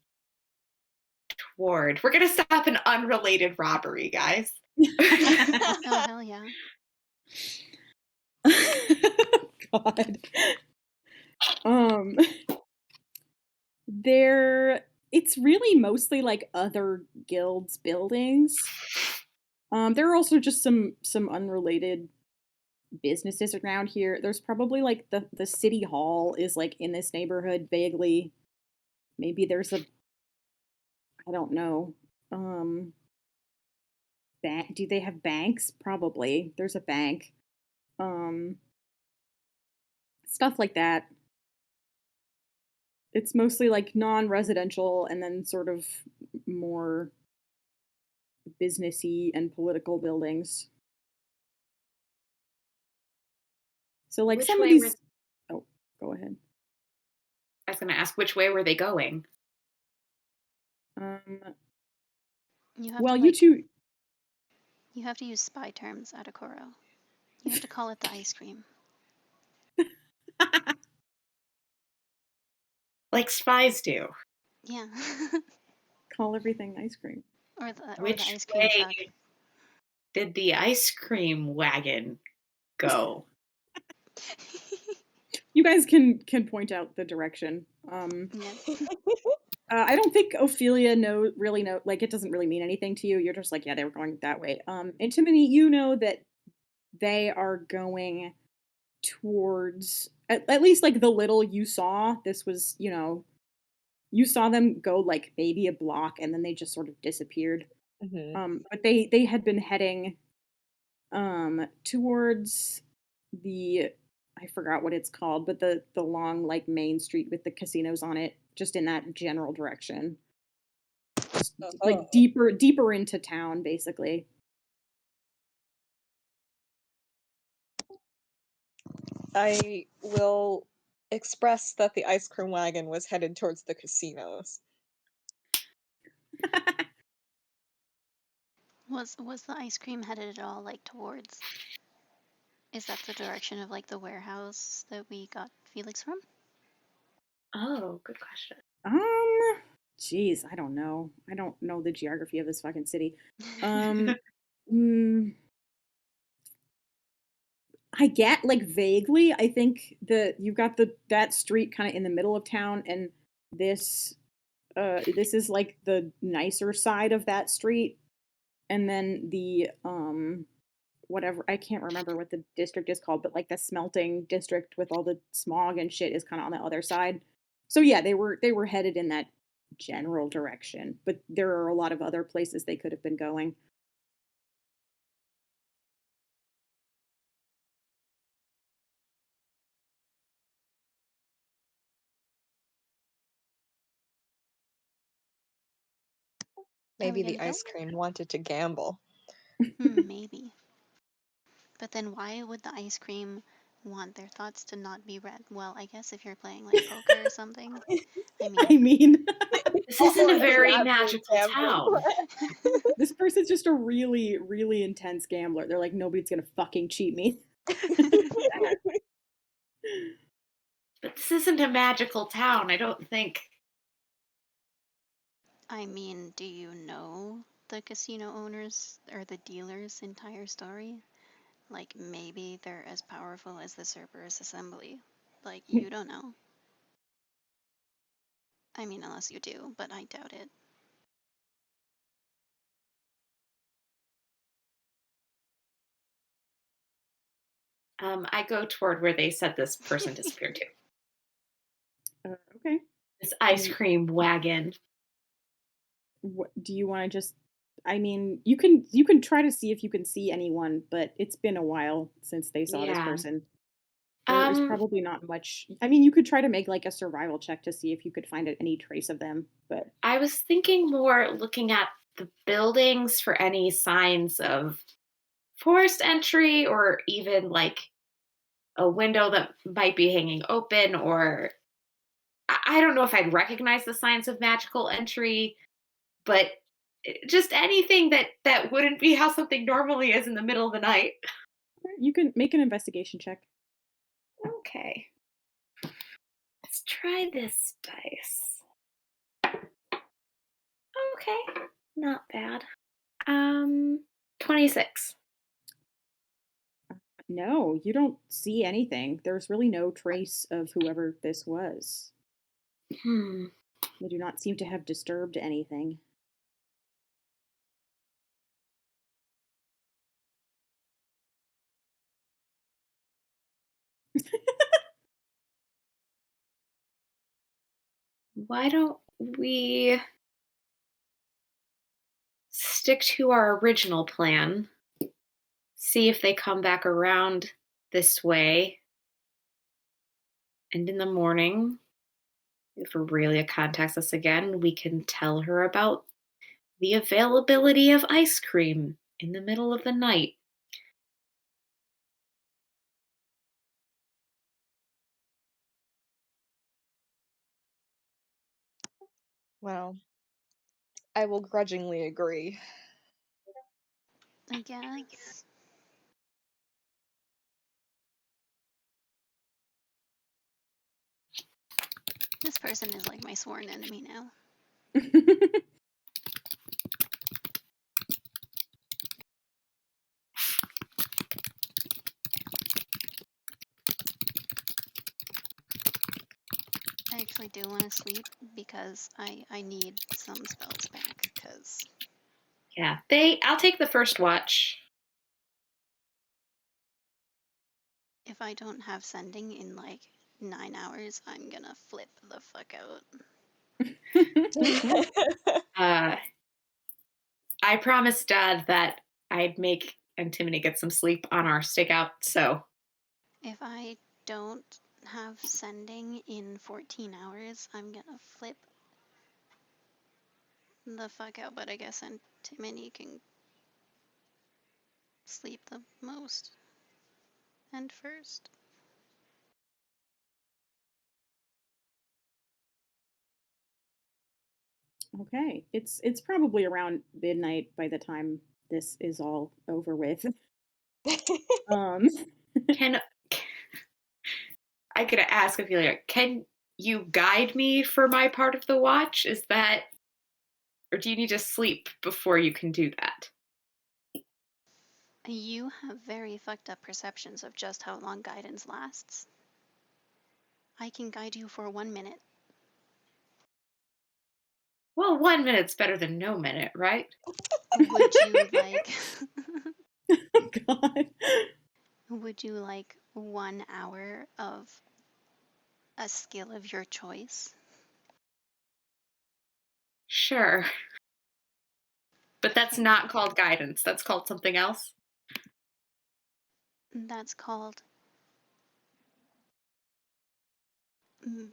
toward? We're going to stop an unrelated robbery, guys. Oh, hell yeah. God. It's really mostly like other guilds buildings. There are also just some unrelated businesses around here. There's probably like the city hall is like in this neighborhood vaguely. Maybe there's a I don't know. Do they have banks? Probably. There's a bank. Um Stuff like that. It's mostly like non-residential and then sort of more businessy and political buildings. So like Which some of way these Oh, go ahead. I was going to ask, which way were they going? You have Well, to you like, two you have to use spy terms at Akoro. You have to call it the ice cream. Like spies do. Yeah. call everything ice cream. or the Which ice cream way truck. did the ice cream wagon go? You guys can point out the direction. Yeah. I don't think Ophelia really know like it doesn't really mean anything to you. You're just like, yeah, they were going that way. Antimony, you know that they are going towards at least like the little you saw. This was, you saw them go like maybe a block and then they just sort of disappeared. But they had been heading towards the I forgot what it's called, but the long like main street with the casinos on it, just in that general direction. Just like deeper into town, basically. I will express that the ice cream wagon was headed towards the casinos. Was the ice cream headed at all like towards? Is that the direction of like the warehouse that we got Felix from? Oh, good question. Geez, I don't know. I don't know the geography of this fucking city. mm, I get like vaguely. I think you've got that street kind of in the middle of town, and this this is like the nicer side of that street, and then the whatever, I can't remember what the district is called, but like the smelting district with all the smog and shit is kind of on the other side. So yeah, they were headed in that general direction, but there are a lot of other places they could have been going. Are we Maybe the gonna go? ice cream wanted to gamble. Maybe. But then why would the ice cream want their thoughts to not be read? Well, I guess if you're playing like poker or something. I I mean, mean, This isn't a Or very an absolute magical gambling town. plan. this person's just a really, really intense gambler. They're like, nobody's gonna fucking cheat me. But this isn't a magical town. I don't think. I mean, do you know the casino owners or the dealers' entire story? Like maybe they're as powerful as the Cerberus Assembly. Like you don't know. I mean, unless you do, but I doubt it. I go toward where they said this person disappeared to. Okay. This ice Mm. cream wagon. What do you want to just? I mean, you can try to see if you can see anyone, but it's been a while since they saw this Yeah. person. There is probably not much. I mean, you could try to make like a survival check to see if you could find any trace of them, but I was thinking more looking at the buildings for any signs of forced entry or even like a window that might be hanging open, or I don't know if I'd recognize the signs of magical entry, but just anything that wouldn't be how something normally is in the middle of the night. you can make an investigation check. Okay. Let's try this dice. Okay. Not bad. 26. No, you don't see anything. There's really no trace of whoever this was. Hmm. They do not seem to have disturbed anything. Why don't we stick to our original plan? See if they come back around this way. And in the morning, if Aurelia contacts us again, we can tell her about the availability of ice cream in the middle of the night. Well, I will grudgingly agree. I guess. This person is like my sworn enemy now. I actually do want to sleep because I need some spells back because Yeah, I'll take the first watch. if I don't have sending in like 9 hours, I'm gonna flip the fuck out. I promised Dad that I'd make Antimony get some sleep on our stakeout, so If I don't have sending in 14 hours, I'm gonna flip the fuck out, but I guess Antimony can sleep the most and first. Okay, it's probably around midnight by the time this is all over with. Um, can I could ask Ophelia, can you guide me for my part of the watch? Is that, or do you need to sleep before you can do that? You have very fucked up perceptions of just how long guidance lasts. I can guide you for 1 minute. Well, 1 minute's better than no minute, right? Would you like Oh God. would you like 1 hour of a skill of your choice? Sure. But that's not called guidance. That's called something else. That's called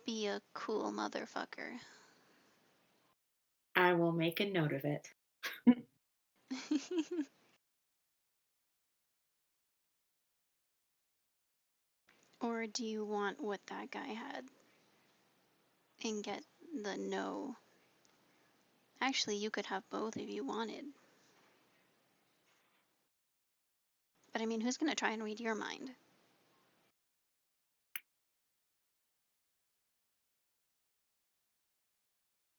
be a cool motherfucker. I will make a note of it. Or do you want what that guy had and get the no? Actually, you could have both if you wanted. But I mean, who's gonna try and read your mind?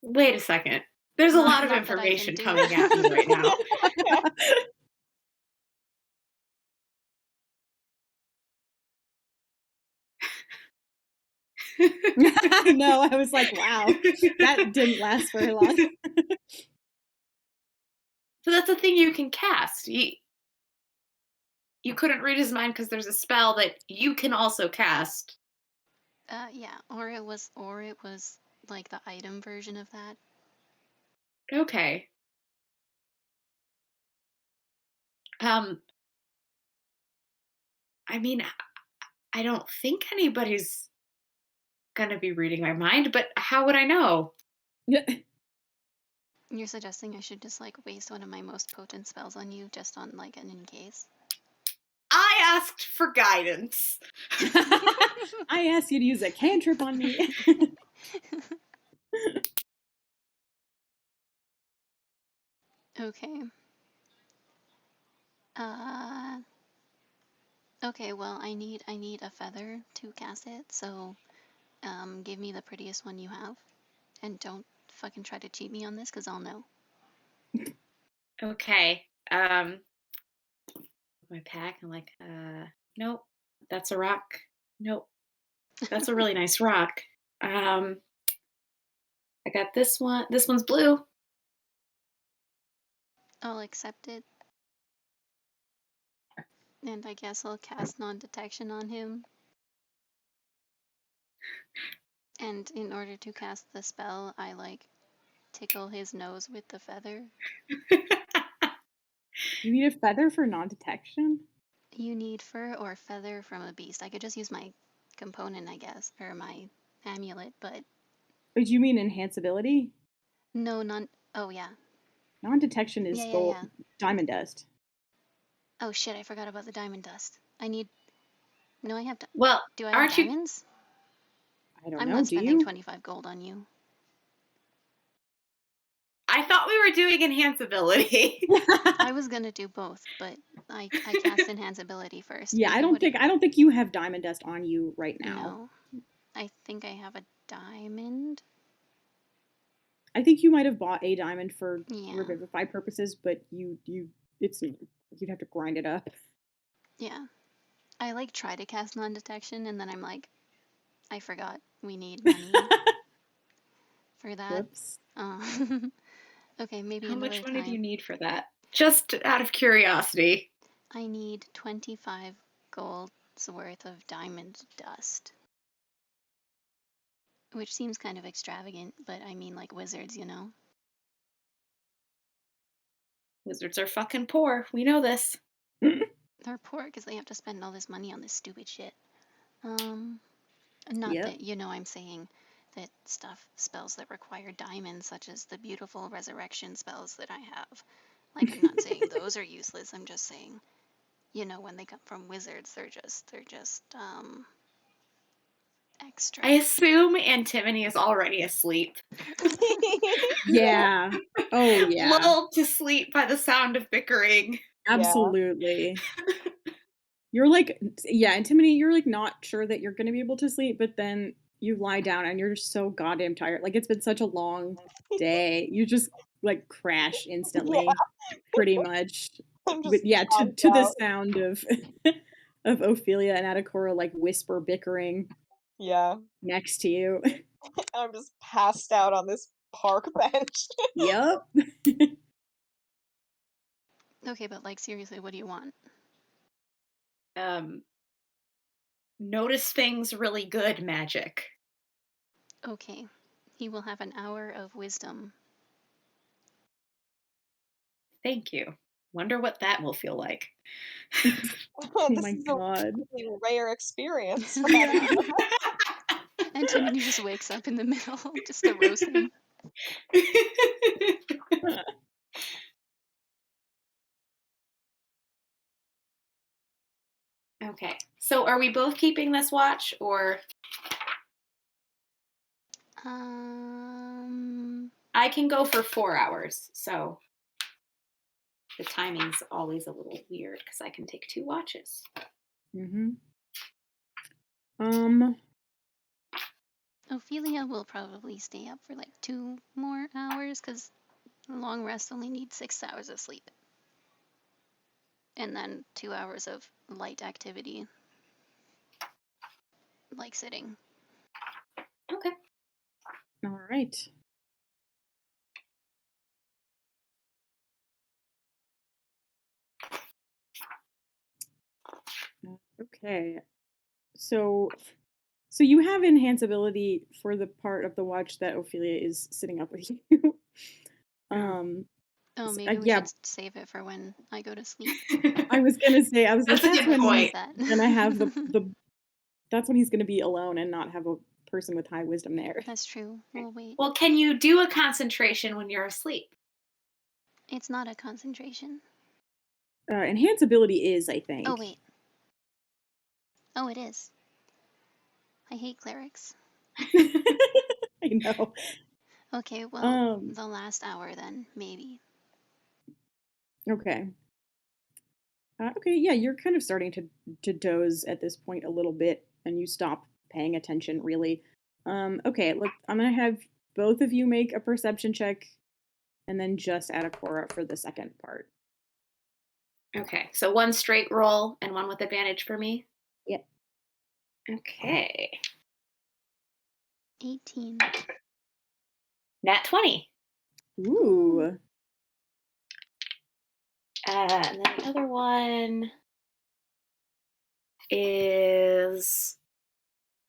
Wait a second. There's a Not- lot of not that I can information do. coming at me right now. I know. I was like, wow, that didn't last very long. So that's a thing you can cast. You couldn't read his mind because there's a spell that you can also cast. Yeah, or it was like the item version of that. Okay. I mean, I don't think anybody's gonna be reading my mind, but how would I know? Yeah. You're suggesting I should just like waste one of my most potent spells on you just on like an in case? I asked for guidance. I asked you to use a cantrip on me. Okay. Okay, well, I need a feather to cast it, so give me the prettiest one you have. And don't fucking try to cheat me on this, because I'll know. Okay. My pack. I'm like, nope, that's a rock. Nope, that's a really nice rock. I got this one. This one's blue. I'll accept it. And I guess I'll cast non-detection on him. And in order to cast the spell, I like tickle his nose with the feather. You need a feather for non-detection? You need fur or feather from a beast. I could just use my component, I guess, or my amulet, but But you mean enhanceability? no, non. Oh yeah, Non-detection is gold, yeah. diamond dust. Oh shit, I forgot about the diamond dust. I need. No, I have. Well, Do I have aren't you? diamonds? I don't I'm know. not Do spending you? 25 gold on you. I thought we were doing enhanceability. I was gonna do both, but I cast enhanceability first. Yeah, Maybe I don't think you have diamond dust on you right now. No, I think I have a diamond. I think you might have bought a diamond for Yeah. revivify purposes, but it's you'd have to grind it up. Yeah. I like try to cast non-detection, and then I'm like, I forgot we need money for that. Whoops. Okay, maybe How another much money time. do you need for that? Just out of curiosity. I need 25 gold's worth of diamond dust. Which seems kind of extravagant, but I mean like wizards, you know? Wizards are fucking poor. We know this. They're poor because they have to spend all this money on this stupid shit. Not Yep. that, I'm saying that spells that require diamonds, such as the beautiful resurrection spells that I have. Like, I'm not saying those are useless, I'm just saying, when they come from wizards, they're just, extra. I assume Antimony is already asleep. Yeah. Oh yeah. Lulled to sleep by the sound of bickering. Absolutely. You're like, yeah, Antimony, you're like not sure that you're gonna be able to sleep, but then you lie down and you're just so goddamn tired. Like it's been such a long day. You just like crash instantly, pretty much. I'm But just yeah, zonked to the out. sound of of Ophelia and Adakora like whisper bickering Yeah. next to you. I'm just passed out on this park bench. Yep. Okay, but like seriously, what do you want? Notice things really good magic. Okay, he will have an hour of wisdom. Thank you. Wonder what that will feel like. Oh This my is a god. really rare experience. For Yeah. Antimony just wakes up in the middle just to roast him. Okay. So are we both keeping this watch or I can go for 4 hours. So the timing's always a little weird because I can take 2 watches. Mhm. Ophelia will probably stay up for like 2 more hours because long rest only needs 6 hours of sleep. And then 2 hours of light activity, like sitting. Okay. All right. Okay. So you have enhance ability for the part of the watch that Ophelia is sitting up with you. Oh, s- maybe we yeah, should save it for when I go to sleep. I was gonna say, I was like, That's a that's good when point. he's That. gonna have the that's when he's gonna be alone and not have a person with high wisdom there. That's true. We'll wait. Well, can you do a concentration when you're asleep? It's not a concentration. Enhance ability is, I think. Oh, wait. Oh, it is. I hate clerics. I know. Okay, well, the last hour then, maybe. Okay. Okay, yeah, you're kind of starting to doze at this point a little bit, and you stop paying attention really. Okay, look, I'm gonna have both of you make a perception check, and then just add a Cora for the second part. Okay. So 1 straight roll and 1 with advantage for me. Yep. Okay. 18. Nat 20. Ooh. And then the other one is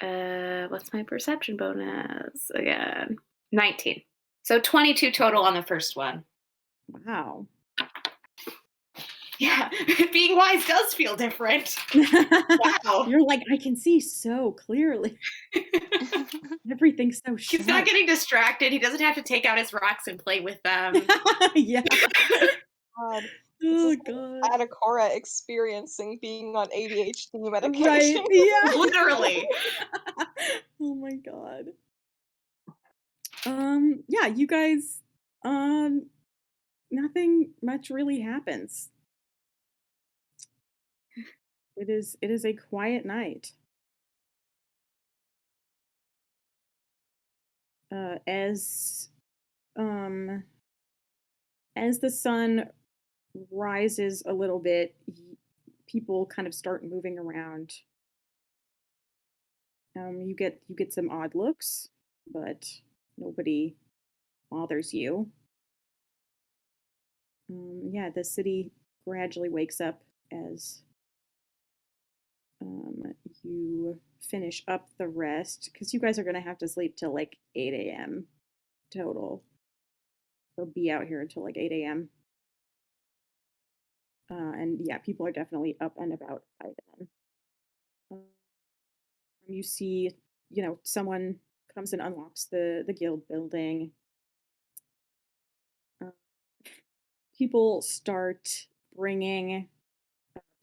what's my perception bonus again? 19. So 22 total on the first one. Wow. Yeah, being wise does feel different. Wow. You're like, I can see so clearly. Everything's so sharp. He's not getting distracted. He doesn't have to take out his rocks and play with them. Yeah. God. Oh god. Adakora experiencing being on ADHD medication. Right. Yeah. Literally. Oh my god. Yeah, you guys nothing much really happens. It is a quiet night. As as the sun rises a little bit, people kind of start moving around. You get some odd looks, but nobody bothers you. Yeah, the city gradually wakes up as you finish up the rest because you guys are gonna have to sleep till like 8 a.m. total, or be out here until like 8 a.m. And yeah, people are definitely up and about by then. You see, someone comes and unlocks the guild building. Uh, People start bringing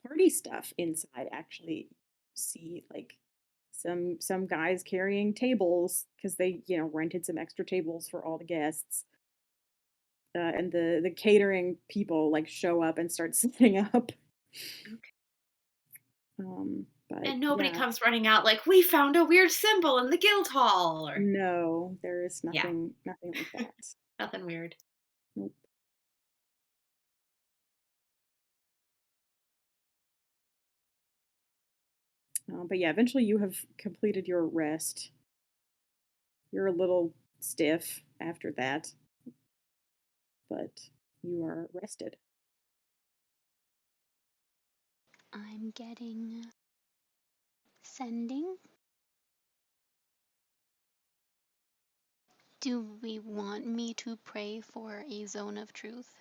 party stuff inside. Actually, see like some guys carrying tables because they rented some extra tables for all the guests. And the catering people like show up and start setting up. But And nobody yeah, comes running out like, we found a weird symbol in the guild hall. Or no, there is Yeah. nothing like that. nothing weird. Nope. But yeah, eventually you have completed your rest. You're a little stiff after that, but you are rested. I'm getting sending. Do we want me to pray for a zone of truth?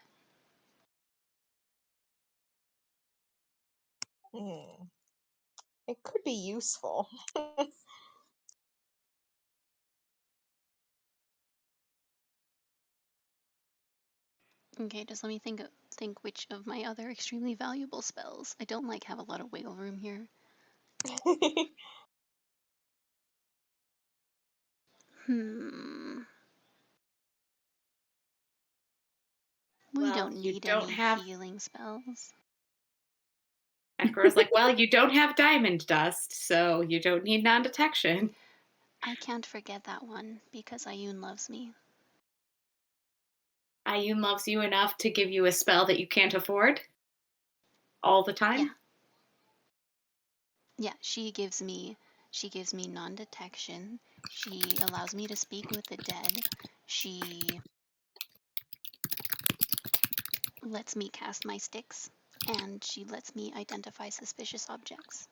Hmm. It could be useful. Okay, just let me think which of my other extremely valuable spells. I don't have a lot of wiggle room here. Hmm. We Well, don't you need don't any have. healing spells. Edgar's like, well, you don't have diamond dust, so you don't need non-detection. I can't forget that one because Ayun loves me. Ayun loves you enough to give you a spell that you can't afford all the Yeah. time. Yeah, she gives me non-detection. She allows me to speak with the dead. She lets me cast my sticks, and she lets me identify suspicious objects.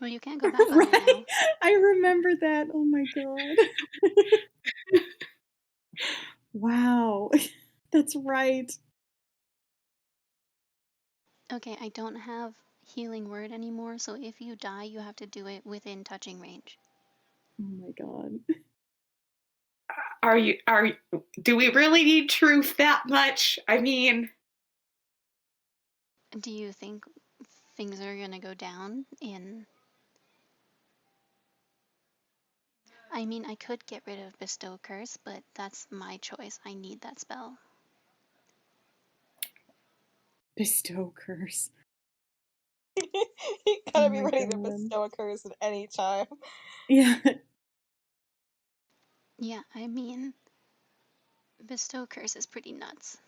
Well, you can't go back on it Right? now. I remember that. Oh my god. Wow. That's right. Okay, I don't have healing word anymore, so if you die, you have to do it within touching range. Oh my god. Do we really need truth that much? I mean, Do you think things are gonna go down in... I mean, I could get rid of Bestow Curse, but that's my choice. I need that spell. Bestow curse. You Oh gotta be my ready to god. bestow a curse at any time. Yeah. Yeah, I mean, Bestow Curse is pretty nuts.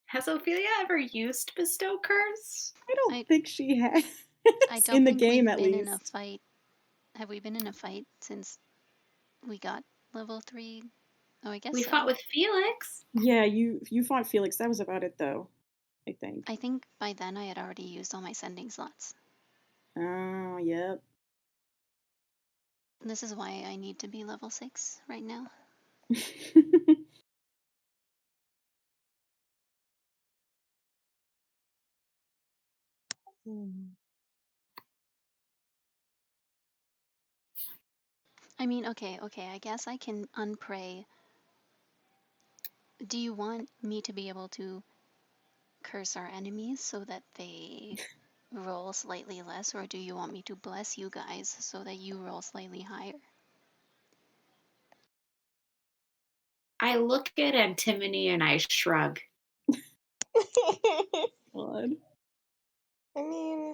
has Ophelia ever used Bestow Curse? I don't I think she has. I don't In the think game, we've at been in a least. fight. Have we been in a fight since we got level 3? Oh, I guess We fought so. with Felix. Yeah, you fought Felix. That was about it, though. I think. I think by then I had already used all my sending slots. Oh, yep. This is why I need to be level 6 right now. Hmm. I mean, okay, I guess I can unpray. Do you want me to be able to curse our enemies so that they roll slightly less, or do you want me to bless you guys so that you roll slightly higher? I look at Antimony and I shrug. God. I mean,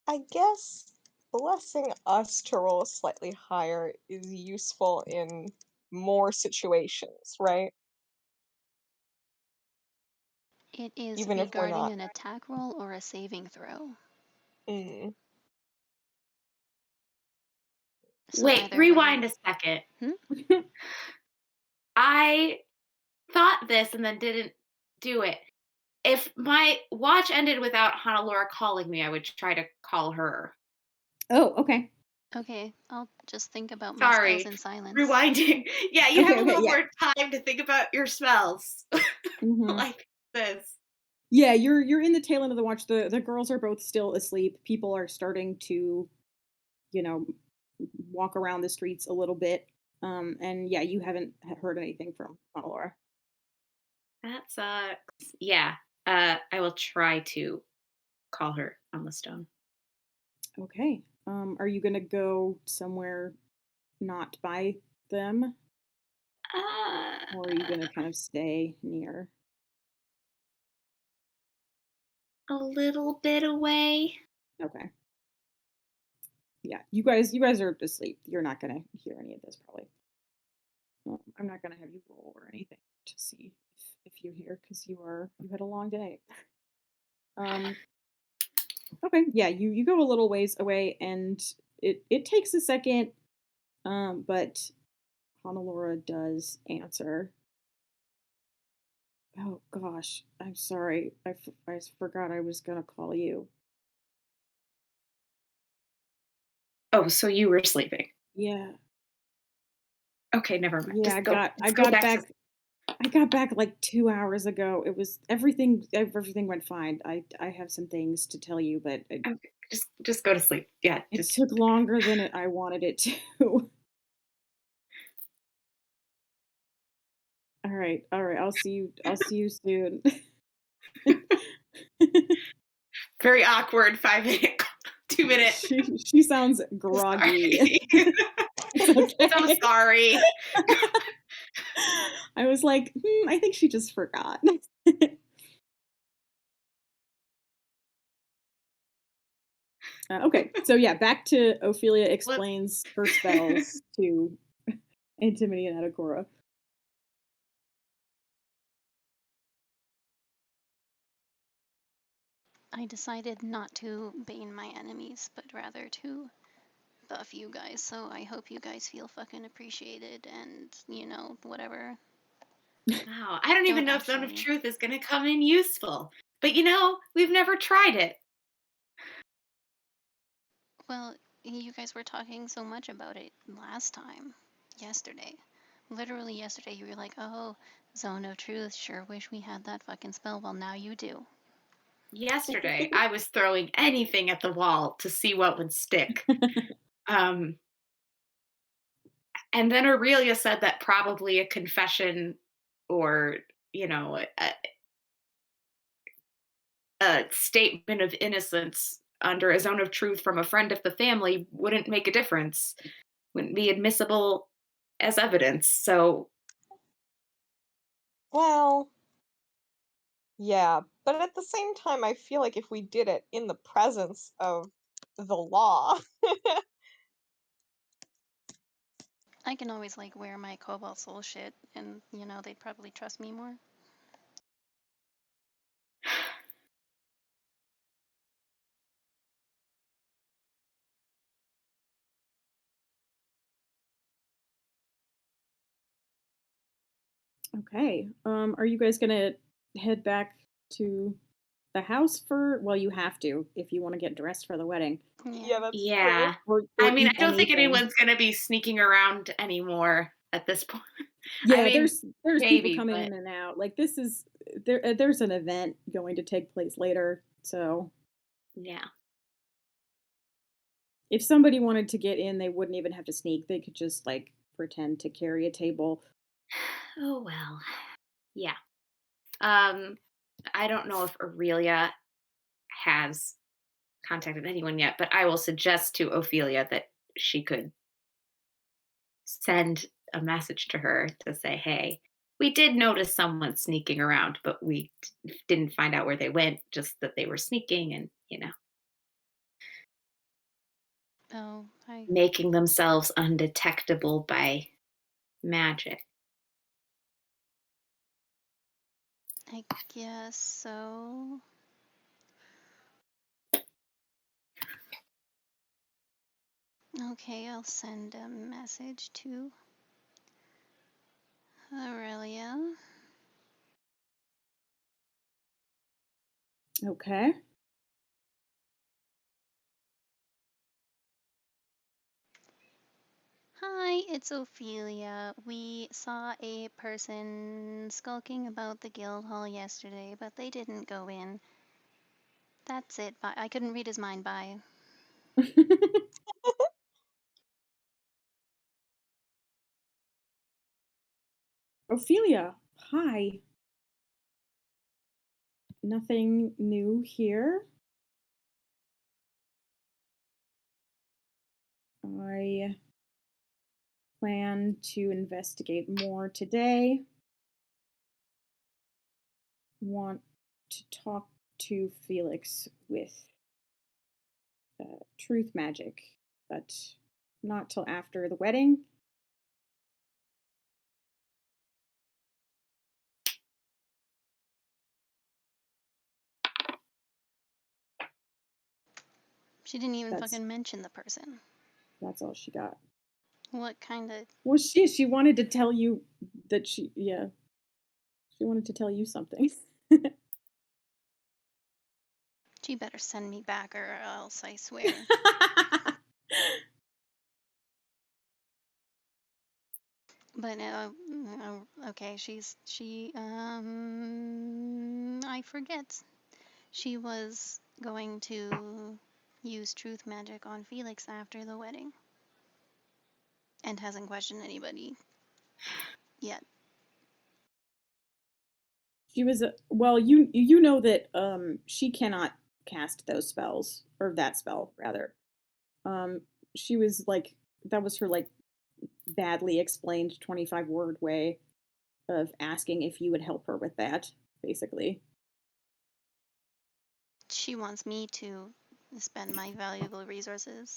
I guess blessing us to roll slightly higher is useful in more situations, right? It is Even if we're regarding not. an attack roll or a saving throw. Mm. So Wait, either way. rewind a second. Hmm? I thought this and then didn't do it. If my watch ended without Hannelore calling me, I would try to call her. Oh, okay. Okay, I'll just think about my spells Sorry. in silence. Rewinding. Yeah, you Okay, have a okay, little yeah. more time to think about your spells. Hmm. Like this. Yeah, you're in the tail end of the watch. The girls are both still asleep. People are starting to, you know, walk around the streets a little bit. And yeah, you haven't heard anything from Laura. That sucks. Yeah. I will try to call her on the stone. Okay. Are you gonna go somewhere not by them, Uh, or are you gonna kind of stay near? a little bit away. Okay. Yeah, you guys are asleep. You're not gonna hear any of this probably. I'm not gonna have you roll or anything to see if you hear because you had a long day. Um, okay, yeah, you go a little ways away and it takes a second, but Honolora does answer. Oh gosh, I'm sorry. I forgot I was gonna call you. Oh, so you were sleeping. Yeah, Okay, never mind. yeah. Just go. I Let's go got back to. back. I got back like 2 hours ago. It was everything. Everything went fine. I have some things to tell you, but Okay, just go to sleep. Yeah, it just took longer than I wanted it to. All right, all right. I'll see you. I'll see you soon. very awkward 5 minute, 2 minute. She sounds groggy. Sorry. It's So okay. sorry. I was like, I think she just forgot. Okay, so yeah, back to Ophelia What? explains her spells to Antimony and Adagora. I decided not to bane my enemies, but rather to buff you guys, so I hope you guys feel fucking appreciated and, whatever. Wow, I don't even Don't know if Zone of actually. Truth is going to come in useful. But we've never tried it. Well, you guys were talking so much about it last time. Yesterday. Literally yesterday, you were like, oh, Zone of Truth, sure wish we had that fucking spell. Well, now you do. Yesterday, I was throwing anything at the wall to see what would stick. Um, and then Aurelia said that probably a confession or, a statement of innocence under a Zone of Truth from a friend of the family wouldn't make a difference, wouldn't be admissible as evidence. So, Well, yeah, but at the same time, I feel like if we did it in the presence of the law, I can always, wear my Cobalt Soul shit, and, they'd probably trust me more. Okay. Are you guys gonna head back to the house well, you have to if you want to get dressed for the wedding. yeah, Yeah. that's true. yeah. I Or mean, eat I don't think anything. anyone's going to be sneaking around anymore at this point. I Yeah, mean, there's people maybe, coming but in and out. Like this is there's an event going to take place later. So yeah. if somebody wanted to get in, they wouldn't even have to sneak. They could just like pretend to carry a table. Oh, well. Yeah. Um, I don't know if Aurelia has contacted anyone yet, but I will suggest to Ophelia that she could send a message to her to say, hey, we did notice someone sneaking around, but we didn't find out where they went, just that they were sneaking and, Oh, making themselves undetectable by magic. I guess so. Okay, I'll send a message to Aurelia. Okay. Hi, it's Ophelia. We saw a person skulking about the guild hall yesterday, but they didn't go in. That's it. Bye. I couldn't read his mind. Bye. Ophelia, hi. Nothing new here. I plan to investigate more today. Want to talk to Felix with truth magic, but not till after the wedding. She didn't even That's- fucking mention the person. That's all she got. What kind of... Well, she wanted to tell you that she wanted to tell you something. She better send me back or else, I swear. But okay, I forget. She was going to use truth magic on Felix after the wedding. And hasn't questioned anybody yet. She was well, you know that she cannot cast those spells, or that spell rather. She was like, that was her like badly explained 25-word way of asking if you would help her with that, basically. She wants me to spend my valuable resources.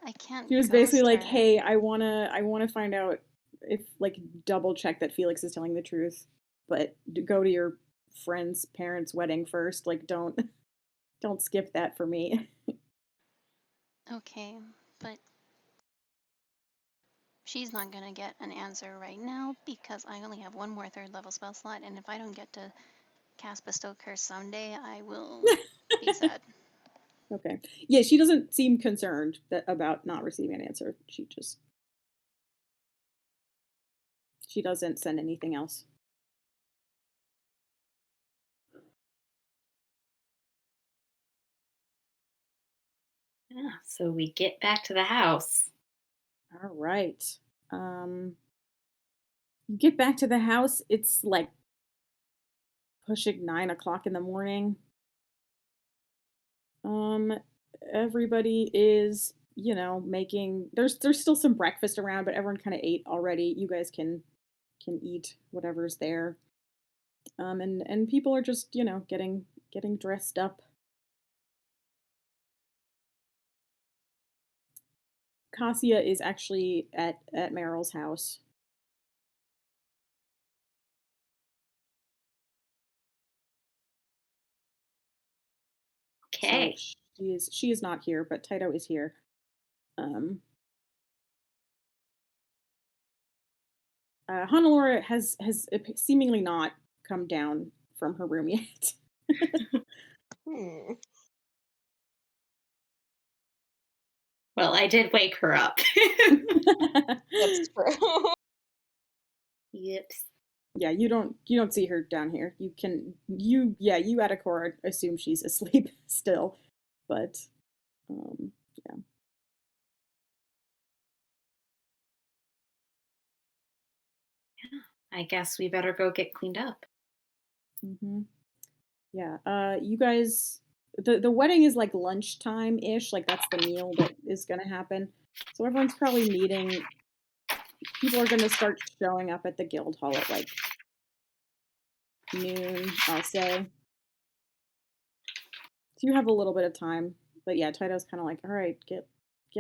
I can't. She was basically ghost like, her. "Hey, I wanna find out if, like, double check that Felix is telling the truth, but go to your friend's parents' wedding first. Like, don't skip that for me." Okay, but she's not gonna get an answer right now because I only have one more third level spell slot, and if I don't get to cast Bestow Curse someday, I will be sad. Okay. Yeah, she doesn't seem concerned about not receiving an answer. She doesn't send anything else. Yeah, so we get back to the house. All right. You get back to the house. It's like pushing 9 o'clock in the morning. Everybody is, making. There's still some breakfast around, but everyone kind of ate already. You guys can eat whatever's there. And people are just, getting dressed up. Cassia is actually at Meryl's house. Okay. So she is not here, but Taito is here. Hannelore has seemingly not come down from her room yet. Well, I did wake her up. That's true. Yips. Yeah, you don't see her down here. You at a core assume she's asleep still, but yeah. I guess we better go get cleaned up. Mm-hmm. Yeah. You guys, the wedding is like lunchtime ish. Like that's the meal that is gonna happen. So everyone's probably meeting. People are gonna start showing up at the guild hall at like noon, I'll say. So you have a little bit of time. But yeah, Taito's kind of like, all right, get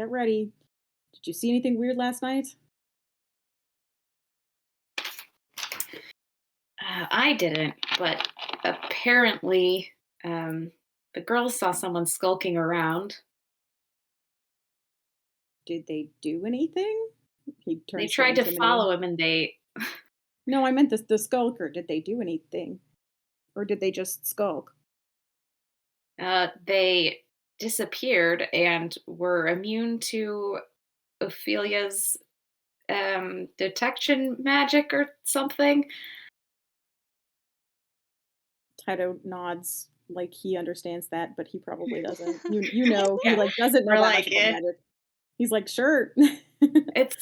ready. Did you see anything weird last night? I didn't, but apparently the girls saw someone skulking around. Did they do anything? He turns They tried to Antimony. follow him and they... No, I meant the skulker. Did they do anything? Or did they just skulk? They disappeared and were immune to Ophelia's detection magic or something. Taito nods like he understands that, but he probably doesn't. You know, he Yeah. like doesn't know We're that like, much about magic. He's like, sure. It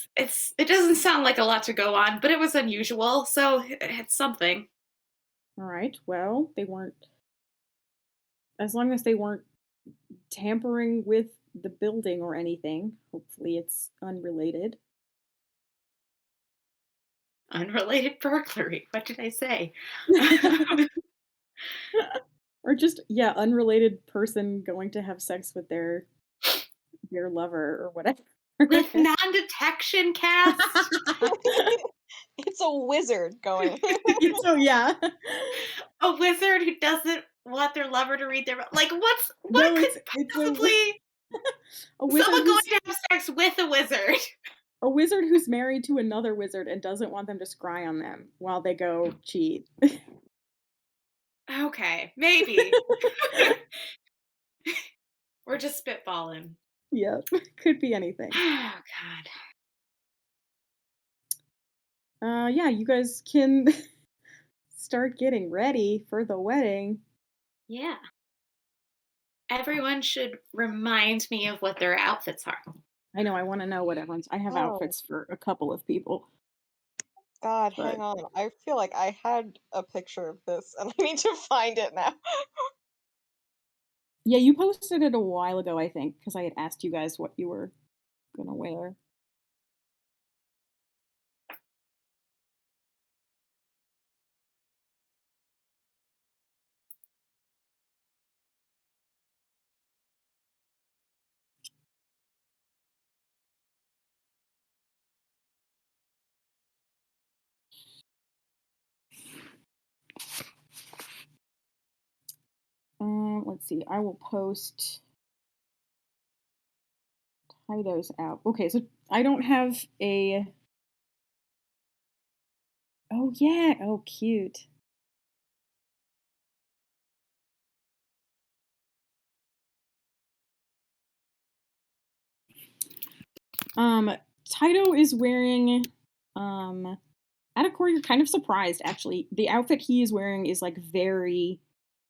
doesn't sound like a lot to go on, but it was unusual, so it's something. All right. Well, they weren't. As long as they weren't tampering with the building or anything. Hopefully it's unrelated. Unrelated burglary. What did I say? Or just, yeah, unrelated person going to have sex with their lover or whatever. With non-detection cast? It's a wizard going. So yeah. A wizard who doesn't want their lover to read their like what No, could it's possibly a wizard someone going who's to have sex with a wizard? a wizard who's married to another wizard and doesn't want them to scry on them while they go cheat. Okay, maybe. We're just spitballing. Yep, could be anything. Oh god. Yeah, you guys can start getting ready for the wedding. Yeah. Everyone should remind me of what their outfits are. I know, I want to know what everyone's. I have Oh. outfits for a couple of people. God, But- hang on. I feel like I had a picture of this and I need to find it now. Yeah, you posted it a while ago, I think, because I had asked you guys what you were gonna wear. Let's see. I will post Tido's out. Okay, so I don't have a. Oh yeah. Oh, cute. Tido is wearing. Atticor, you're kind of surprised actually. The outfit he is wearing is like very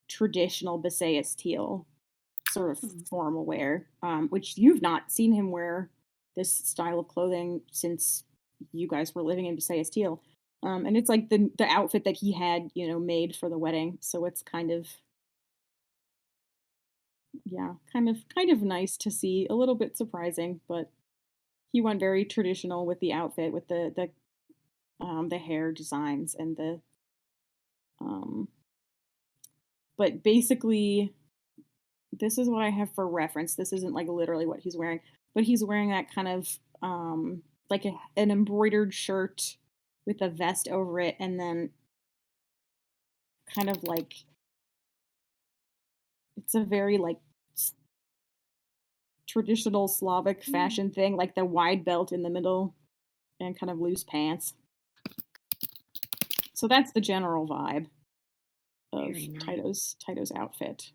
traditional Baseus teal, sort of formal wear, which you've not seen him wear this style of clothing since you guys were living in Baseus teal. And it's like the outfit that he had, made for the wedding. So it's kind of, yeah, kind of nice to see. A little bit surprising, but he went very traditional with the outfit, with the hair designs and the but basically this is what I have for reference. This isn't like literally what he's wearing, but he's wearing that kind of like an embroidered shirt with a vest over it, and then kind of like it's a very like traditional Slavic fashion thing, like the wide belt in the middle and kind of loose pants. So that's the general vibe of Very nice. Tido's outfit.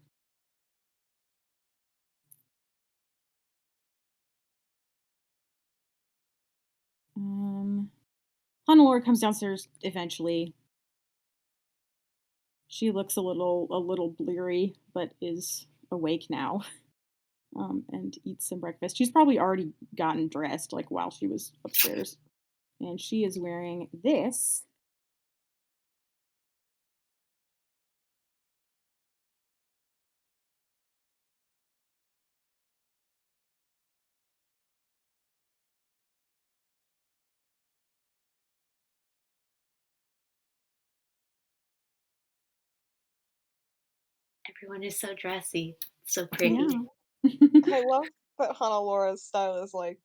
Hannelore comes downstairs eventually. She looks a little bleary, but is awake now. And eats some breakfast. She's probably already gotten dressed, like while she was upstairs. And she is wearing this. Everyone is so dressy, so pretty. Yeah. I love that Hannah style is like,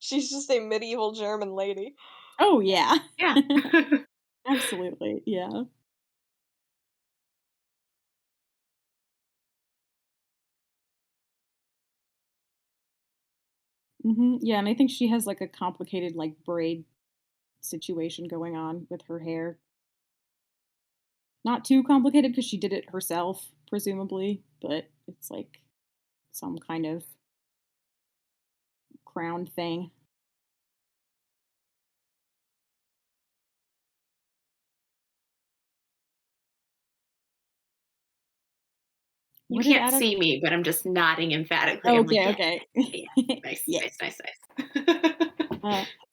she's just a medieval German lady. Oh yeah. Yeah. Absolutely. Yeah. Yeah, and I think she has like a complicated like braid situation going on with her hair. Not too complicated because she did it herself, presumably, but it's like some kind of crown thing. You What did can't see me, but I'm just nodding emphatically. I'm like, yeah, Okay. yeah, nice, Yes. nice.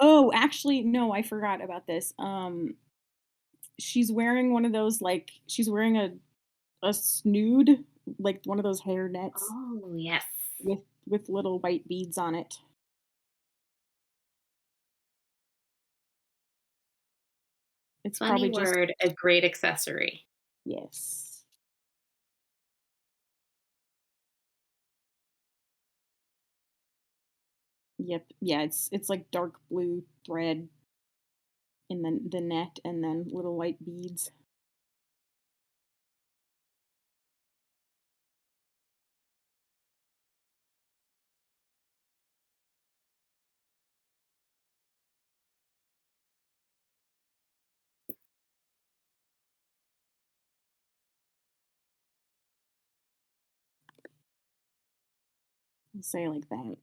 Oh, actually, no, I forgot about this. She's wearing one of those like she's wearing a snood like one of those hair nets Oh, yes. with little white beads on it. It's Funny probably just word, a great accessory. yes. Yep. Yeah, it's like dark blue thread in the net and then little white beads. I'll say it like that.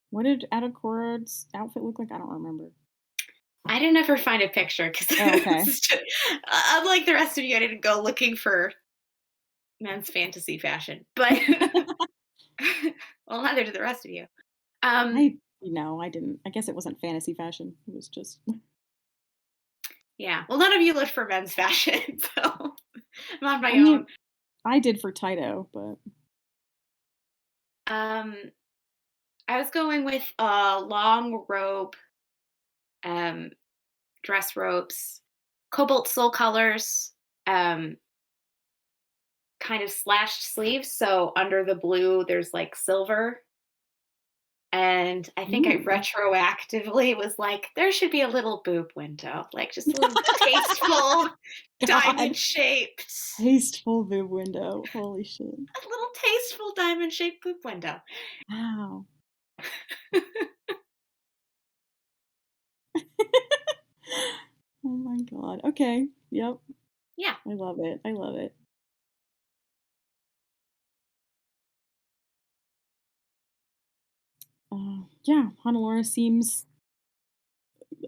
What did Adakora's outfit look like? I don't remember. I didn't ever find a picture because Oh, okay. unlike the rest of you, I didn't go looking for men's fantasy fashion. But well, neither did the rest of you. I didn't. I guess it wasn't fantasy fashion. It was just Yeah. Well, none of you looked for men's fashion, so I'm on my I own. mean, I did for Taito, but Um, I was going with long robe, um, dress ropes, cobalt soul colors, um, kind of slashed sleeves. So under the blue, there's like silver. And I think I ooh. retroactively was like, there should be a little boob window, like just a little tasteful, diamond God. shaped, Tasteful boob window. Holy shit. a little tasteful diamond shaped boob window. Wow. Oh my god. Okay. Yep. Yeah. I love it. I love it. Yeah, Honolulu seems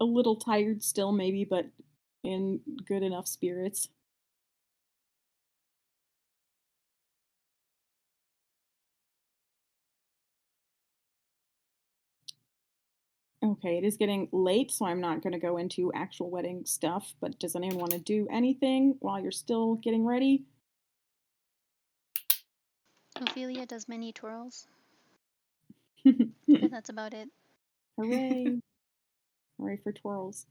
a little tired still, maybe, but in good enough spirits. Okay, it is getting late, so I'm not going to go into actual wedding stuff, but does anyone want to do anything while you're still getting ready? Ophelia does many twirls, but that's about it. Hooray. Hooray for twirls.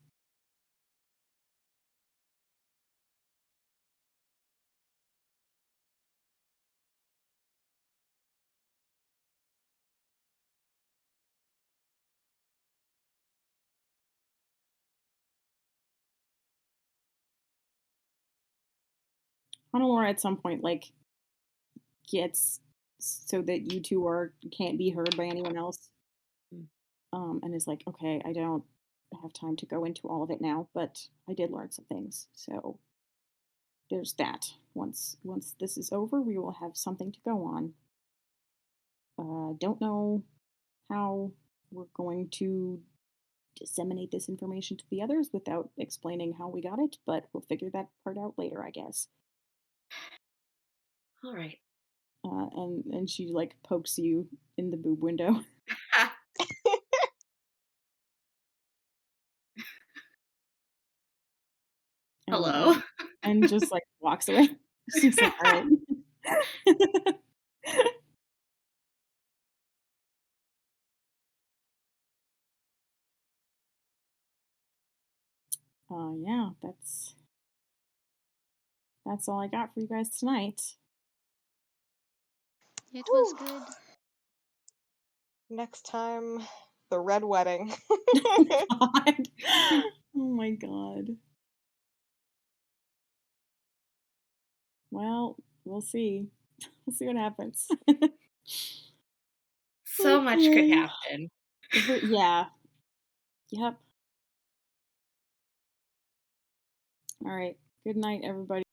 Honolulu at some point, like, gets so that you two can't be heard by anyone else. Mm. And is like, okay, I don't have time to go into all of it now, but I did learn some things. So there's that. Once this is over, we will have something to go on. Don't know how we're going to disseminate this information to the others without explaining how we got it, but we'll figure that part out later, I guess. All right. And she like pokes you in the boob window. and Hello. and just like walks away. She's like, all right. Yeah, that's all I got for you guys tonight. It was Whew. good. Next time, the red wedding. God. Oh my god. Well, we'll see. We'll see what happens. So much could Okay. happen. Yeah. Yep. All right. Good night, everybody.